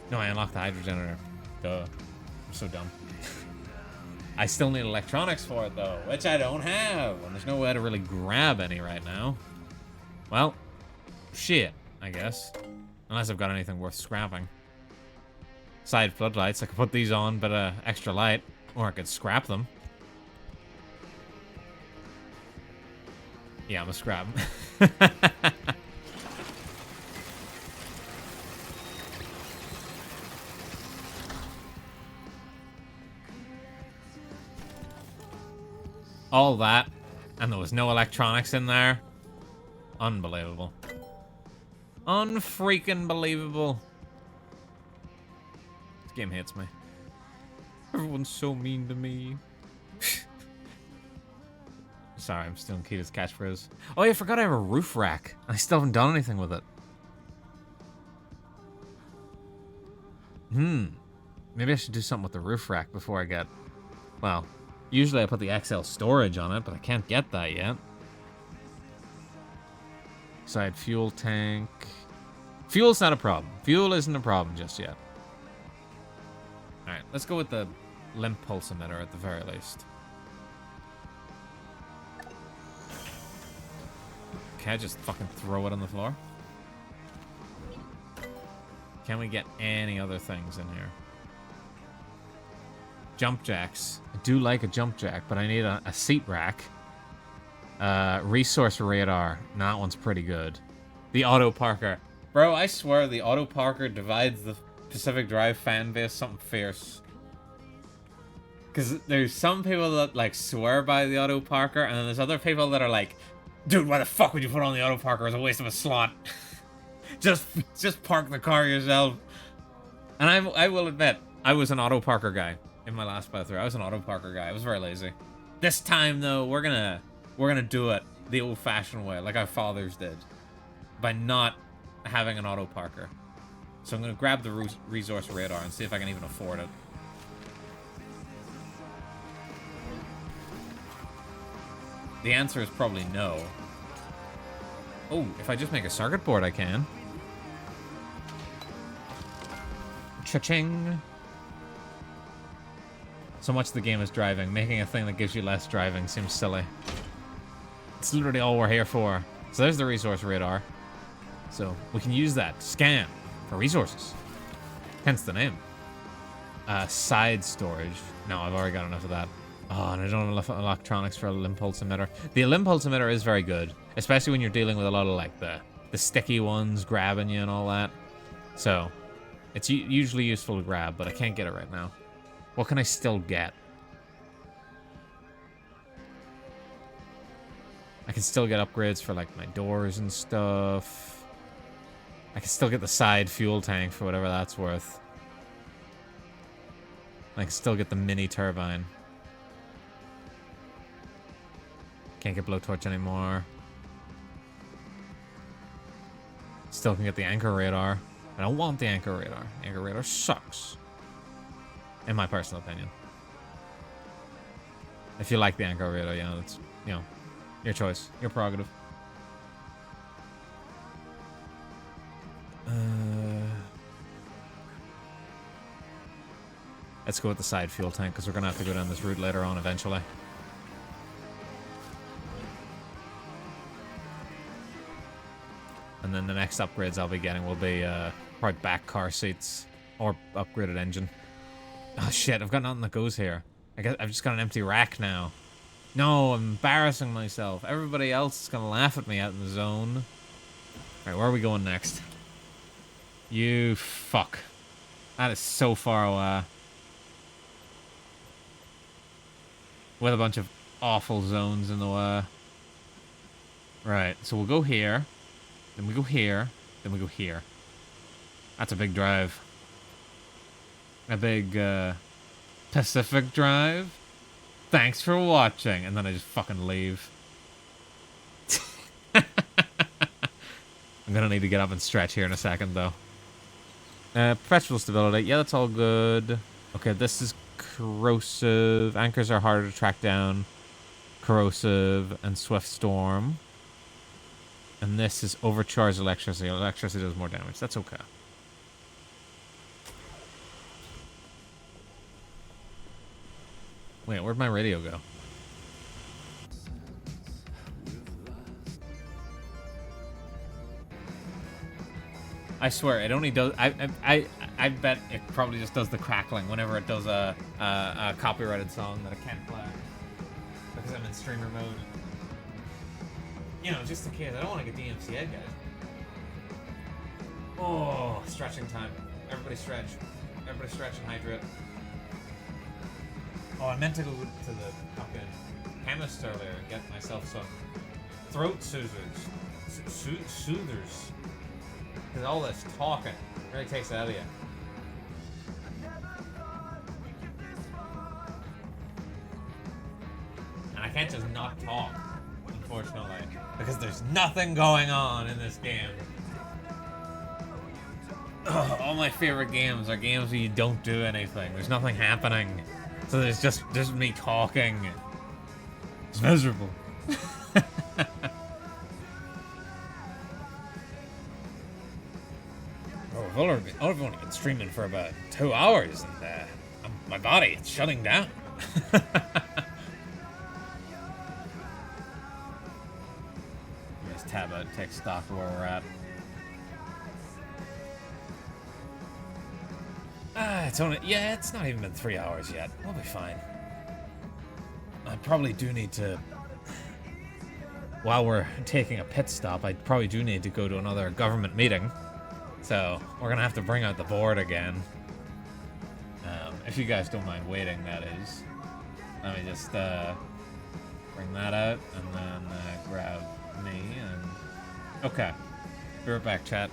No, I unlocked the hydro generator. Duh. I'm so dumb. I still need electronics for it, though, which I don't have. And there's no way to really grab any right now. Well, shit, I guess. Unless I've got anything worth scrapping. Side floodlights. I could put these on, but extra light. Or I could scrap them. Yeah, I'm gonna scrap them. All that, and there was no electronics in there. Unbelievable. Unfreaking believable. This game hates me. Everyone's so mean to me. Sorry, I'm still in Kita's catchphrase. Oh yeah, I forgot I have a roof rack. I still haven't done anything with it. Maybe I should do something with the roof rack before I get... Well, usually I put the XL storage on it, but I can't get that yet. Side fuel tank. Fuel's not a problem. Fuel isn't a problem just yet. Alright, let's go with the limp pulse emitter at the very least. Can I just fucking throw it on the floor? Can we get any other things in here? Jump jacks. I do like a jump jack, but I need a seat rack. Resource radar. No, that one's pretty good. The auto parker. Bro, I swear the auto parker divides the Pacific Drive fan base something fierce. Because there's some people that like swear by the auto parker, and then there's other people that are like, dude, why the fuck would you put on the auto parker? It's a waste of a slot. just park the car yourself. And I will admit, I was an auto parker guy in my last playthrough. I was an auto parker guy. I was very lazy. This time though, we're gonna do it the old-fashioned way, like our fathers did, by not having an auto parker. So I'm gonna grab the resource radar and see if I can even afford it. The answer is probably no. Oh, if I just make a circuit board, I can. Cha-ching. So much the game is driving. Making a thing that gives you less driving seems silly. It's literally all we're here for. So there's the resource radar. So we can use that. Scan for resources. Hence the name. Side storage. No, I've already got enough of that. Oh, and I don't have enough electronics for a limp pulse emitter. The limp pulse emitter is very good, especially when you're dealing with a lot of like the sticky ones grabbing you and all that. So it's usually useful to grab, but I can't get it right now. What can I still get? I can still get upgrades for like my doors and stuff. I can still get the side fuel tank for whatever that's worth. I can still get the mini turbine. Can't get blowtorch anymore. Still can get the anchor radar. I don't want the anchor radar. Anchor radar sucks. In my personal opinion. If you like the anchor radar, yeah, that's, you know, your choice. Your prerogative. Let's go with the side fuel tank, because we're going to have to go down this route later on eventually. And then the next upgrades I'll be getting will be probably back car seats or upgraded engine. Oh shit, I've got nothing that goes here. I've just got an empty rack now. No, I'm embarrassing myself. Everybody else is going to laugh at me out in the zone. Alright, where are we going next? You fuck. That is so far away. With a bunch of awful zones in the way. Right, so we'll go here. Then we go here. Then we go here. That's a big drive. A big, Pacific drive. Thanks for watching. And then I just fucking leave. I'm gonna need to get up and stretch here in a second, though. Perpetual stability. Yeah, that's all good. Okay, this is corrosive. Anchors are harder to track down. Corrosive and swift storm. And this is overcharged electricity. Electricity does more damage. That's okay. Wait, where'd my radio go? I swear, it only does. I bet it probably just does the crackling whenever it does a copyrighted song that I can't play because I'm in streamer mode. You know, just in case. I don't want to get DMCA, guys. Oh, stretching time. Everybody stretch. Everybody stretch and hydrate. Oh, I meant to go to the fucking chemist earlier and get myself some throat soothers. Soothers. Because all this talking really takes it out of you. And I can't just not talk, unfortunately. Because there's nothing going on in this game. Ugh, all my favorite games are games where you don't do anything. There's nothing happening. So there's just me talking. It's miserable. Oh, I've only been streaming for about 2 hours, and my body, it's shutting down. Just tab out, take stock of where we're at. It's not even been 3 hours yet. We'll be fine. I probably do need to, while we're taking a pit stop, I probably do need to go to another government meeting. So, we're gonna have to bring out the board again. If you guys don't mind waiting, that is. Let me just, bring that out, and then, grab me, and... Okay. Be right back, chat.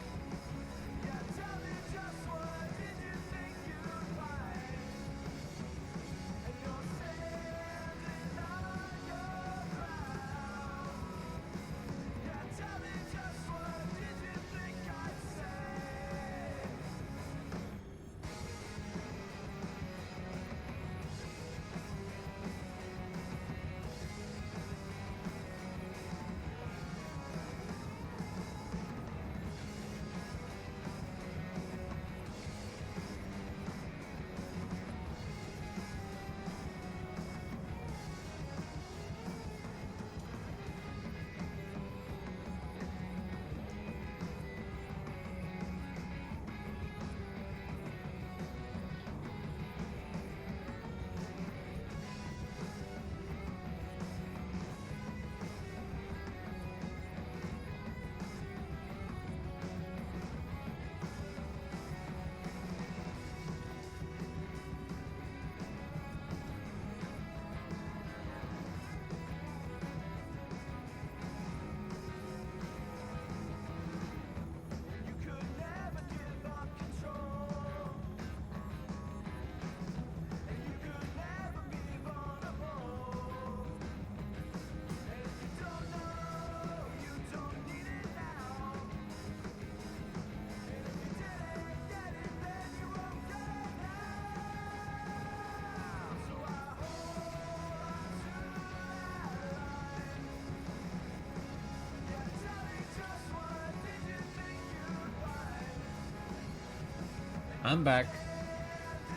I'm back.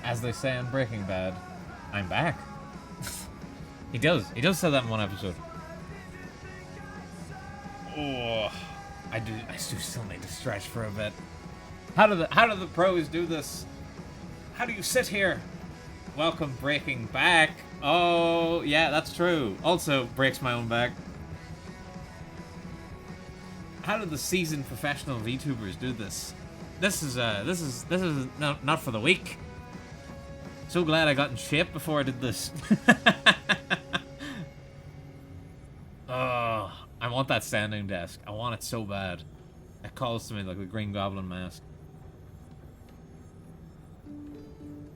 As they say on Breaking Bad, I'm back. He does say that in one episode. Oh, I do still need to stretch for a bit. How do the pros do this? How do you sit here? Welcome breaking back. Oh, yeah, that's true. Also breaks my own back. How do the seasoned professional VTubers do this? This is not for the weak. So glad I got in shape before I did this. Oh, I want that standing desk. I want it so bad. It calls to me like the Green Goblin mask.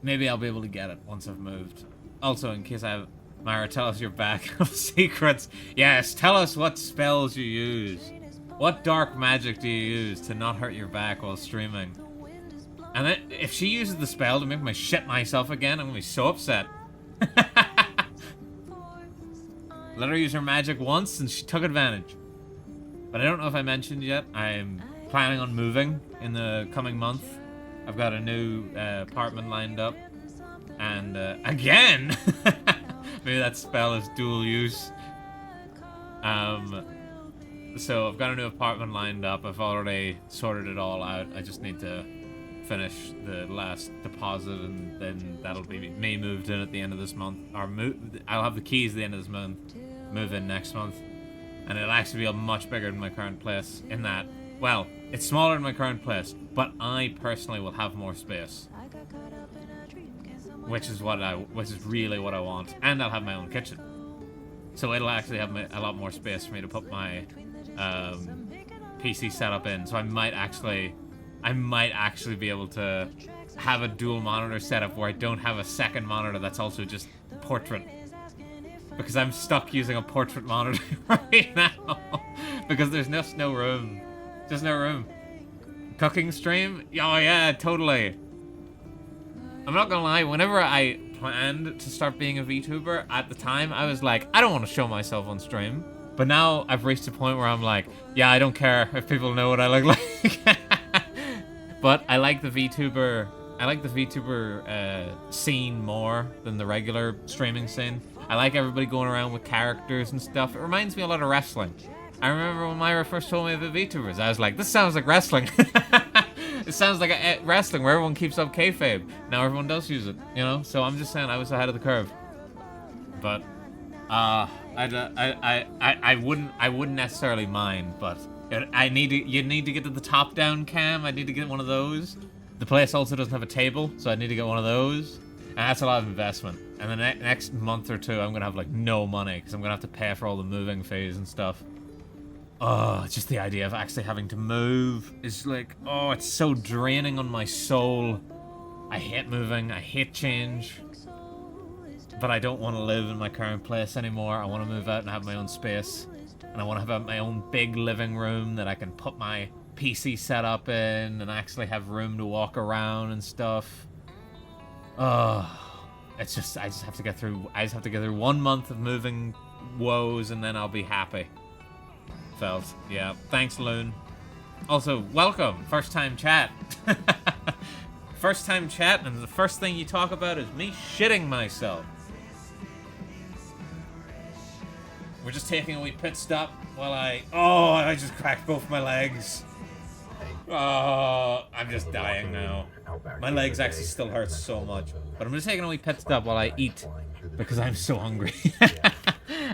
Maybe I'll be able to get it once I've moved. Also, in case I have... Myra, tell us your backup secrets. Yes, tell us what spells you use. What dark magic do you use to not hurt your back while streaming? And then, if she uses the spell to make me shit myself again, I'm gonna be so upset. Let her use her magic once, and she took advantage. But I don't know if I mentioned yet, I'm planning on moving in the coming month. I've got a new apartment lined up. And, again! Maybe that spell is dual use. So I've got a new apartment lined up. I've already sorted it all out. I just need to finish the last deposit, and then that'll be me moved in at the end of this month. Or I'll have the keys at the end of this month. Move in next month. And it'll actually be a much bigger than my current place in that, well, it's smaller than my current place, but I personally will have more space. Which is really what I want. And I'll have my own kitchen. So it'll actually have a lot more space for me to put my PC setup in. So I might actually be able to have a dual monitor setup where I don't have a second monitor that's also just portrait. Because I'm stuck using a portrait monitor right now. Because there's just no room. Just no room. Cooking stream? Oh yeah, totally. I'm not gonna lie, whenever I planned to start being a VTuber, at the time, I was like, I don't want to show myself on stream. But now I've reached a point where I'm like, yeah, I don't care if people know what I look like. But I like the VTuber scene more than the regular streaming scene. I like everybody going around with characters and stuff. It reminds me a lot of wrestling. I remember when Myra first told me about VTubers, I was like, this sounds like wrestling. It sounds like a wrestling where everyone keeps up kayfabe. Now everyone does use it, you know? So I'm just saying I was ahead of the curve. But, I wouldn't necessarily mind, but you need to get to the top-down cam. I need to get one of those. The place also doesn't have a table, so I need to get one of those. And that's a lot of investment. And the next month or two, I'm gonna have like no money because I'm gonna have to pay for all the moving fees and stuff. Oh, just the idea of actually having to move is like, oh, it's so draining on my soul. I hate moving, I hate change. But I don't want to live in my current place anymore. I want to move out and have my own space. And I want to have my own big living room that I can put my PC setup in and actually have room to walk around and stuff. Oh, I just have to get through 1 month of moving woes and then I'll be happy. Felt. Yeah. Thanks, Loon. Also, welcome. First time chat. First time chat, and the first thing you talk about is me shitting myself. We're just taking a wee pit stop while I just cracked both my legs. Oh, I'm just dying now. My legs actually still hurt so much. But I'm just taking a wee pit stop while I eat because I'm so hungry.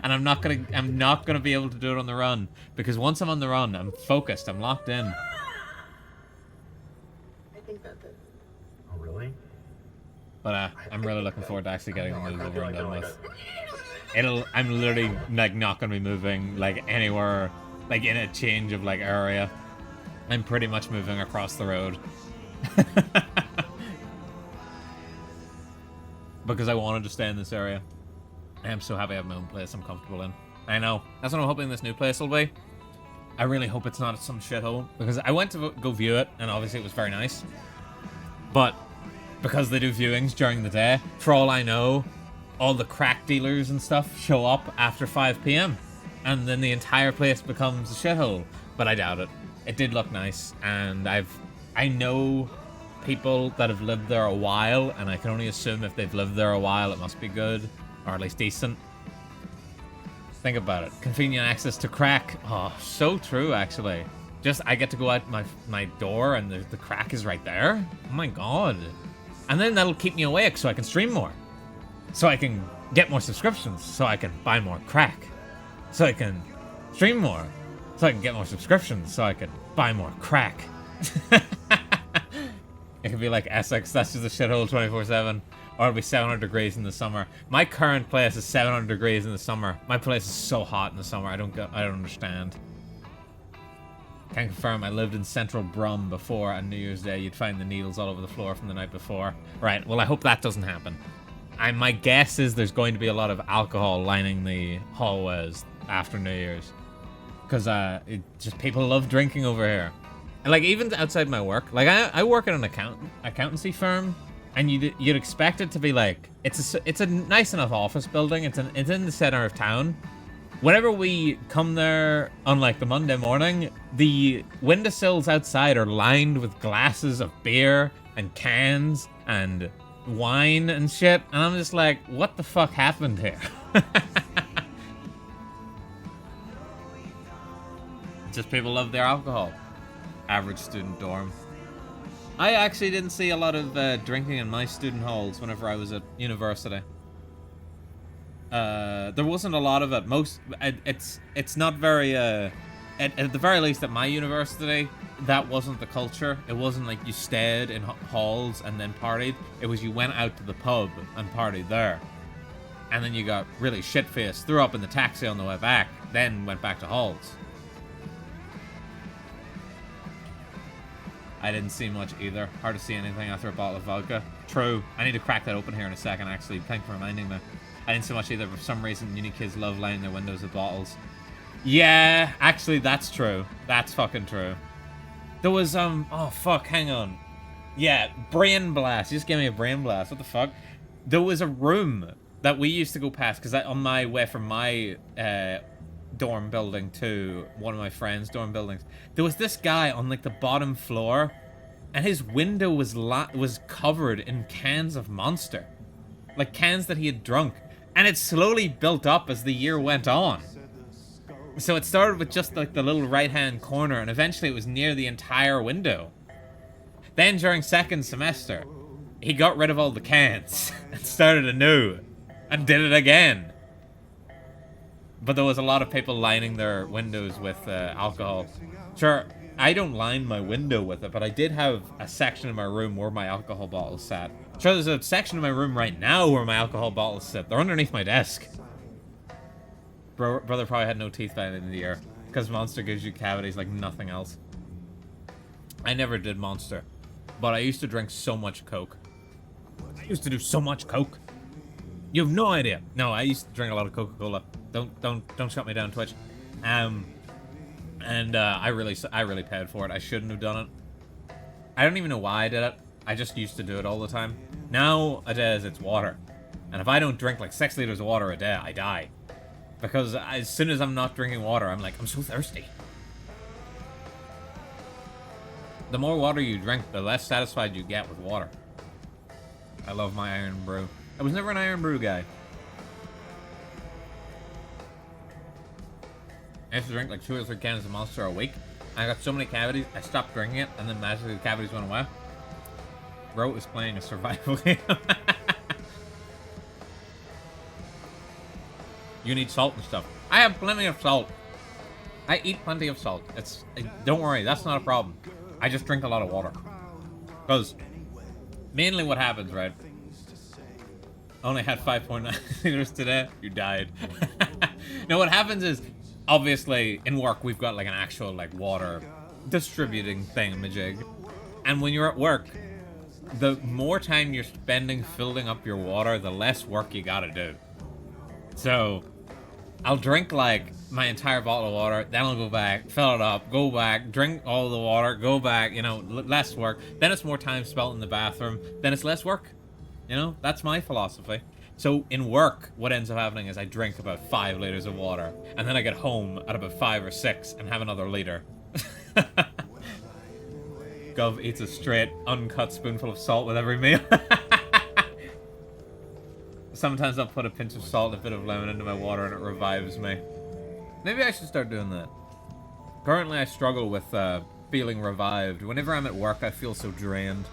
And I'm not gonna be able to do it on the run because once I'm on the run, I'm focused, I'm locked in. I think that's it. Oh, really? But I'm really looking forward to actually getting the move over and done with. I'm literally like not gonna be moving like anywhere, like in a change of like area. I'm pretty much moving across the road. Because I wanted to stay in this area. I am so happy I have my own place I'm comfortable in. I know. That's what I'm hoping this new place will be. I really hope it's not some shithole. Because I went to go view it, and obviously it was very nice. But because they do viewings during the day, for all I know, all the crack dealers and stuff show up after 5 p.m. And then the entire place becomes a shithole. But I doubt it. It did look nice, and I know people that have lived there a while, and I can only assume if they've lived there a while, it must be good, or at least decent. Think about it. Convenient access to crack. Oh, so true, actually. Just, I get to go out my door, and the crack is right there. Oh my god. And then that'll keep me awake so I can stream more. So I can get more subscriptions, so I can buy more crack. So I can stream more. So I can get more subscriptions, so I can buy more crack. It could be like Essex, that's just a shithole 24/7. Or it'll be 700 degrees in the summer. My current place is 700 degrees in the summer. My place is so hot in the summer, I don't understand. Can confirm I lived in central Brum before on New Year's Day. You'd find the needles all over the floor from the night before. Right, well I hope that doesn't happen. My guess is there's going to be a lot of alcohol lining the hallways after New Year's. Because just people love drinking over here. And like even outside my work, like I work at an accountancy firm, and you'd expect it to be like it's a nice enough office building. It's in the center of town. Whenever we come there on like the Monday morning, the windowsills outside are lined with glasses of beer and cans and wine and shit, and I'm just like, what the fuck happened here? Just people love their alcohol. Average student dorm. I actually didn't see a lot of drinking in my student halls whenever I was at university. There wasn't a lot of it. It's not very at the very least at my university, that wasn't the culture. It wasn't like you stayed in halls and then partied. It was you went out to the pub and partied there, and then you got really shit-faced, threw up in the taxi on the way back, then went back to halls. I didn't see much either. Hard to see anything after a bottle of vodka. True. I need to crack that open here in a second, actually. Thanks for reminding me. I didn't see much either. For some reason, uni kids love lining their windows with bottles. Yeah, actually, that's true. That's fucking true. There was, oh, fuck, hang on. Yeah, brain blast. You just gave me a brain blast. What the fuck? There was a room that we used to go past, because on my way from my, dorm building to one of my friends' dorm buildings, there was this guy on like the bottom floor, and his window was covered in cans of Monster, like cans that he had drunk, and it slowly built up as the year went on. So it started with just like the little right hand corner, and eventually it was near the entire window. Then during second semester, he got rid of all the cans and started anew and did it again. But there was a lot of people lining their windows with alcohol. Sure, I don't line my window with it, but I did have a section in my room where my alcohol bottles sat. Sure, there's a section in my room right now where my alcohol bottles sit. They're underneath my desk. Brother probably had no teeth by the end of the year, because Monster gives you cavities like nothing else. I never did Monster, but I used to drink so much Coke. I used to do so much Coke. You have no idea. No, I used to drink a lot of Coca-Cola. Don't shut me down, Twitch. And I really paid for it. I shouldn't have done it. I don't even know why I did it. I just used to do it all the time. Nowadays, it's water. And if I don't drink like 6 liters of water a day, I die. Because as soon as I'm not drinking water, I'm like, I'm so thirsty. The more water you drink, the less satisfied you get with water. I love my Iron Brew. I was never an Iron Brew guy. I used to drink like 2 or 3 cans of Monster a week. I got so many cavities, I stopped drinking it, and then magically the cavities went away. Bro was playing a survival game. You need salt and stuff. I have plenty of salt. I eat plenty of salt. Don't worry, that's not a problem. I just drink a lot of water. Because mainly what happens, right? Only had 5.9 liters today. You died. No, what happens is, obviously, in work, we've got like an actual like water distributing thingamajig. And when you're at work, the more time you're spending filling up your water, the less work you gotta do. So, I'll drink like my entire bottle of water, then I'll go back, fill it up, go back, drink all the water, go back, you know, less work. Then it's more time spent in the bathroom, then it's less work. You know, that's my philosophy. So in work, what ends up happening is I drink about 5 liters of water, and then I get home at about 5 or 6 and have another liter. Gov eats a straight, uncut spoonful of salt with every meal. Sometimes I'll put a pinch of salt and a bit of lemon into my water and it revives me. Maybe I should start doing that. Currently, I struggle with feeling revived. Whenever I'm at work, I feel so drained.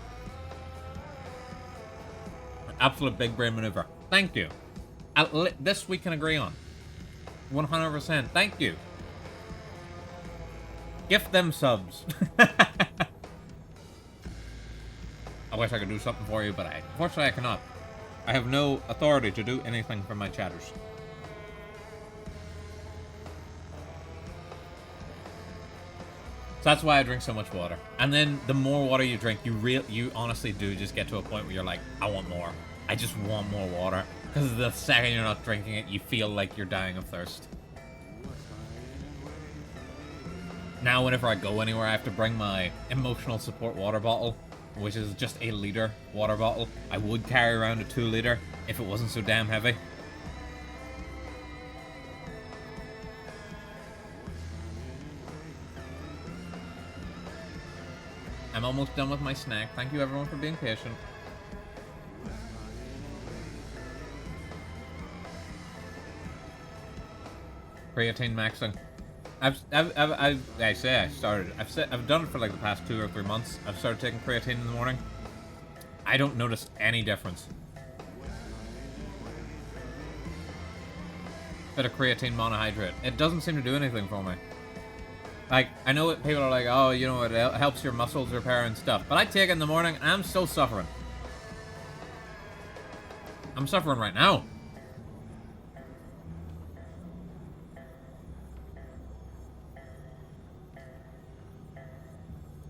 Absolute big brain maneuver. Thank you. This we can agree on. 100%. Thank you. Gift them subs. I wish I could do something for you, but unfortunately I cannot. I have no authority to do anything for my chatters. So that's why I drink so much water. And then the more water you drink, you honestly do just get to a point where you're like, I want more. I just want more water. Because the second you're not drinking it, you feel like you're dying of thirst. Now, whenever I go anywhere, I have to bring my emotional support water bottle, which is just a liter water bottle. I would carry around a 2 liter if it wasn't so damn heavy. I'm almost done with my snack. Thank you everyone for being patient. Creatine maxing. I've done it for like the past 2 or 3 months. I've started taking creatine in the morning. I don't notice any difference. Bit of creatine monohydrate. It doesn't seem to do anything for me. Like, I know what people are like, oh, you know, it helps your muscles repair and stuff. But I take it in the morning and I'm still suffering. I'm suffering right now.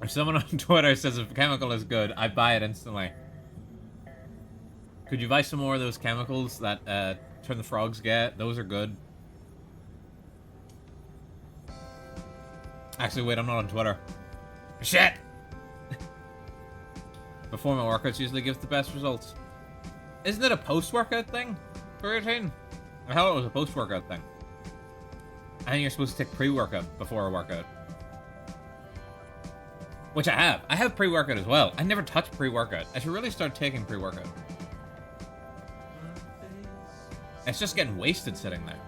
If someone on Twitter says if a chemical is good, I buy it instantly. Could you buy some more of those chemicals that turn the frogs gay? Those are good. Actually, wait, I'm not on Twitter. Shit! Before my workouts usually gives the best results. Isn't it a post-workout thing? Creatine? I thought it was a post-workout thing. I think you're supposed to take pre-workout before a workout. Which I have. I have pre-workout as well. I never touch pre-workout. I should really start taking pre-workout. It's just getting wasted sitting there.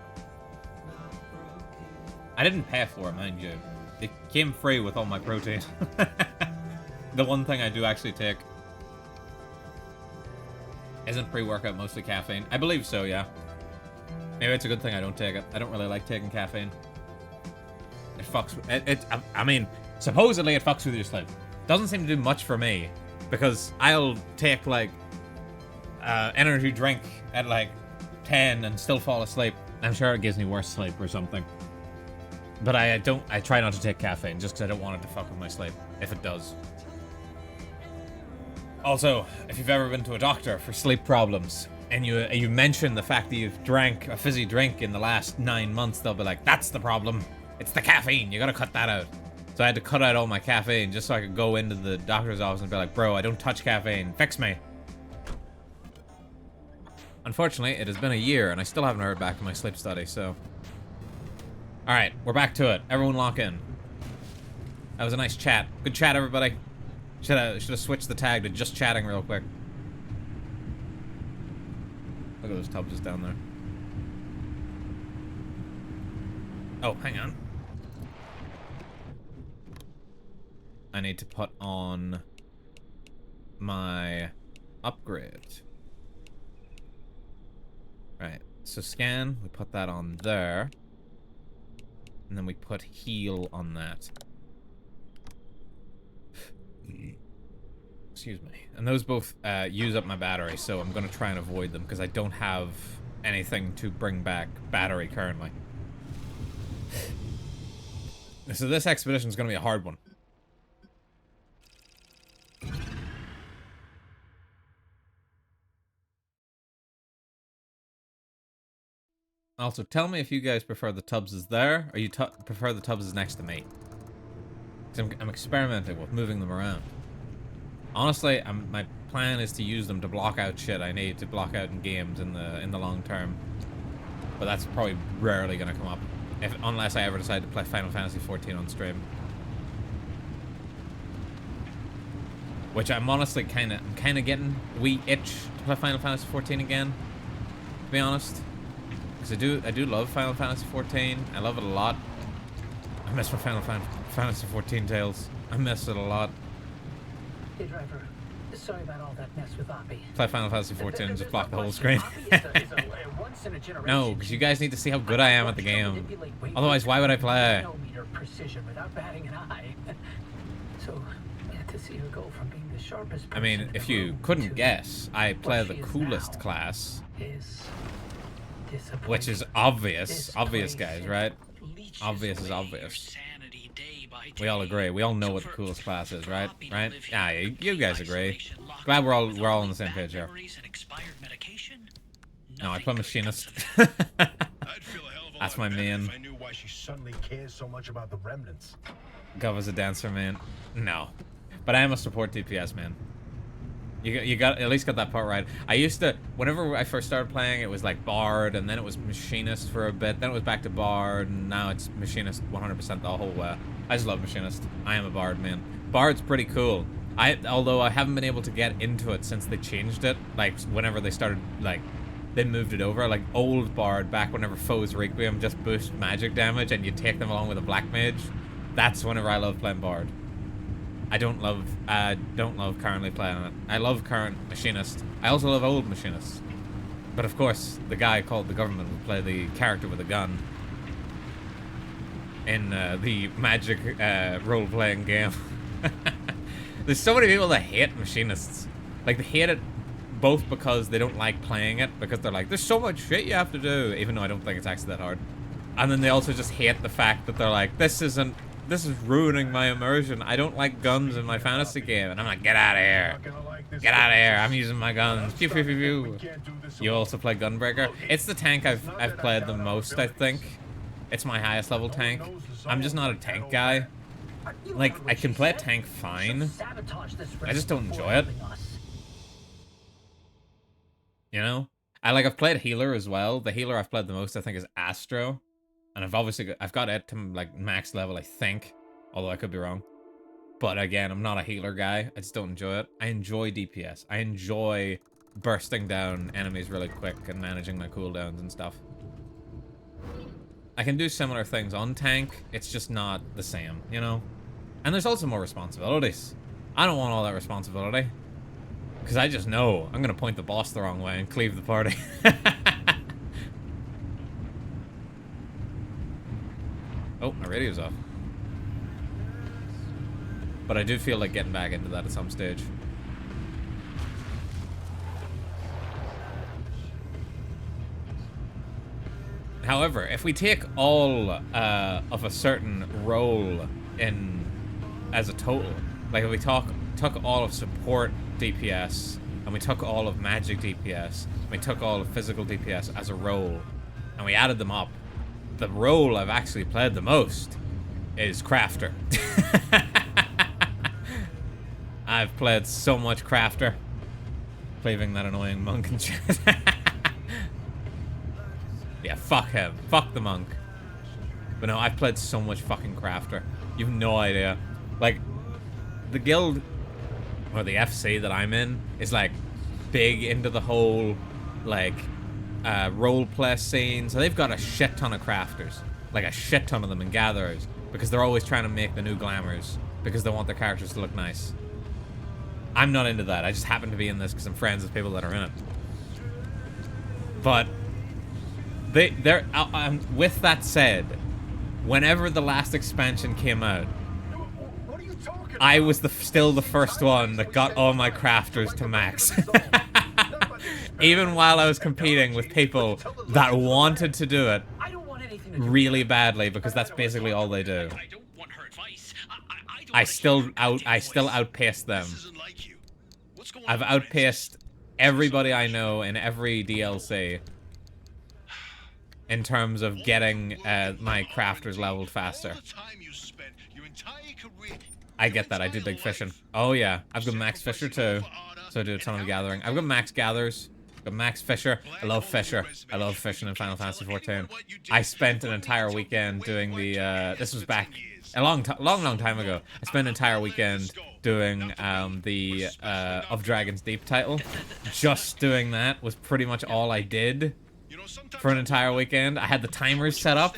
I didn't pay for it, mind you. It came free with all my protein. The one thing I do actually take. Isn't pre-workout mostly caffeine? I believe so, yeah. Maybe it's a good thing I don't take it. I don't really like taking caffeine. It fucks with it. I mean, supposedly it fucks with your sleep. Doesn't seem to do much for me. Because I'll take, like, energy drink at, like, 10 and still fall asleep. I'm sure it gives me worse sleep or something. But I try not to take caffeine just because I don't want it to fuck with my sleep, if it does. Also, if you've ever been to a doctor for sleep problems, and you mention the fact that you've drank a fizzy drink in the last 9 months, they'll be like, that's the problem. It's the caffeine. You gotta cut that out. So I had to cut out all my caffeine just so I could go into the doctor's office and be like, bro, I don't touch caffeine. Fix me. Unfortunately, it has been a year, and I still haven't heard back from my sleep study, so... Alright, we're back to it. Everyone lock in. That was a nice chat. Good chat, everybody. Should have switched the tag to just chatting real quick. Look at those tubs just down there. Oh, hang on. I need to put on my upgrade. Right, so scan, we put that on there. And then we put heal on that. Excuse me. And those both use up my battery, so I'm going to try and avoid them because I don't have anything to bring back battery currently. So this expedition is going to be a hard one. Also, tell me if you guys prefer the tubs as there, or you prefer the tubs as next to me. Because I'm experimenting with moving them around. Honestly, my plan is to use them to block out shit I need to block out in games in the long term. But that's probably rarely going to come up. Unless I ever decide to play Final Fantasy XIV on stream. which I'm honestly kind of getting a wee itch to play Final Fantasy 14 again, to be honest. Because I do love Final Fantasy 14. I love it a lot. I miss my Fantasy 14 tales. I miss it a lot. Hey, driver. Sorry about all that mess with Oppie. Play Final Fantasy 14 and just block the whole screen. No, because you guys need to see how good I am at the game. Otherwise, why would I play? Precision without batting an eye. So, to see her go from being the sharpest I mean, person if in the you room couldn't to guess, I play what the she is coolest now class, is which is disappointing. obvious. Obvious, guys, right? Leeches Obvious is away obvious. your sanity day by We all day. agree. We all know So what the coolest class is, right? Oppie to Right? live Yeah, here you guys agree. isolation, locked Glad we're up all with on only the same bad page here. memories and expired medication, No, I nothing play good machinist. comes of it. I'd feel a hell of a That's lot my better man. if I knew why she suddenly cares so much about the remnants. Gov as a dancer, man. No, but I am a support DPS, man. You got at least got that part right. I used to, whenever I first started playing, it was like Bard, and then it was Machinist for a bit. Then it was back to Bard, and now it's Machinist 100% the whole way. I just love Machinist. I am a Bard, man. Bard's pretty cool. Although I haven't been able to get into it since they changed it. Like whenever they started, like they moved it over. Like old Bard, back whenever Foes Requiem just boost magic damage, and you take them along with a Black Mage. That's whenever I love playing Bard. I don't love currently playing it. I love current Machinist. I also love old Machinist. But of course, the guy called the government would play the character with a gun in the Magic role-playing game. There's so many people that hate Machinists. Like, they hate it both because they don't like playing it, because they're like, there's so much shit you have to do, even though I don't think it's actually that hard. And then they also just hate the fact that they're like, this is ruining my immersion. I don't like guns in my fantasy game. And I'm like, get out of here. Get out of here. I'm using my guns. Pew, pew, pew, pew. You also play Gunbreaker? It's the tank I've played the most, I think. It's my highest level tank. I'm just not a tank guy. Like, I can play a tank fine. I just don't enjoy it. You know? I've played healer as well. The healer I've played the most, I think, is Astro. And I've got it to, like, max level, I think. Although I could be wrong. But again, I'm not a healer guy. I just don't enjoy it. I enjoy DPS. I enjoy bursting down enemies really quick and managing my cooldowns and stuff. I can do similar things on tank. It's just not the same, you know? And there's also more responsibilities. I don't want all that responsibility. Because I just know I'm going to point the boss the wrong way and cleave the party. Oh, my radio's off. But I do feel like getting back into that at some stage. However, if we take all of a certain role in as a total, like if we took all of support DPS, and we took all of magic DPS, and we took all of physical DPS as a role, and we added them up, the role I've actually played the most is Crafter. I've played so much Crafter. Cleaving that annoying monk and shit. Yeah, fuck him. Fuck the monk. But no, I've played so much fucking Crafter. You've no idea. Like, the guild, or the FC that I'm in, is like big into the whole, like, roleplay scene. So they've got a shit ton of crafters. Like a shit ton of them in gatherers. Because they're always trying to make the new glamours. Because they want their characters to look nice. I'm not into that. I just happen to be in this because I'm friends with people that are in it. But with that said, whenever the last expansion came out, What are you talking about? I was still the first one that got all my crafters to max. Even while I was competing with people that wanted to do it I don't want anything to do really badly, because that's basically all they do. I don't want her advice. I don't I wanna still hear her empty voice. outpaced them. This isn't like you. What's going I've on, outpaced everybody I know in every DLC in terms of getting my crafters leveled faster. All the time you spent, your entire career. I get that. I do big fishing. Oh yeah, I've got max fisher too, so I do a ton of gathering. I've got max gathers. Got Max Fisher. I love Fisher. I love fishing in Final Fantasy 14. I spent an entire weekend doing the, this was back a long time ago. I spent an entire weekend doing the Of Dragon's Deep title. Just doing that was pretty much all I did for an entire weekend. I had the timers set up,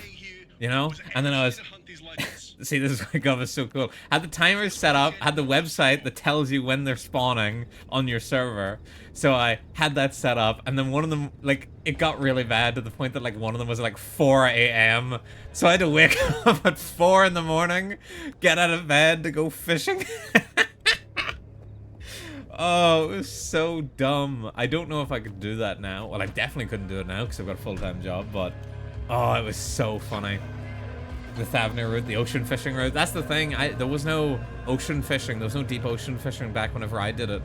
you know, and then I was... See, this is why Gov is so cool. Had the timers set up, had the website that tells you when they're spawning on your server. So I had that set up, and then one of them, like, it got really bad to the point that, like, one of them was like 4 a.m. So I had to wake up at 4 in the morning, get out of bed to go fishing. Oh, it was so dumb. I don't know if I could do that now. Well, I definitely couldn't do it now because I've got a full-time job, but... Oh, it was so funny. The Thavnir route, the ocean fishing route. That's the thing. There was no ocean fishing. There was no deep ocean fishing back whenever I did it.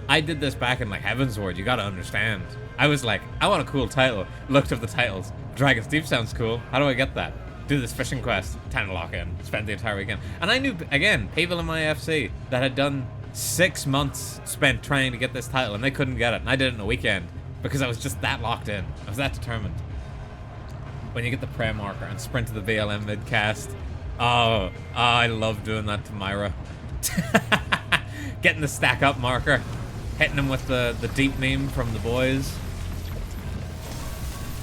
I did this back in like Heavensward. You gotta understand. I was like, I want a cool title. Looked up the titles. Dragon's Deep sounds cool. How do I get that? Do this fishing quest. Time to lock in. Spent the entire weekend. And I knew, again, people in my FC that had done 6 months spent trying to get this title and they couldn't get it. And I did it in a weekend because I was just that locked in. I was that determined. When you get the prayer marker and sprint to the VLM mid-cast. Oh, I love doing that to Myra. Getting the stack up marker. Hitting him with the deep meme from the boys.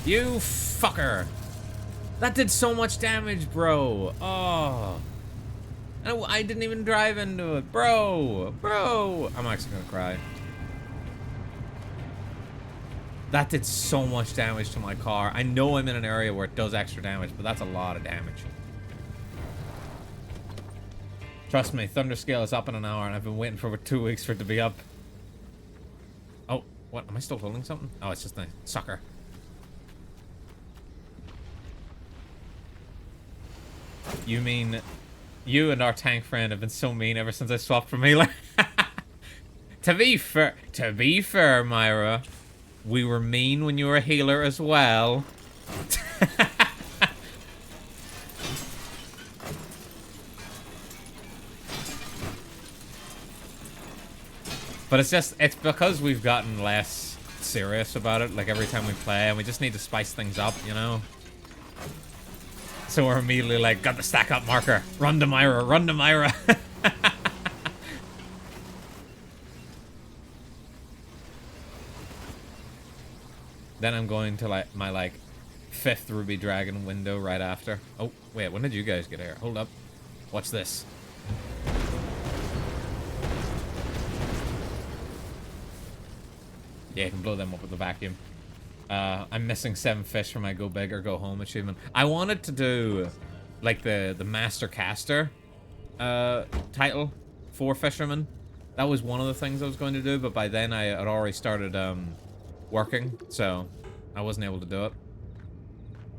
You fucker. That did so much damage, bro. Oh. I didn't even drive into it. Bro. I'm actually gonna cry. That did so much damage to my car. I know I'm in an area where it does extra damage, but that's a lot of damage. Trust me, Thunderscale is up in an hour, and I've been waiting for over 2 weeks for it to be up. Oh, what? Am I still holding something? Oh, it's just a sucker. You mean... You and our tank friend have been so mean ever since I swapped for melee. To be fair, Myra... We were mean when you were a healer as well. But it's because we've gotten less serious about it, like every time we play, and we just need to spice things up, you know? So we're immediately like, got the stack up marker. Run to Myra, run to Myra. Then I'm going to like my like 5th Ruby Dragon window right after. Oh, wait, when did you guys get here? Hold up. What's this? Yeah, you can blow them up with the vacuum. I'm missing 7 fish for my go big or go home achievement. I wanted to do like the Master Caster title for fishermen. That was one of the things I was going to do, but by then I had already started working, so I wasn't able to do it.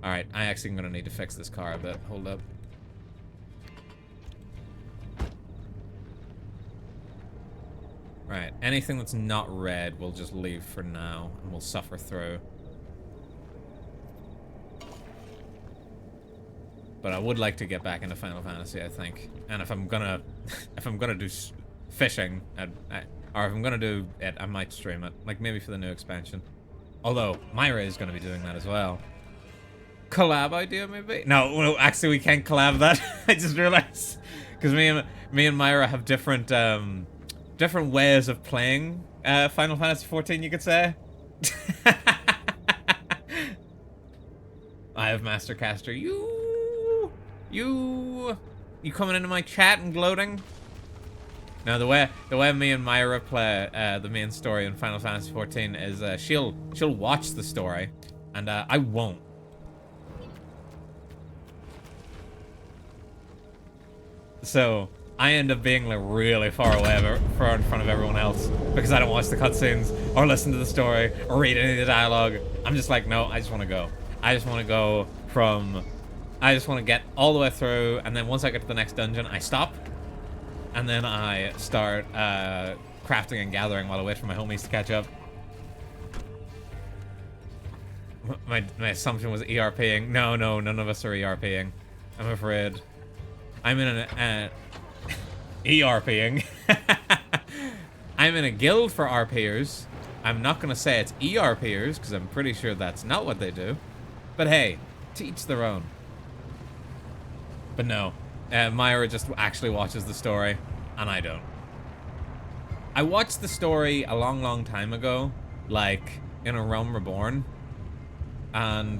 Alright, I actually am gonna need to fix this car a bit. Hold up. Right, anything that's not red we'll just leave for now, and we'll suffer through. But I would like to get back into Final Fantasy, I think. And if I'm gonna do fishing, or if I'm gonna do it, I might stream it. Like, maybe for the new expansion. Although, Myra is gonna be doing that as well. Collab idea, maybe? No, actually we can't collab that. I just realized. Because me and Myra have different ways of playing Final Fantasy 14, you could say. I have Master Caster. You coming into my chat and gloating? Now the way me and Myra play the main story in Final Fantasy 14 is she'll watch the story, and I won't. So I end up being like really far away, far in front of everyone else, because I don't watch the cutscenes or listen to the story or read any of the dialogue. I'm just like, no, I just want to go. I just want to go from. I just want to get all the way through, and then once I get to the next dungeon, I stop. And then I start crafting and gathering while I wait for my homies to catch up. My assumption was ERPing. No, none of us are ERPing. I'm afraid. I'm in an ERPing. I'm in a guild for RPers. I'm not going to say it's ERPers, because I'm pretty sure that's not what they do. But hey, to each their own. But no, Myra just actually watches the story, and I don't. I watched the story a long, long time ago, like in A Realm Reborn, and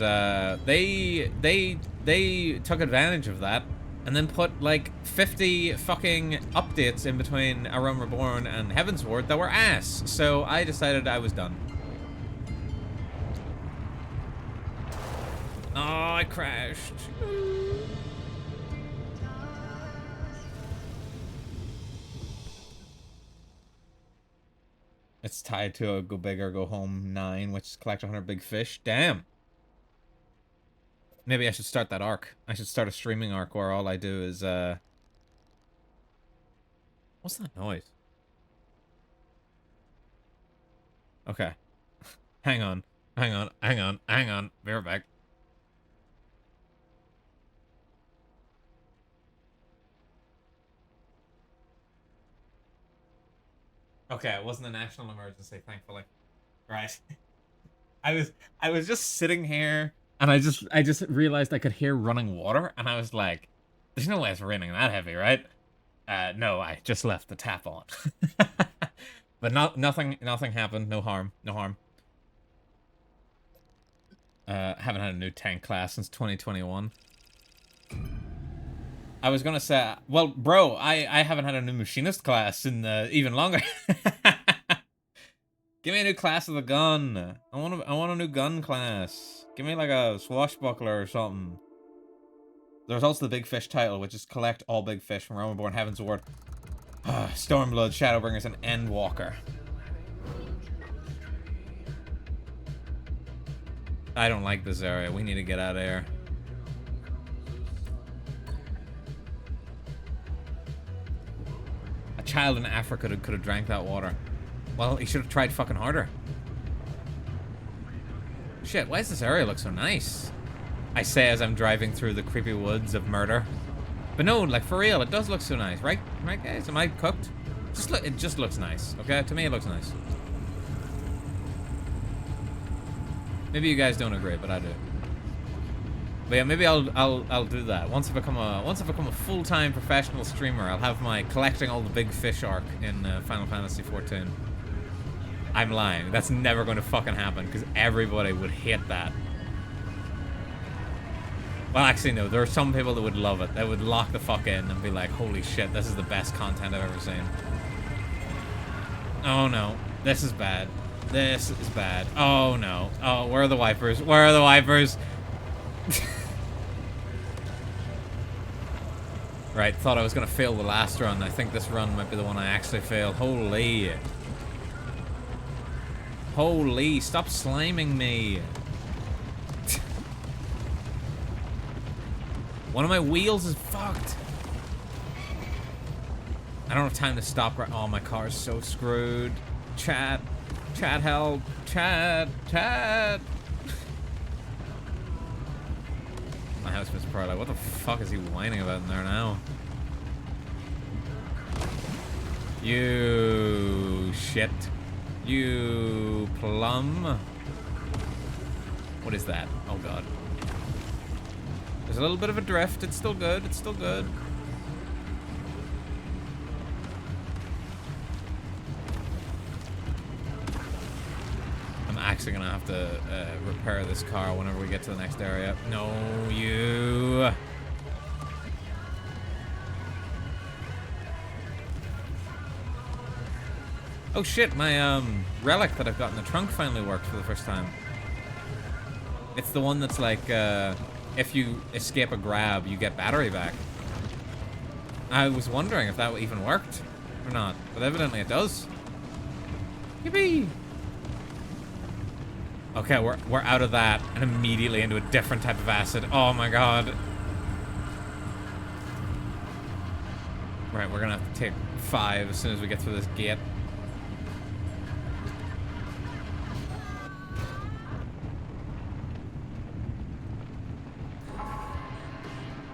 they took advantage of that, and then put like 50 fucking updates in between A Realm Reborn and Heavensward that were ass. So I decided I was done. Oh, I crashed. It's tied to a Go Big or Go Home 9, which is collect 100 big fish. Damn. Maybe I should start that arc. I should start a streaming arc where all I do is, what's that noise? Okay. Hang on. Hang on. Hang on. Hang on. Be right back. Okay, it wasn't a national emergency, thankfully. Right. I was just sitting here and I just realized I could hear running water, and I was like, there's no way it's raining that heavy, right? No, I just left the tap on. But nothing happened, no harm. Haven't had a new tank class since 2021. I was gonna say, well, bro, I haven't had a new machinist class in even longer. Give me a new class of the gun. I want a new gun class. Give me like a swashbuckler or something. There's also the big fish title, which is collect all big fish from Realm Reborn, Heavensward, Stormblood, Shadowbringers, and Endwalker. I don't like this area. We need to get out of here. A child in Africa could have drank that water. Well, he should have tried fucking harder. Shit, why does this area look so nice? I say as I'm driving through the creepy woods of murder. But no, like for real, it does look so nice, right? Right, guys? Am I cooked? It just looks nice, okay? To me, it looks nice. Maybe you guys don't agree, but I do. But yeah, maybe I'll do that. Once I become a full-time professional streamer, I'll have my collecting all the big fish arc in Final Fantasy XIV. I'm lying. That's never going to fucking happen because everybody would hate that. Well, actually, no. There are some people that would love it. They would lock the fuck in and be like, holy shit, this is the best content I've ever seen. Oh, no. This is bad. This is bad. Oh, no. Oh, where are the wipers? Where are the wipers? Right, thought I was going to fail the last run. I think this run might be the one I actually failed. Holy. Holy, stop sliming me. One of my wheels is fucked. I don't have time to stop right. Oh, my car is so screwed. Chat, help. Chat. My housemate's probably like, what the fuck is he whining about in there now? You shit. You plum. What is that? Oh god. There's a little bit of a drift. It's still good. It's still good. I'm actually gonna have to repair this car whenever we get to the next area. No, you. Oh shit, my relic that I've got in the trunk finally worked for the first time. It's the one that's like, if you escape a grab, you get battery back. I was wondering if that even worked or not, but evidently it does. Yippee! Okay, we're out of that and immediately into a different type of acid. Oh my god. Right, we're gonna have to take 5 as soon as we get through this gate.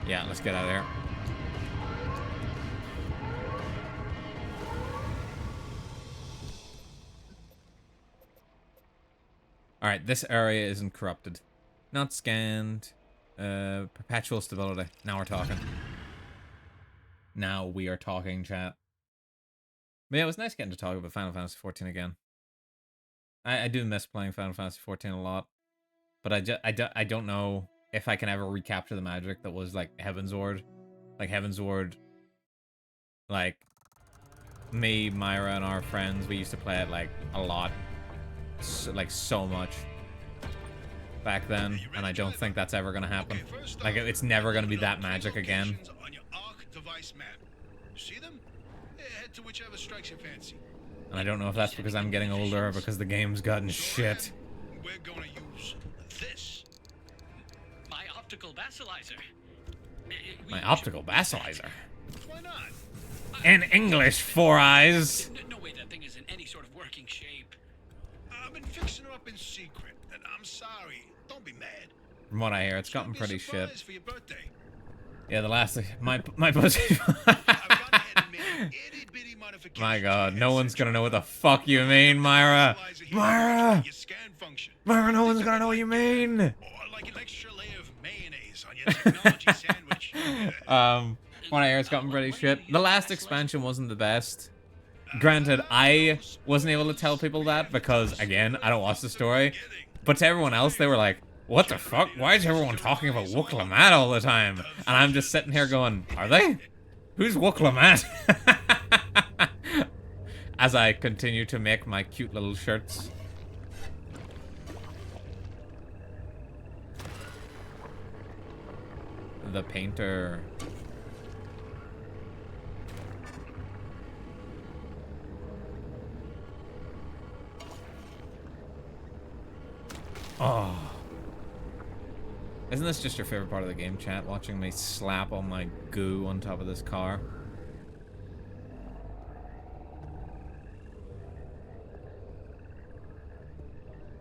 Yeah, let's get out of there. Alright, this area isn't corrupted. Not scanned. Perpetual stability. Now we're talking. Now we are talking, chat. But yeah, it was nice getting to talk about Final Fantasy XIV again. I do miss playing Final Fantasy XIV a lot. But I don't know if I can ever recapture the magic that was, like, Heavensward. Like, Heavensward, like, me, Myra, and our friends, we used to play it, like, a lot. So much. Back then, and I don't think that's ever gonna happen. Like, it's never gonna be that magic again. On your Arc device map. See them? Yeah, head to whichever strikes your fancy. And I don't know if that's because I'm getting older or because the game's gotten So shit. then, we're gonna use this. My optical basilizer. My optical basilizer. Why not? In English, Four Eyes. No way that thing is in any sort of working shape. I've been fixing her up in secret, and I'm sorry. Don't be mad. From what I hear, it's Should gotten be a pretty shit. surprise for your birthday. Yeah, the last my pussy. I've gone ahead and made itty-bitty modifications My to God, your no headset one's gonna know what the fuck you mean, Myra. Analyzer here Myra, your scan function. Myra, no one's gonna know what you mean. Or like an extra layer of mayonnaise on your technology sandwich. What I hear, it's gotten pretty shit. The last expansion wasn't the best. Granted, I wasn't able to tell people that because, again, I don't watch the story. But to everyone else, they were like, what the fuck? Why is everyone talking about Wook Lamad all the time? And I'm just sitting here going, are they? Who's Wook Lamad? As I continue to make my cute little shirts. The painter. Oh. Isn't this just your favorite part of the game, chat? Watching me slap all my goo on top of this car?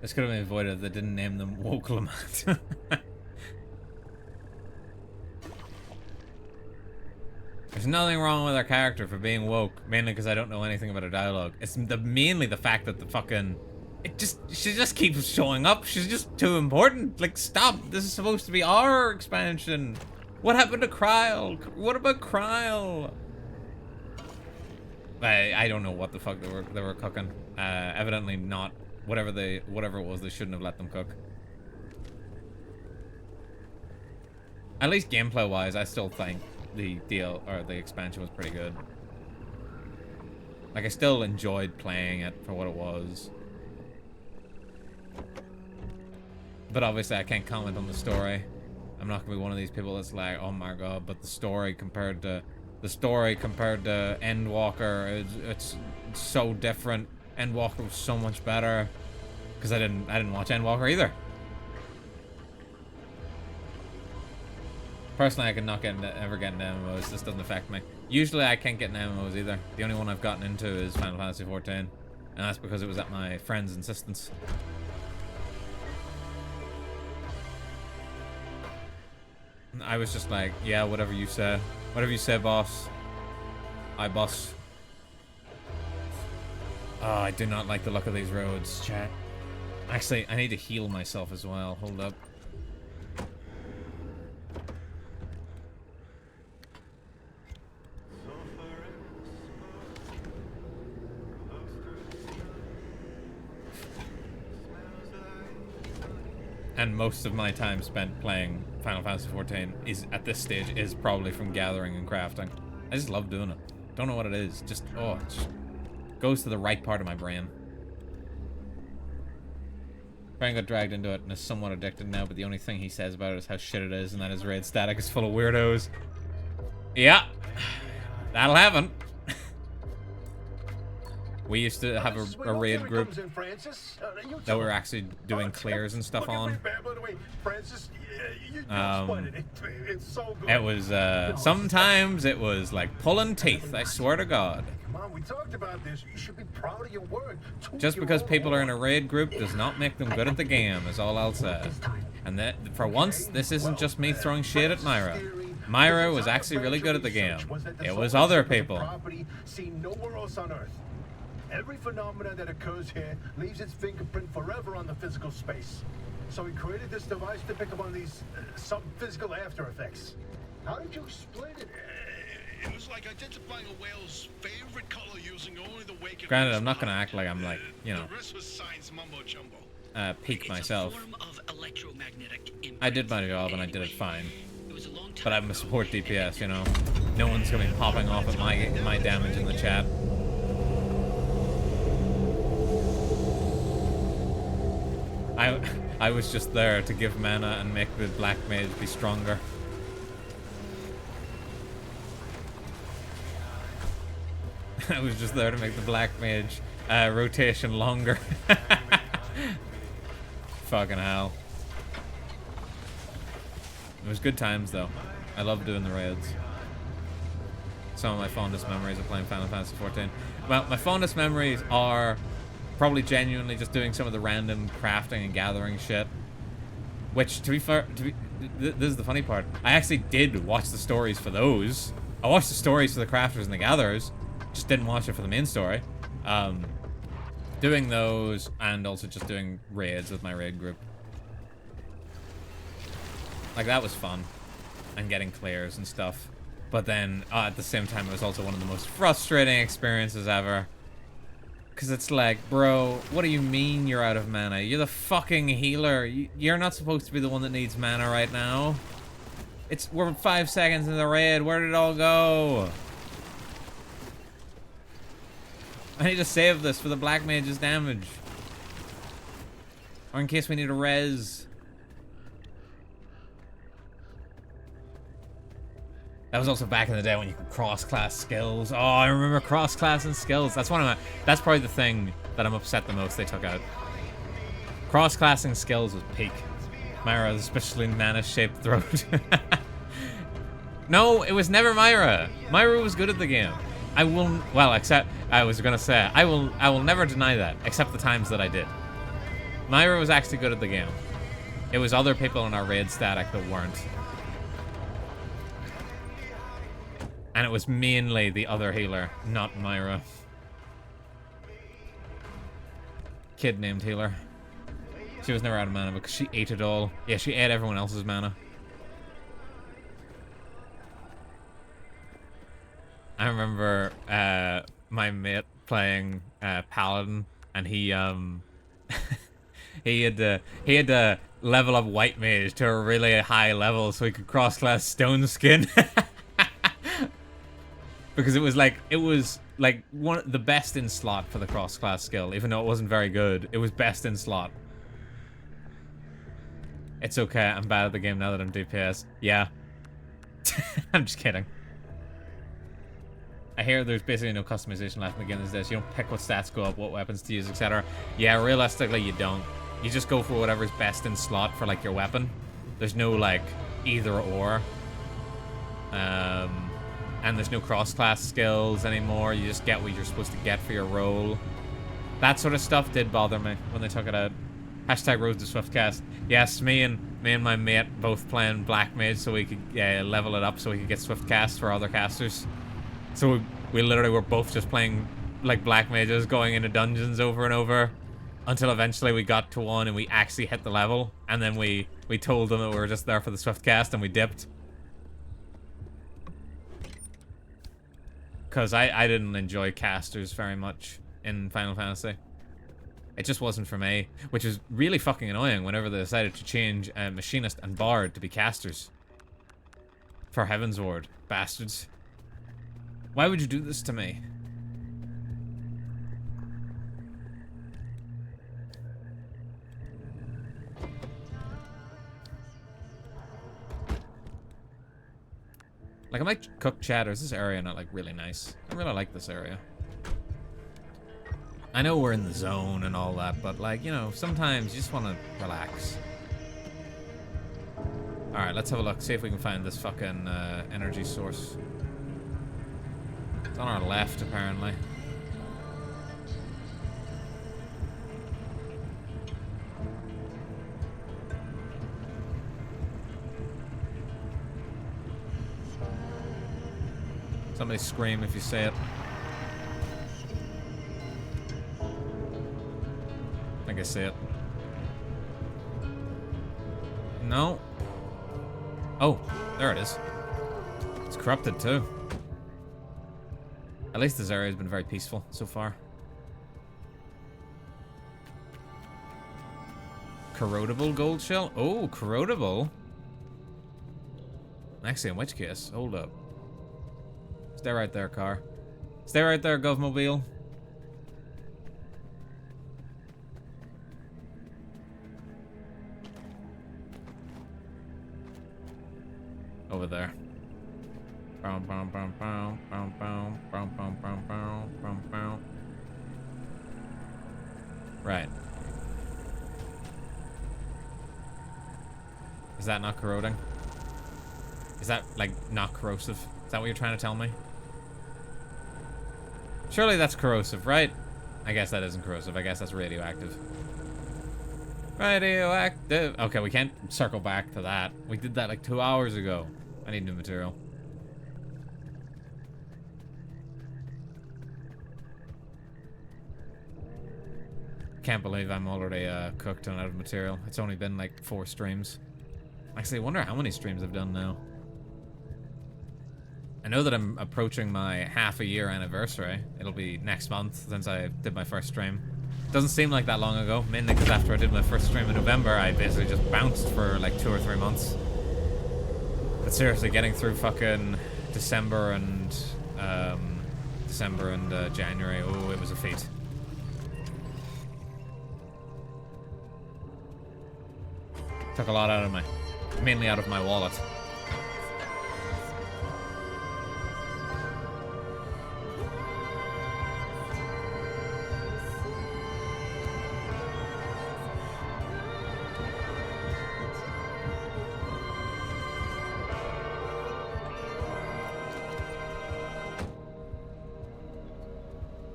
This could have been avoided if they didn't name them Woke Lamont. There's nothing wrong with our character for being woke, mainly because I don't know anything about her dialogue. It's mainly the fact that the fucking... she just keeps showing up. She's just too important. Like, stop. This is supposed to be our expansion. What happened to Kryl? What about Kryl? I don't know what the fuck they were cooking. Evidently not whatever it was. They shouldn't have let them cook. At least gameplay wise, I still think the expansion was pretty good. Like, I still enjoyed playing it for what it was. But obviously I can't comment on the story. I'm not gonna be one of these people that's like, oh my god, but the story compared to Endwalker, it's so different. Endwalker was so much better. Because I didn't watch Endwalker either. Personally, I can not ever get into MMOs. This doesn't affect me. Usually I can't get into MMOs either. The only one I've gotten into is Final Fantasy XIV. And that's because it was at my friend's insistence. I was just like, yeah, whatever you say. Whatever you say, boss. Aye, boss. Oh, I do not like the look of these roads, chat. Actually, I need to heal myself as well. Hold up. And most of my time spent playing Final Fantasy XIV is, at this stage, is probably from gathering and crafting. I just love doing it. Don't know what it is. Just, oh, it just goes to the right part of my brain. Brian got dragged into it and is somewhat addicted now, but the only thing he says about it is how shit it is and that his raid static is full of weirdos. Yeah, that'll happen. We used to have a raid group that we were actually doing clears and stuff on. It was, sometimes it was like pulling teeth, I swear to God. Come on, we talked about this. You should be proud of your work. Just because people are in a raid group does not make them good at the game, is all I'll say. And that, for once, this isn't just me throwing shit at Myra. Myra was actually really good at the game. It was other people. Every phenomenon that occurs here leaves its fingerprint forever on the physical space. So he created this device to pick up on these some physical after effects. How did you explain it? It was like identifying a whale's favorite color using only the wake. Granted, I'm not gonna act like I'm like, you know, The rest was science mumbo jumbo. peak It's myself. a form of electromagnetic I did my imprint. job and I did it fine. It was a long But time I'm a ago, support and DPS, you know. No one's gonna be popping off at my damage in the chat. I was just there to give mana and make the black mage be stronger. I was just there to make the black mage rotation longer. Fucking hell. It was good times though. I love doing the raids. Some of my fondest memories of playing Final Fantasy XIV. Well, my fondest memories are probably genuinely just doing some of the random crafting and gathering shit. Which, to be fair, this is the funny part. I actually did watch the stories for those. I watched the stories for the crafters and the gatherers. Just didn't watch it for the main story. Doing those and also just doing raids with my raid group. Like, that was fun. And getting clears and stuff. But then, at the same time, it was also one of the most frustrating experiences ever. Because it's like, bro, what do you mean you're out of mana? You're the fucking healer. You're not supposed to be the one that needs mana right now. We're 5 seconds in the raid. Where did it all go? I need to save this for the black mage's damage. Or in case we need a res. That was also back in the day when you could cross-class skills. Oh, I remember cross-classing skills. That's that's probably the thing that I'm upset the most they took out. Cross-classing skills was peak. Myra, especially mana-shaped throat. No, it was never Myra. Myra was good at the game. I will never deny that, except the times that I did. Myra was actually good at the game. It was other people in our raid static that weren't. And it was mainly the other healer, not Myra. Kid named healer. She was never out of mana because she ate it all. Yeah, she ate everyone else's mana. I remember my mate playing Paladin, and he had to level up White Mage to a really high level so he could cross-class Stone Skin. Because it was like the best in slot for the cross-class skill, even though it wasn't very good. It was best in slot. It's okay, I'm bad at the game now that I'm DPS. Yeah. I'm just kidding. I hear there's basically no customization left in the game these days. You don't pick what stats go up, what weapons to use, etc. Yeah, realistically, you don't. You just go for whatever's best in slot for, like, your weapon. There's no, like, either or. And there's no cross-class skills anymore. You just get what you're supposed to get for your role. That sort of stuff did bother me when they took it out. Hashtag Rose to Swiftcast. Yes, me and my mate both playing Black Mage so we could level it up so we could get Swiftcast for other casters. So we literally were both just playing like Black Mages, going into dungeons over and over until eventually we got to one and we actually hit the level. And then we told them that we were just there for the Swiftcast and we dipped. Because I didn't enjoy casters very much in Final Fantasy. It just wasn't for me. Which is really fucking annoying whenever they decided to change Machinist and Bard to be casters. For Heaven's Ward. Bastards. Why would you do this to me? Like, I might cook chat, or is this area not, like, really nice? I really like this area. I know we're in the zone and all that, but, like, you know, sometimes you just want to relax. Alright, let's have a look. See if we can find this fucking energy source. It's on our left, apparently. Somebody scream if you say it. I see it. No. Oh, there it is. It's corrupted too. At least this area has been very peaceful so far. Corrodable gold shell? Oh, corrodable. Actually, in which case, hold up. Stay right there, car. Stay right there, Govmobile. Over there. Right. Is that not corroding? Is that, like, not corrosive? Is that what you're trying to tell me? Surely that's corrosive, right? I guess that isn't corrosive. I guess that's radioactive. Radioactive. Okay, we can't circle back to that. We did that like 2 hours ago. I need new material. Can't believe I'm already cooked and out of material. It's only been like 4 streams. Actually, I wonder how many streams I've done now. I know that I'm approaching my half-a-year anniversary. It'll be next month since I did my first stream. Doesn't seem like that long ago, mainly because after I did my first stream in November, I basically just bounced for like 2 or 3 months. But seriously, getting through fucking December and January, oh, it was a feat. Took a lot out of my, mainly out of my wallet.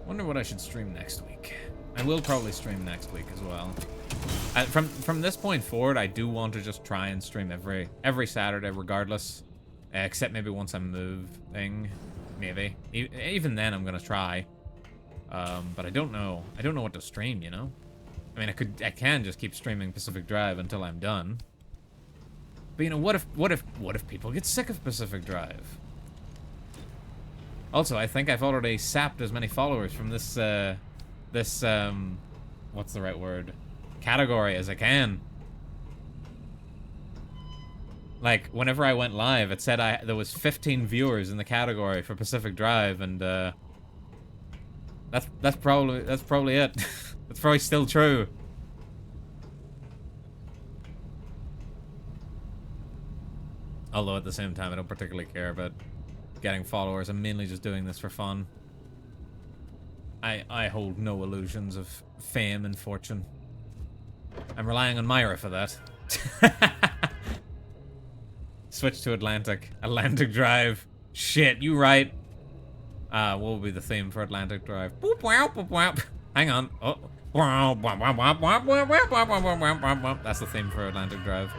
Wonder what I should stream next week. I will probably stream next week as well. From this point forward, I do want to just try and stream every Saturday, regardless. Except maybe once I'm moving, maybe. Even then, I'm gonna try. But I don't know. I don't know what to stream. You know. I mean, I can just keep streaming Pacific Drive until I'm done. But you know, what if people get sick of Pacific Drive? Also, I think I've already sapped as many followers from this what's the right word? Category as I can. Like, whenever I went live, it said there was 15 viewers in the category for Pacific Drive, and that's probably it. That's probably still true. Although at the same time, I don't particularly care about getting followers. I'm mainly just doing this for fun. I hold no illusions of fame and fortune. I'm relying on Myra for that. Switch to Atlantic. Atlantic Drive. Shit, you right. What will be the theme for Atlantic Drive? Boop, wow, boop, wow. Hang on. Oh. That's the theme for Atlantic Drive.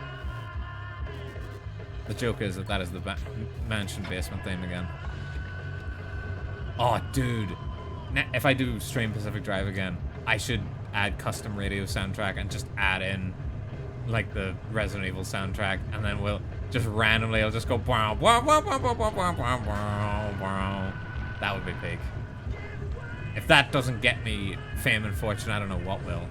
The joke is that is the mansion basement theme again. Oh, dude. If I do stream Pacific Drive again, I should add custom radio soundtrack and just add in like the Resident Evil soundtrack, and then we'll just randomly, I'll just go wow, wow, wow, wow, wow, wow, wow, wow, wow. That would be big. If that doesn't get me fame and fortune, I don't know what will.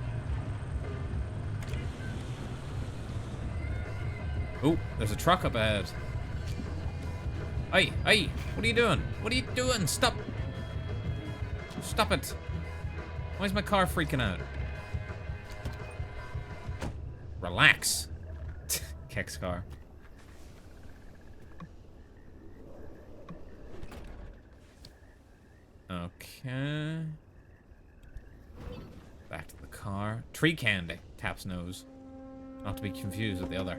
Oh, there's a truck up ahead. Hey, hey, what are you doing? What are you doing? Stop. Stop it. Why is my car freaking out? Relax. Keck's car. Okay. Back to the car. Tree candy. Taps nose. Not to be confused with the other.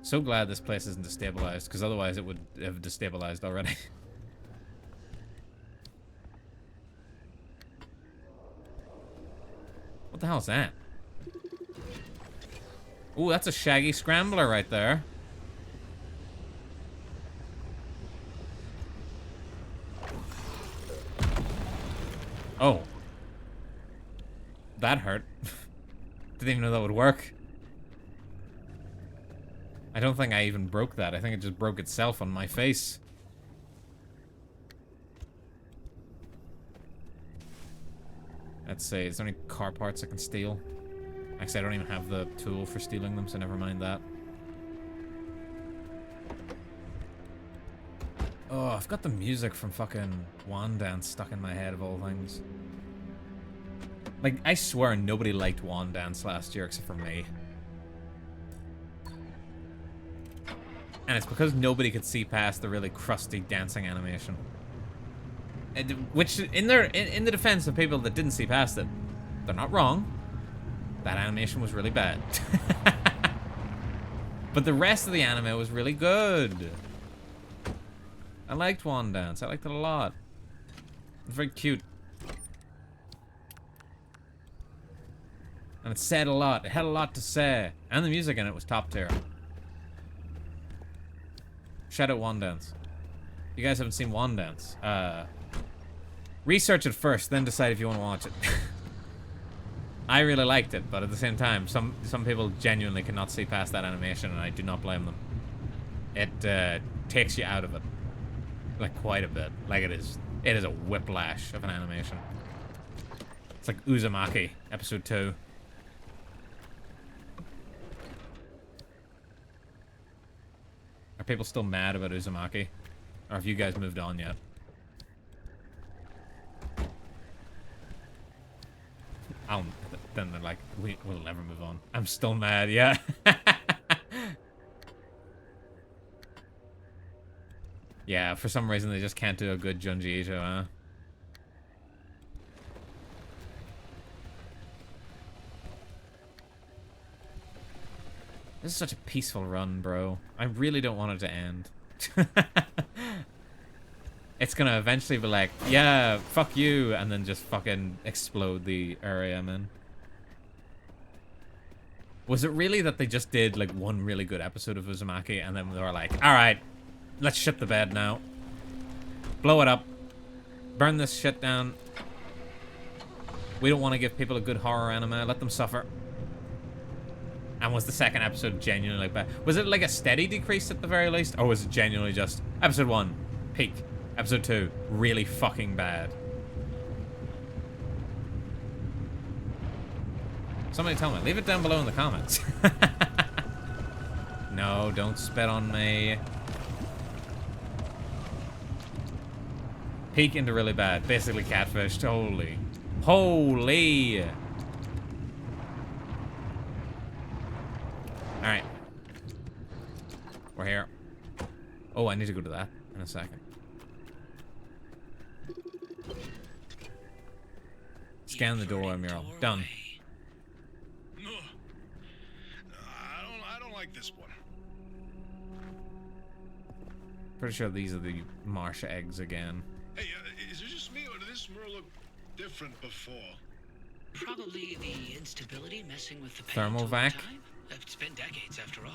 So glad this place isn't destabilized, because otherwise it would have destabilized already. What the hell is that? Ooh, that's a shaggy scrambler right there. Oh. That hurt. Didn't even know that would work. I don't think I even broke that. I think it just broke itself on my face. Let's see, is there any car parts I can steal? Actually, I don't even have the tool for stealing them, so never mind that. Oh, I've got the music from fucking Wand Dance stuck in my head of all things. Like, I swear nobody liked Wand Dance last year except for me. And it's because nobody could see past the really crusty dancing animation. Which, in the defense of people that didn't see past it, they're not wrong. That animation was really bad. But the rest of the anime was really good. I liked Wand Dance. I liked it a lot. It was very cute. And it said a lot. It had a lot to say. And the music in it was top tier. Shout out Wand Dance. You guys haven't seen Wand Dance. Research it first, then decide if you want to watch it. I really liked it, but at the same time, some people genuinely cannot see past that animation, and I do not blame them. It takes you out of it. Like, quite a bit. Like, it is a whiplash of an animation. It's like Uzumaki, episode 2. Are people still mad about Uzumaki? Or have you guys moved on yet? Then they're like, we'll never move on. I'm still mad, yeah. Yeah, for some reason they just can't do a good Junji Ito, huh? This is such a peaceful run, bro. I really don't want it to end. It's gonna eventually be like, yeah, fuck you, and then just fucking explode the area I'm in. Was it really that they just did like one really good episode of Uzumaki and then they were like, alright, let's shit the bed now. Blow it up. Burn this shit down. We don't want to give people a good horror anime. Let them suffer. And was the second episode genuinely like bad? Was it like a steady decrease at the very least? Or was it genuinely just episode 1, peak. Episode 2, really fucking bad? Somebody tell me. Leave it down below in the comments. No, don't spit on me. Peak into really bad. Basically catfished. Holy. Holy. Alright. We're here. Oh, I need to go to that in a second. Scan the doorway mural. Done. No. I don't like this one. Pretty sure these are the marsh eggs again. Hey, is it just me or did this mural look different before? Probably the instability messing with the paint Thermal over vac? time. It's been decades after all.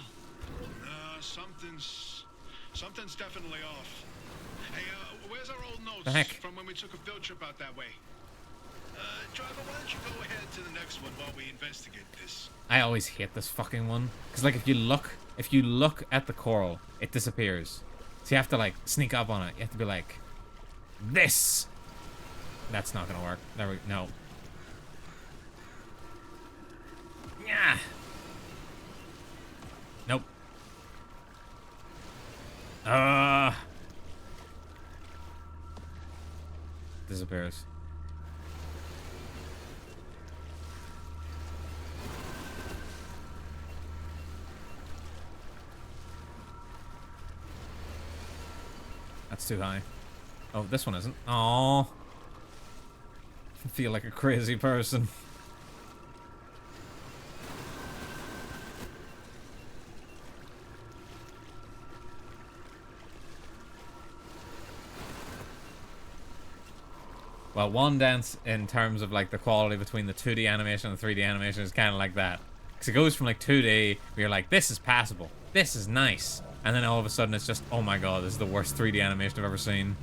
Something's definitely off. Hey, where's our old notes The heck? from when we took a field trip out that way? Driver, why don't you go ahead to the next one while we investigate this? I always hate this fucking one. Because, like, if you look at the coral, it disappears. So you have to, like, sneak up on it. You have to be like, this! That's not gonna work. There we no. Yeah. Nope. Disappears. That's too high. Oh, this one isn't. Aww. I feel like a crazy person. Well, Wand Dance, in terms of like the quality between the 2D animation and the 3D animation, is kind of like that. Because it goes from like 2D, where you're like, this is passable, this is nice. And then all of a sudden it's just, oh my god, this is the worst 3D animation I've ever seen.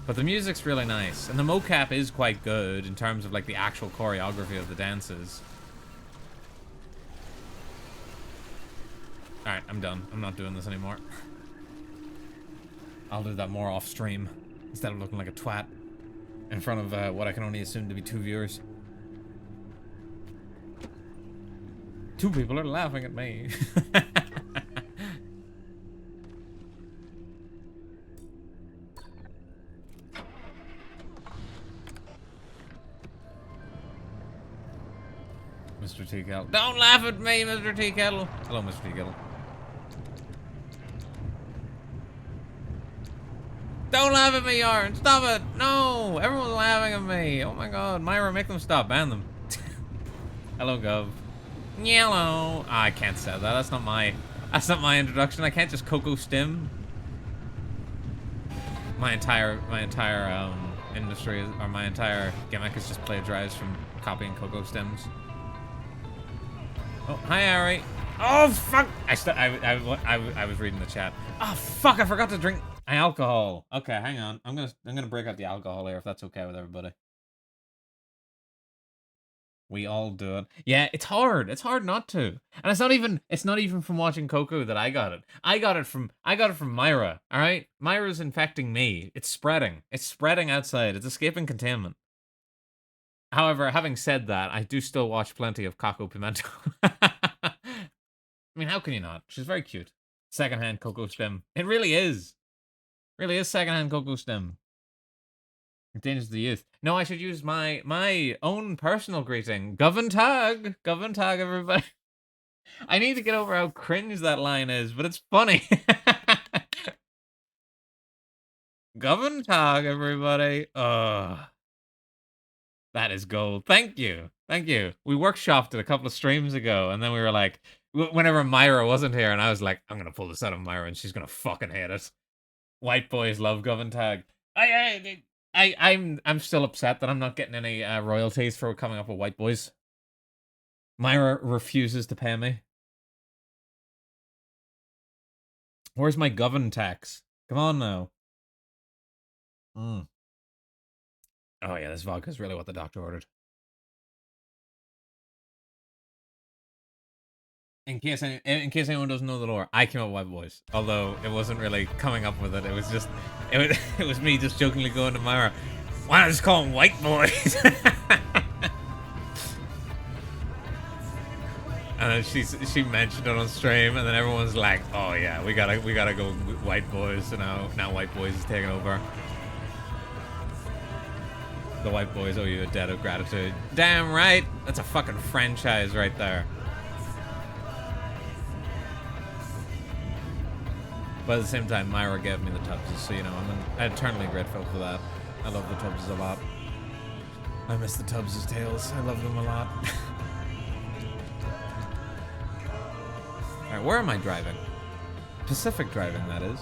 But the music's really nice, and the mocap is quite good in terms of like the actual choreography of the dances. Alright, I'm done. I'm not doing this anymore. I'll do that more off stream instead of looking like a twat in front of what I can only assume to be 2 viewers. 2 people are laughing at me. Mr. Tea Kettle. Don't laugh at me, Mr. Tea Kettle. Hello, Mr. Tea Kettle. Don't laugh at me, Yarn. Stop it. No. Everyone's laughing at me. Oh my god. Myra, make them stop. Ban them. Hello, Gov. Yellow. Ah, I can't say that. That's not my introduction. I can't just Coco Stim. My entire industry, or my entire gimmick is just plagiarized from copying Coco Stims. Oh, hi, Ari. Oh, fuck. I was reading the chat. Oh, fuck. I forgot to drink alcohol. Okay, hang on. I'm gonna break out the alcohol here if that's okay with everybody. We all do it. Yeah, it's hard. It's hard not to. And it's not even from watching Coco that I got it. I got it from Myra. All right? Myra's infecting me. It's spreading. It's spreading outside. It's escaping containment. However, having said that, I do still watch plenty of Coco Pimento. I mean, how can you not? She's very cute. Secondhand Coco Stim. It really is. Really is secondhand Coco Stim. Endanges the youth. No, I should use my own personal greeting. Govan Tag. Govan Tag, everybody. I need to get over how cringe that line is, but it's funny. Govan Tag, everybody. That is gold. Thank you. Thank you. We workshopped it a couple of streams ago, and then we were like, whenever Myra wasn't here, and I was like, I'm gonna pull this out of Myra, and she's gonna fucking hate it. White boys love Govan Tag. I'm still upset that I'm not getting any royalties for coming up with White Boys. Myra refuses to pay me. Where's my Govan tax? Come on now. Oh yeah, this vodka is really what the doctor ordered. In case anyone doesn't know the lore, I came up with White Boys. Although it wasn't really coming up with it. It was just it was me just jokingly going to Myra, why not just call them White Boys? And then she mentioned it on stream, and then everyone's like, oh yeah, we gotta go White Boys. So now White Boys is taking over. The White Boys owe you a debt of gratitude. Damn right. That's a fucking franchise right there. But at the same time, Myra gave me the Tubbses, so you know, I'm eternally grateful for that. I love the Tubbses a lot. I miss the Tubbses tales. I love them a lot. Alright, where am I driving? Pacific driving, that is.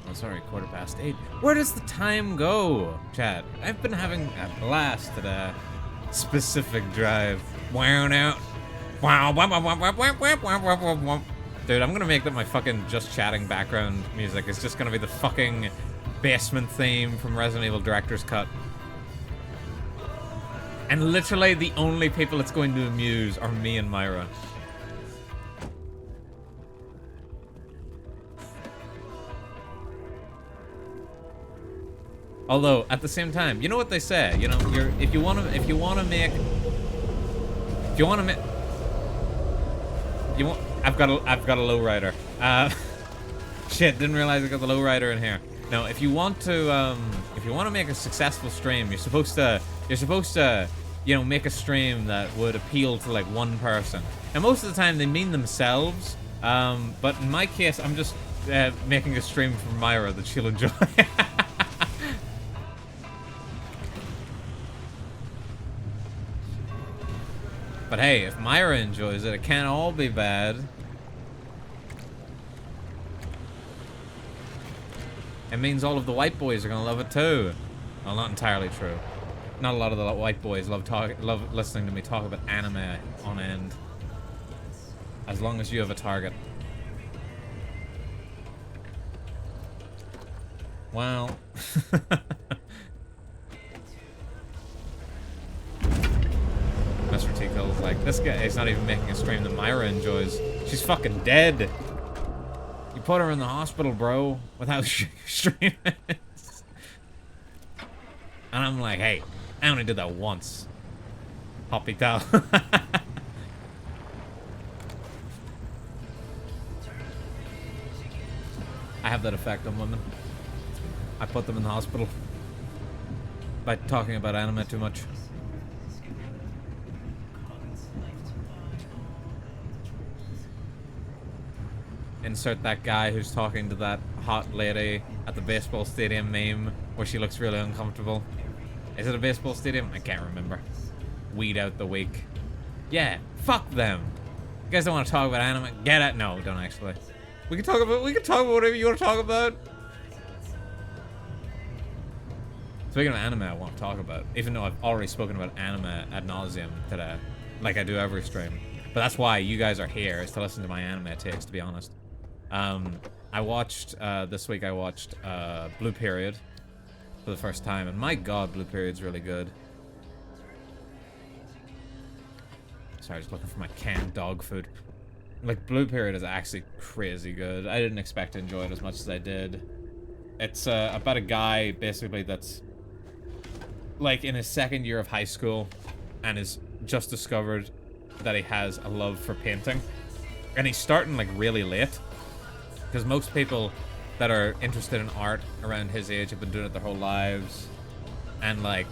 Oh, sorry, 8:15. Where does the time go, chat? I've been having a blast today. Specific drive. Wow, now. Wow. Dude, I'm gonna make that my fucking just chatting background music. It's just gonna be the fucking basement theme from Resident Evil Director's Cut. And literally the only people it's going to amuse are me and Myra. Although at the same time, you know what they say, you know, if you want to make I've got a lowrider. Shit, didn't realize I got the lowrider in here. No, if you want to make a successful stream, you're supposed to, you know, make a stream that would appeal to like one person. And most of the time they mean themselves. But in my case, I'm just making a stream for Myra that she'll enjoy. But hey, if Myra enjoys it, it can't all be bad. It means all of the white boys are gonna love it too. Well, not entirely true. Not a lot of the white boys love listening to me talk about anime on end. As long as you have a target. Well... Mr. T. Kill's like, this guy is not even making a stream that Myra enjoys. She's fucking dead. You put her in the hospital, bro, without streaming. And I'm like, hey, I only did that once. Hospital. I have that effect on women. I put them in the hospital by talking about anime too much. Insert that guy who's talking to that hot lady at the baseball stadium meme where she looks really uncomfortable. Is it a baseball stadium? I can't remember. Weed out the week. Yeah, fuck them. You guys don't want to talk about anime? Get it? No, don't actually. We can talk about whatever you want to talk about. Speaking of anime, I want to talk about, even though I've already spoken about anime ad nauseum today, like I do every stream. But that's why you guys are here, is to listen to my anime takes, to be honest. I watched, this week I watched Blue Period for the first time, and my god, Blue Period's really good. Sorry, just looking for my canned dog food. Like, Blue Period is actually crazy good. I didn't expect to enjoy it as much as I did. It's about a guy, basically, that's like in his second year of high school and has just discovered that he has a love for painting. And he's starting like really late, because most people that are interested in art around his age have been doing it their whole lives. And like,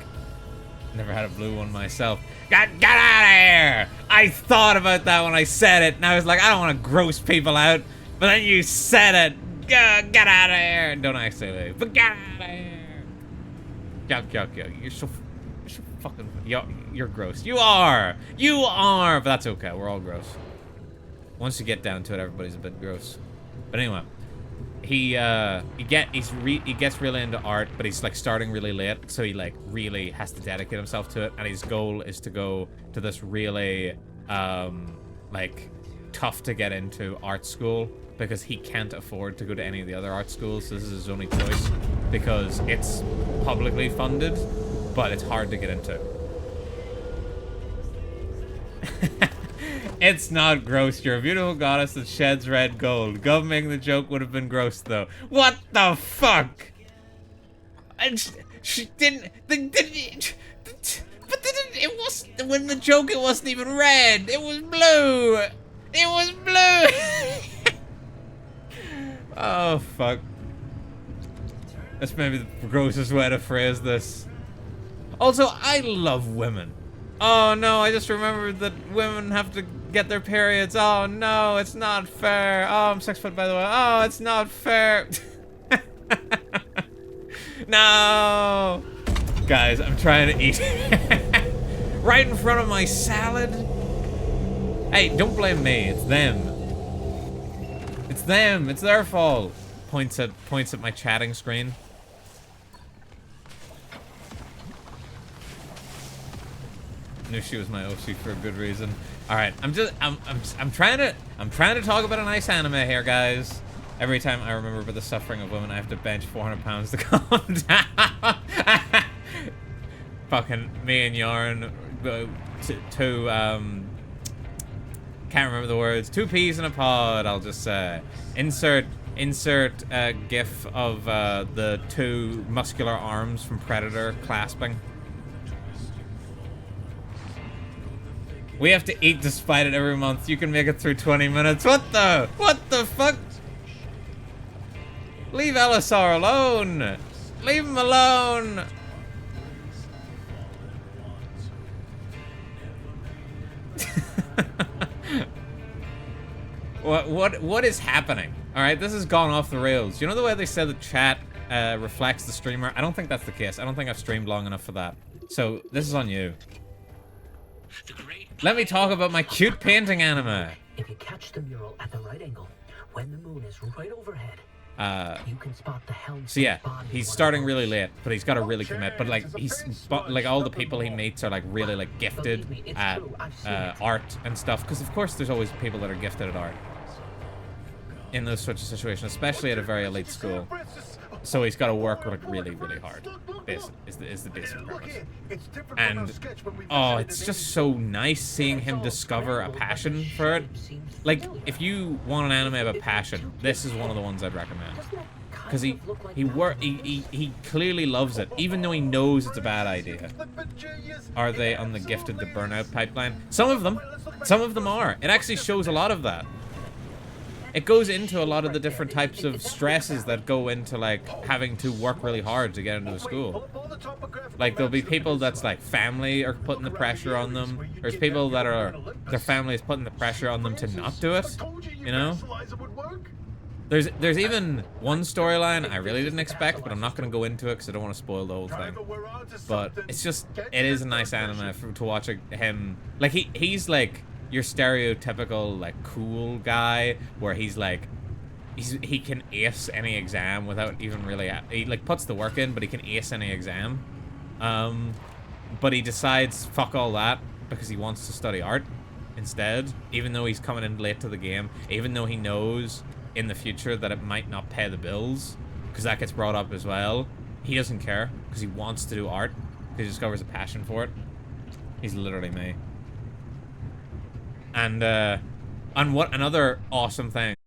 never had a blue one myself. Get out of here! I thought about that when I said it, and I was like, I don't want to gross people out, but then you said it. Get out of here! Don't actually, but get out of here! Yuck. You're so fucking... You're gross. You are! But that's okay. We're all gross. Once you get down to it, everybody's a bit gross. But anyway, he gets really into art, but he's like starting really late, so he like really has to dedicate himself to it. And his goal is to go to this really like tough to get into art school, because he can't afford to go to any of the other art schools. So this is his only choice, because it's publicly funded, but it's hard to get into. It's not gross. You're a beautiful goddess that sheds red gold. Gov making the joke would have been gross, though. What the fuck? She didn't... But it wasn't... When the joke, it wasn't even red. It was blue. It was blue. Oh, fuck. That's maybe the grossest way to phrase this. Also, I love women. Oh no, I just remembered that women have to get their periods. Oh no, it's not fair. Oh, I'm 6 foot, by the way. Oh, it's not fair. No. Guys, I'm trying to eat. Right in front of my salad. Hey, don't blame me. It's them. It's them. It's their fault. Points at my chatting screen. Knew she was my OC for a good reason. All right, I'm trying to talk about a nice anime here, guys. Every time I remember about the suffering of women, I have to bench 400 pounds to calm down. Fucking me and Yarn, can't remember the words. 2 peas in a pod. I'll just say. Insert gif of the 2 muscular arms from Predator clasping. We have to eat despite it every month. You can make it through 20 minutes. What the fuck? Leave LSR alone. Leave him alone. What is happening? All right, this has gone off the rails. You know the way they said the chat reflects the streamer? I don't think that's the case. I don't think I've streamed long enough for that. So this is on you. Let me talk about my cute painting anime. If you catch the mural at the right angle, when the moon is right overhead, You can spot the helm. So yeah, he's starting really late, but he's got to really commit. But like like all the people he meets are like really like gifted at art and stuff. Because of course there's always people that are gifted at art in those sorts of situations, especially at a very elite school. So he's got to work like really, really hard. Is the basic premise. And oh, it's just so nice seeing him discover a passion for it. Like, if you want an anime about passion, this is one of the ones I'd recommend. Because he clearly loves it, even though he knows it's a bad idea. Are they on the gifted to burnout pipeline? Some of them are. It actually shows a lot of that. It goes into a lot of the different types of stresses that go into like having to work really hard to get into a school. Like there'll be people that's like family are putting the pressure on them. There's people that are their family is putting the pressure on them to not do it. You know? There's even one storyline I really didn't expect, but I'm not going to go into it because I don't want to spoil the whole thing. But it's just, it is a nice anime to watch him. Like he's like your stereotypical like cool guy where he's like he can ace any exam without even really he like puts the work in, but he can ace any exam. But he decides fuck all that because he wants to study art instead, even though he's coming in late to the game, even though he knows in the future that it might not pay the bills, because that gets brought up as well. He doesn't care because he wants to do art. He discovers a passion for it. He's literally me. And what another awesome thing